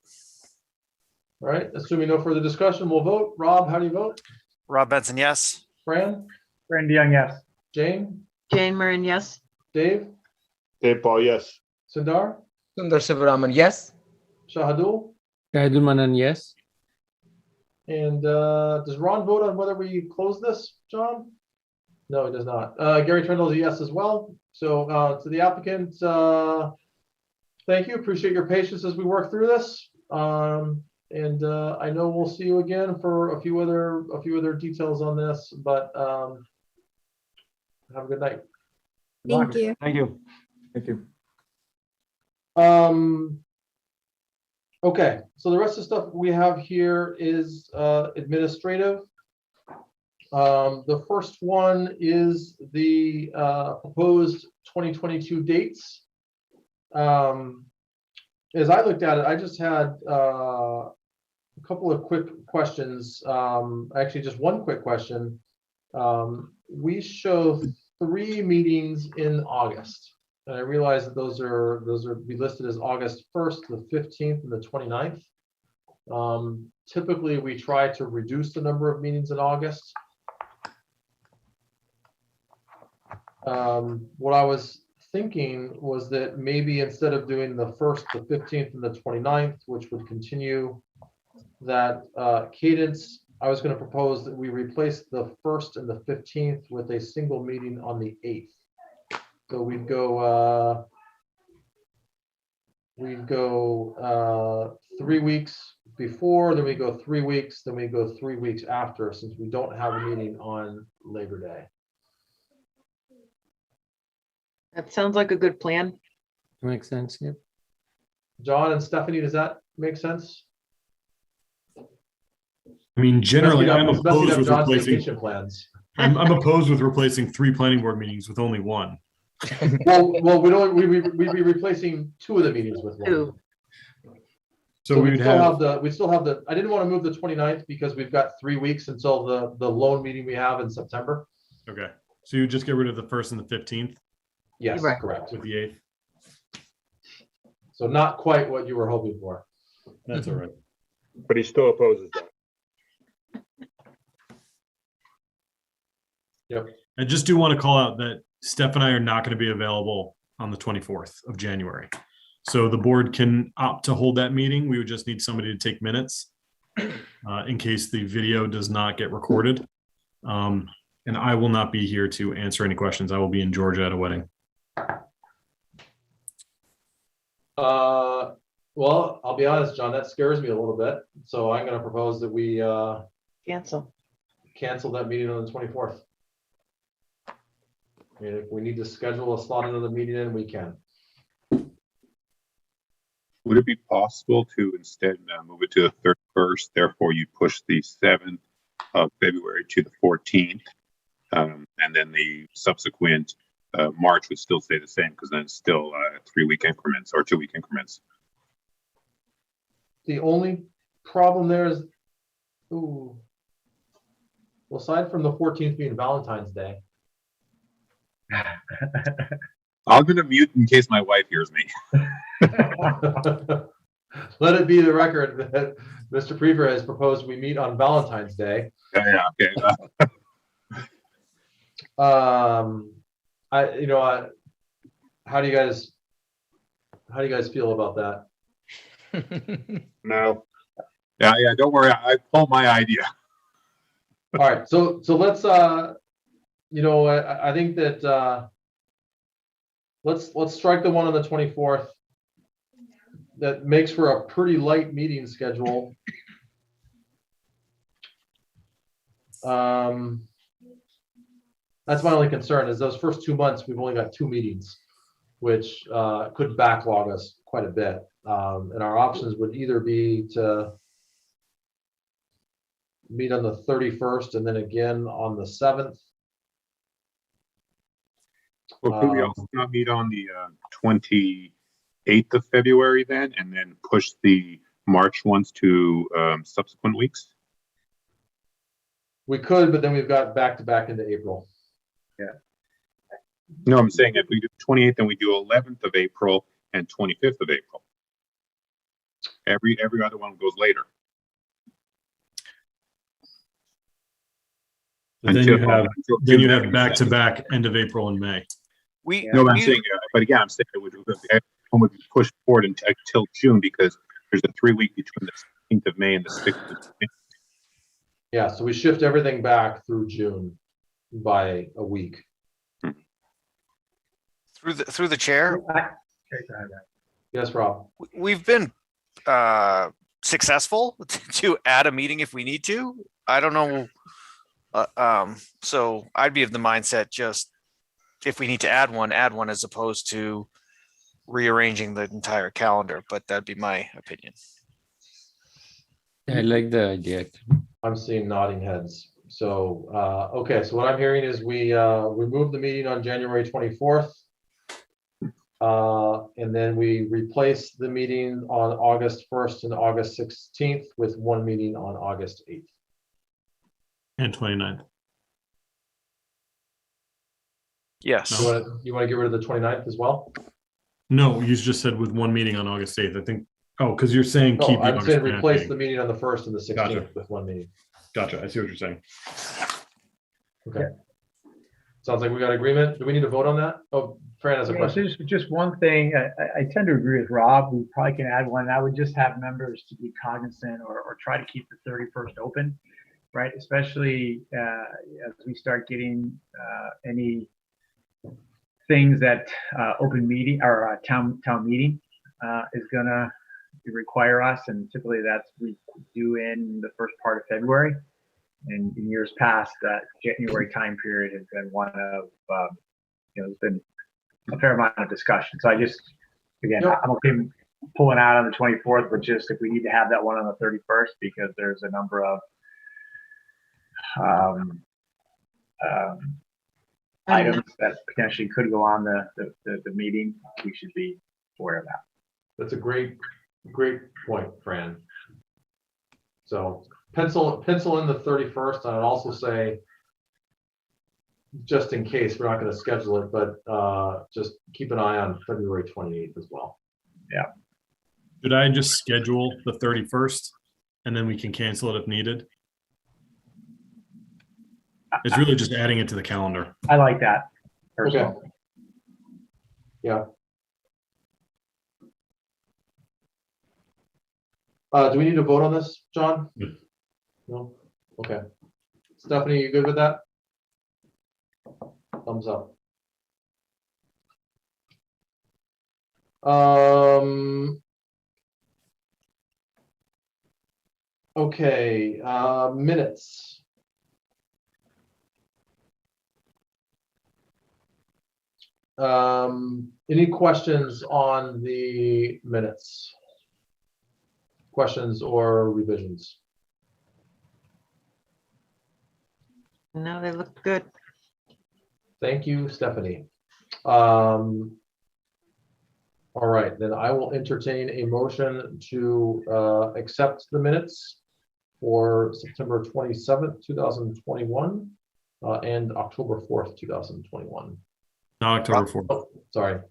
Speaker 1: All right, assuming no further discussion, we'll vote. Rob, how do you vote?
Speaker 2: Rob Benson, yes.
Speaker 1: Fran?
Speaker 6: Fran DeYoung, yes.
Speaker 1: Jane?
Speaker 4: Jane Marin, yes.
Speaker 1: Dave?
Speaker 17: Dave Paul, yes.
Speaker 1: Sundar?
Speaker 16: Sundar Subramanian, yes.
Speaker 1: Shahadul?
Speaker 7: Aidul Manan, yes.
Speaker 1: And does Ron vote on whether we close this, John? No, he does not. Gary Trindle is a yes as well. So to the applicant, thank you. Appreciate your patience as we work through this. I know we'll see you again for a few other details on this, but have a good night.
Speaker 13: Thank you.
Speaker 11: Thank you.
Speaker 14: Thank you.
Speaker 1: Okay, so the rest of the stuff we have here is administrative. The first one is the proposed 2022 dates. As I looked at it, I just had a couple of quick questions. Actually, just one quick question. We show 3 meetings in August. And I realize that those are be listed as August 1st, the 15th, and the 29th. Typically, we try to reduce the number of meetings in August. What I was thinking was that maybe instead of doing the 1st, the 15th, and the 29th, which would continue that cadence, I was going to propose that we replace the 1st and the 15th with a single meeting on the 8th. So we'd go 3 weeks before, then we go 3 weeks, then we go 3 weeks after, since we don't have a meeting on Labor Day.
Speaker 4: That sounds like a good plan.
Speaker 7: Makes sense, yeah.
Speaker 1: John and Stephanie, does that make sense?
Speaker 3: I mean, generally, I'm
Speaker 1: Especially
Speaker 3: opposed with
Speaker 1: John's
Speaker 3: replacing.
Speaker 1: vacation plans.
Speaker 3: I'm opposed with replacing 3 planning board meetings with only 1.
Speaker 1: Well, we'd be replacing 2 of the meetings with 1.
Speaker 4: 2.
Speaker 3: So
Speaker 1: we'd still have the, I didn't want to move the 29th because we've got 3 weeks until the loan meeting we have in September.
Speaker 3: Okay, so you just get rid of the 1st and the 15th
Speaker 1: Yes,
Speaker 4: Right.
Speaker 1: correct.
Speaker 3: with the 8th.
Speaker 1: So not quite what you were hoping for.
Speaker 3: That's all right.
Speaker 17: But he still opposes that.
Speaker 1: Yep.
Speaker 3: I just do want to call out that Steph and I are not going to be available on the 24th of January. So the board can opt to hold that meeting. We would just need somebody to take minutes in case the video does not get recorded. And I will not be here to answer any questions. I will be in Georgia at a wedding.
Speaker 1: Well, I'll be honest, John, that scares me a little bit. So I'm going to propose that we
Speaker 4: Cancel.
Speaker 1: cancel that meeting on the 24th. I mean, if we need to schedule a slot another meeting in, we can.
Speaker 5: Would it be possible to instead move it to the 31st? Therefore, you push the 7th of February to the 14th, and then the subsequent March would still stay the same because then it's still 3-week increments or 2-week increments.
Speaker 1: The only problem there is, well, aside from the 14th being Valentine's Day.
Speaker 5: I'm going to mute in case my wife hears me.
Speaker 1: Let it be the record that Mr. Prever has proposed we meet on Valentine's Day.
Speaker 5: Yeah, okay.
Speaker 1: How do you guys feel about that?
Speaker 17: No.
Speaker 5: Yeah, don't worry. I pulled my idea.
Speaker 1: All right, so let's I think that let's strike the one on the 24th. That makes for a pretty light meeting schedule. That's my only concern is those first 2 months, we've only got 2 meetings. which could backlog us quite a bit. And our options would either be to meet on the 31st and then again on the 7th.
Speaker 5: Well, could we also not meet on the 28th of February then, and then push the March ones to subsequent weeks?
Speaker 1: We could, but then we've got back-to-back into April.
Speaker 5: No, I'm saying if we do 28th, then we do 11th of April and 25th of April. Every other one goes later.
Speaker 3: Then you have back-to-back end of April and May.
Speaker 5: No, I'm saying, but again, I'm saying everyone would be pushed forward until June because there's a 3-week between the 16th of May and the 6th of May.
Speaker 1: Yeah, so we shift everything back through June by a week.
Speaker 2: Through the chair.
Speaker 1: Yes, Rob.
Speaker 2: We've been successful to add a meeting if we need to. I don't know. So I'd be of the mindset just if we need to add one as opposed to rearranging the entire calendar, but that'd be my opinion.
Speaker 7: I like the idea.
Speaker 1: I'm seeing nodding heads. So, okay, so what I'm hearing is we move the meeting on January 24th. And then we replace the meeting on August 1st and August 16th with one meeting on August 8th.
Speaker 3: And 29th.
Speaker 2: Yes.
Speaker 1: You want to get rid of the 29th as well?
Speaker 3: No, you just said with one meeting on August 8th. I think, because you're saying
Speaker 1: No,
Speaker 3: keep the
Speaker 1: I'm
Speaker 3: August
Speaker 1: saying
Speaker 3: 29th
Speaker 1: replace
Speaker 3: meeting.
Speaker 1: the meeting on the 1st and the 16th
Speaker 3: Gotcha.
Speaker 1: with one meeting.
Speaker 3: Gotcha. I see what you're saying.
Speaker 1: Okay. Sounds like we got agreement. Do we need to vote on that? Oh, Fran has a question.
Speaker 6: Just one thing, I tend to agree with Rob. We probably can add one. I would just have members to be cognizant or try to keep the 31st open, right? Especially as we start getting any things that open meeting or town meeting is gonna require us, and typically that's we do in the first part of February. And in years past, that January time period has been one of there's been a fair amount of discussion. So I just, again, I'm okay pulling out on the 24th, but just if we need to have that one on the 31st, because there's a number of items that potentially could go on the meeting, we should be aware of that.
Speaker 1: That's a great point, Fran. So pencil in the 31st, and I'd also say, just in case we're not going to schedule it, but just keep an eye on February 28th as well.
Speaker 6: Yeah.
Speaker 3: Should I just schedule the 31st and then we can cancel it if needed? It's really just adding it to the calendar.
Speaker 6: I like that personally.
Speaker 1: Okay. Yeah. Do we need to vote on this, John? No? Okay. Stephanie, you good with that? Thumbs up. Okay, minutes. Any questions on the minutes? Questions or revisions?
Speaker 4: No, they look good.
Speaker 1: Thank you, Stephanie. All right, then I will entertain a motion to accept the minutes for September 27th, 2021 and October 4th, 2021.
Speaker 3: Not October 4th.
Speaker 1: Oh, sorry.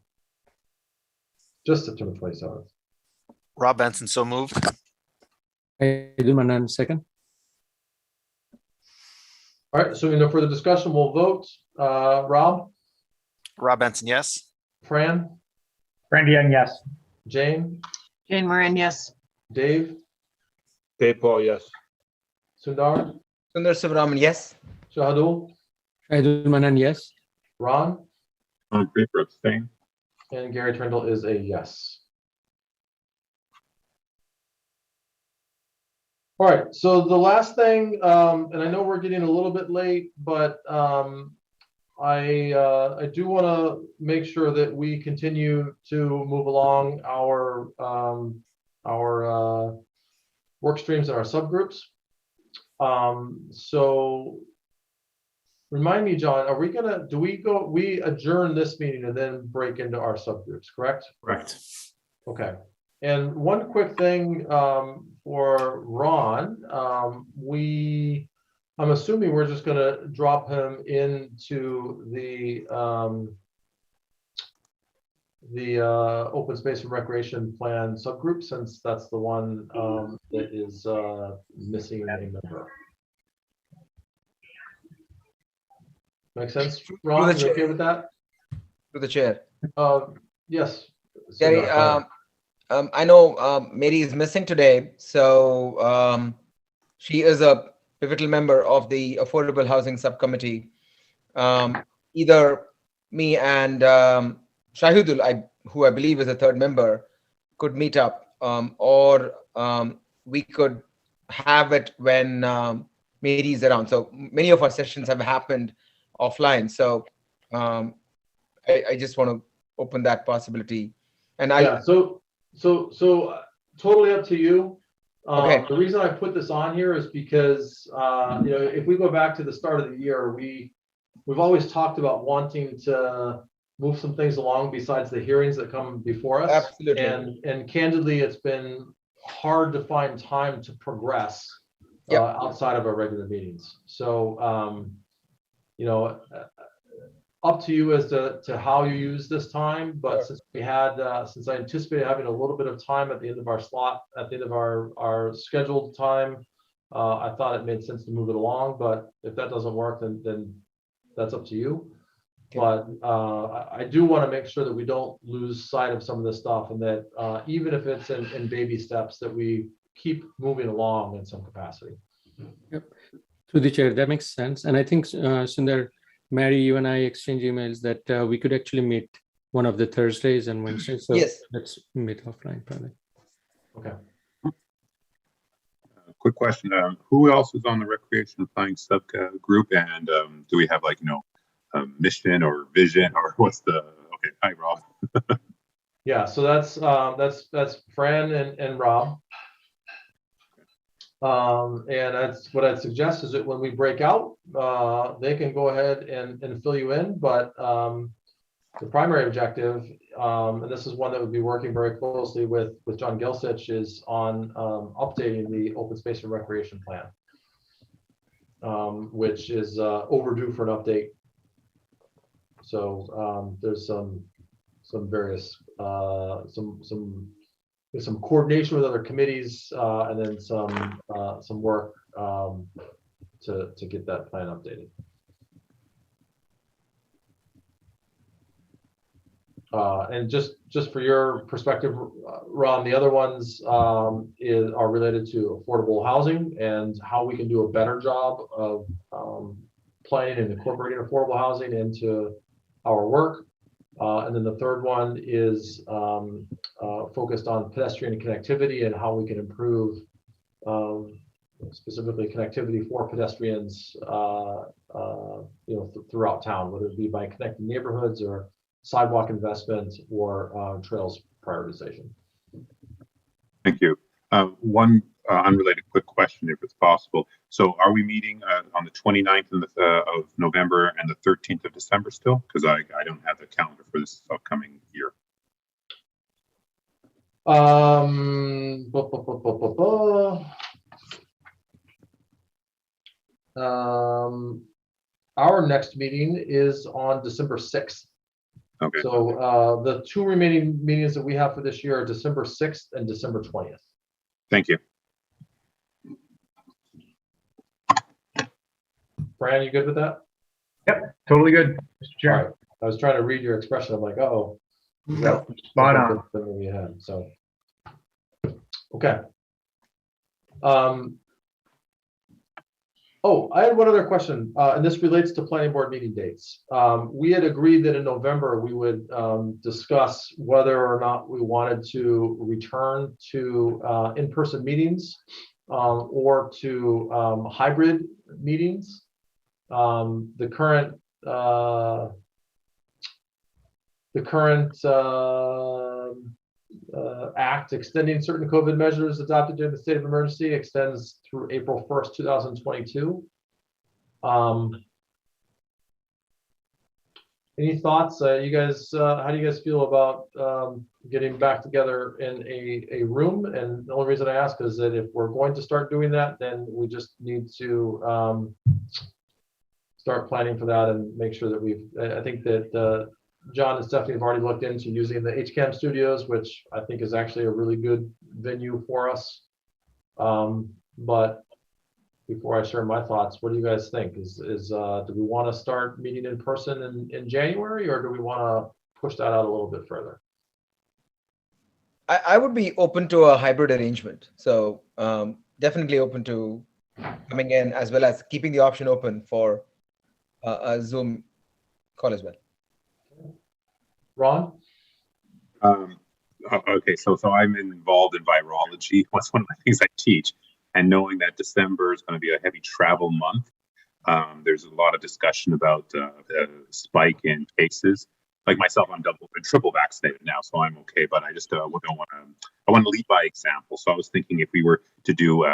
Speaker 1: Just September 27th.
Speaker 2: Rob Benson, so moved.
Speaker 7: Edelman, second.
Speaker 1: All right, so no further discussion, we'll vote. Rob?
Speaker 2: Rob Benson, yes.
Speaker 1: Fran?
Speaker 6: Randy Young, yes.
Speaker 1: Jane?
Speaker 4: Jane Moran, yes.
Speaker 1: Dave?
Speaker 17: Dave Paul, yes.
Speaker 1: Sundar?
Speaker 16: Sundar Sivaram, yes.
Speaker 1: Shahadul?
Speaker 7: Edelman, yes.
Speaker 1: Ron?
Speaker 5: On paper, abstain.
Speaker 1: And Gary Trindle is a yes. All right, so the last thing, and I know we're getting a little bit late, but I do want to make sure that we continue to move along our work streams and our subgroups. So remind me, John, are we gonna, we adjourn this meeting and then break into our subgroups, correct?
Speaker 3: Correct.
Speaker 1: Okay. And one quick thing for Ron, I'm assuming we're just gonna drop him into the open space and recreation plan subgroup, since that's the one that is missing a member. Make sense, Ron? You okay with that?
Speaker 16: To the chair.
Speaker 1: Yes.
Speaker 16: Gary, I know Mary is missing today, so she is a pivotal member of the Affordable Housing Subcommittee. Either me and Shahidul, who I believe is a third member, could meet up, or we could have it when Mary is around. So many of our sessions have happened offline. So I just want to open that possibility. And
Speaker 1: so totally up to you.
Speaker 16: Okay.
Speaker 1: The reason I put this on here is because you know, if we go back to the start of the year, we've always talked about wanting to move some things along besides the hearings that come before us.
Speaker 16: Absolutely.
Speaker 1: And candidly, it's been hard to find time to progress outside of our regular meetings. So you know, up to you as to how you use this time, but since we had since I anticipated having a little bit of time at the end of our slot, at the end of our scheduled time, I thought it made sense to move it along. But if that doesn't work, then that's up to you. But I do want to make sure that we don't lose sight of some of this stuff, and that even if it's in baby steps, that we keep moving along in some capacity.
Speaker 7: Yep. Through the chair, that makes sense. And I think Sundar, Mary, you and I exchange emails that we could actually meet one of the Thursdays and Wednesdays. So
Speaker 16: yes,
Speaker 7: let's meet offline probably.
Speaker 1: Okay.
Speaker 5: Quick question: who else is on the recreation planning subgroup, and do we have, like, you know, mission or vision, or what's the? Okay, hi Rob.
Speaker 1: Yeah, so that's Fran and Rob. And that's what I'd suggest, is that when we break out, they can go ahead and fill you in. But the primary objective, and this is one that would be working very closely with John Gilsich, is on updating the open space and recreation plan, which is overdue for an update. So there's some various some coordination with other committees, and then some work to get that plan updated. And just for your perspective, Ron, the other ones are related to affordable housing and how we can do a better job of planning and incorporating affordable housing into our work. And then the third one is focused on pedestrian connectivity and how we can improve specifically connectivity for pedestrians you know, throughout town, whether it be by connecting neighborhoods or sidewalk investment or trails prioritization.
Speaker 5: Thank you. One unrelated quick question, if it's possible. So are we meeting on the 29th of November and the 13th of December still? Because I don't have the calendar for this upcoming year.
Speaker 1: Our next meeting is on December 6th.
Speaker 5: Okay.
Speaker 1: So the two remaining meetings that we have for this year are December 6th and December 20th.
Speaker 5: Thank you.
Speaker 1: Brian, you good with that?
Speaker 6: Yep, totally good, Mr. Chair.
Speaker 1: All right. I was trying to read your expression. I'm like, uh-oh.
Speaker 6: No, spot on.
Speaker 1: We had, so. Okay. Oh, I had one other question, and this relates to planning board meeting dates. We had agreed that in November we would discuss whether or not we wanted to return to in-person meetings or to hybrid meetings. The current the current act extending certain COVID measures adopted during the state of emergency extends through April 1st, 2022. Any thoughts? You guys, how do you guys feel about getting back together in a room? And the only reason I ask is that if we're going to start doing that, then we just need to start planning for that and make sure that I think that John and Stephanie have already looked into using the HCAM studios, which I think is actually a really good venue for us. But before I share my thoughts, what do you guys think? Do we want to start meeting in person in January, or do we want to push that out a little bit further?
Speaker 16: I would be open to a hybrid arrangement. So definitely open to coming in, as well as keeping the option open for a Zoom call as well.
Speaker 1: Ron?
Speaker 5: Okay, so I'm involved in virology. That's one of the things I teach. And knowing that December is going to be a heavy travel month, there's a lot of discussion about a spike in cases. Like myself, I'm double and triple vaccinated now, so I'm okay. But I just don't want to. I want to lead by example. So I was thinking if we were to do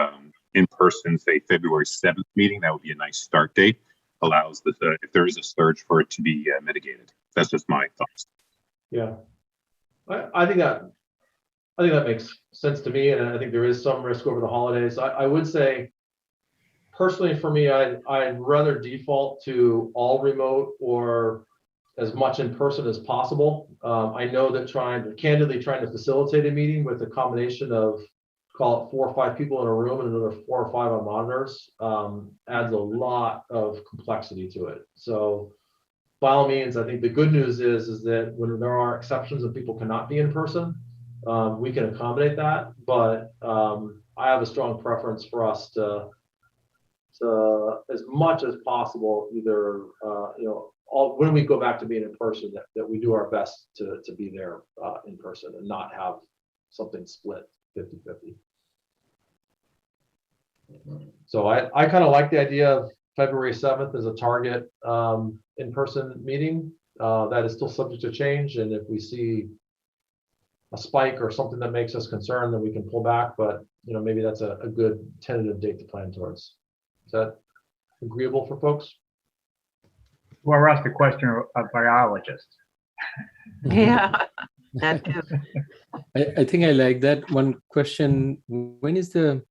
Speaker 5: in person, say February 7th meeting, that would be a nice start date. Allows if there is a surge for it to be mitigated. That's just my thoughts.
Speaker 1: Yeah, I think that makes sense to me, and I think there is some risk over the holidays. I would say, personally, for me, I'd rather default to all remote or as much in person as possible. I know that candidly trying to facilitate a meeting with a combination of, call it 4 or 5 people in a room and another 4 or 5 on monitors, adds a lot of complexity to it. So by all means, I think the good news is that when there are exceptions and people cannot be in person, we can accommodate that. But I have a strong preference for us to as much as possible, either when we go back to being in person, that we do our best to be there in person and not have something split 50-50. So I kind of like the idea of February 7th as a target in-person meeting. That is still subject to change, and if we see a spike or something that makes us concerned, then we can pull back. But maybe that's a good tentative date to plan towards. Is that agreeable for folks?
Speaker 6: Whoever asked the question, a biologist.
Speaker 4: Yeah, that too.
Speaker 7: I think I like that. One question: when is the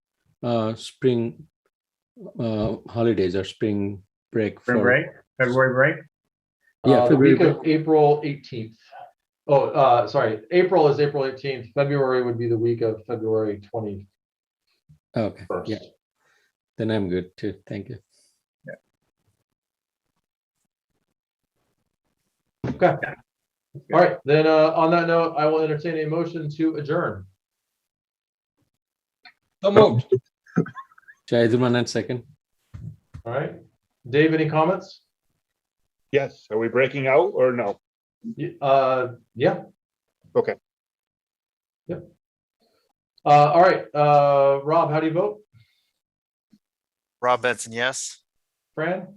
Speaker 7: spring holidays or spring break?
Speaker 6: February break?
Speaker 7: Yeah,
Speaker 1: the week
Speaker 7: February
Speaker 1: of April 18th. Oh, sorry. April is April 18th. February would be the week of February 21st.
Speaker 7: Okay. Yeah. Then I'm good too. Thank you.
Speaker 1: Okay. All right. Then on that note, I will entertain a motion to adjourn.
Speaker 16: So moved.
Speaker 7: Shahidulmanan, second.
Speaker 1: All right. Dave, any comments?
Speaker 17: Yes. Are we breaking out or no?
Speaker 1: Yeah.
Speaker 17: Okay.
Speaker 1: Yep. All right. Rob, how do you vote?
Speaker 2: Rob Benson, yes.
Speaker 1: Fran?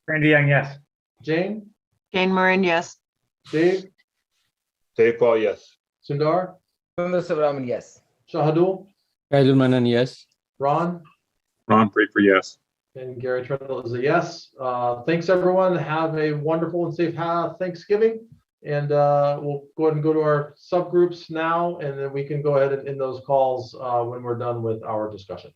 Speaker 6: Randy Young, yes.
Speaker 1: Jane?
Speaker 4: Jane Marin, yes.
Speaker 1: Dave?
Speaker 17: Dave Paul, yes.
Speaker 1: Sundar?
Speaker 16: Sundar Sivaraman, yes.
Speaker 1: Shahadul?
Speaker 7: Shahidulmanan, yes.
Speaker 1: Ron?
Speaker 5: Ron, pray for yes.
Speaker 1: And Gary Trendle is a yes. Thanks, everyone. Have a wonderful and safe Thanksgiving. And we'll go ahead and go to our subgroups now, and then we can go ahead and end those calls when we're done with our discussion.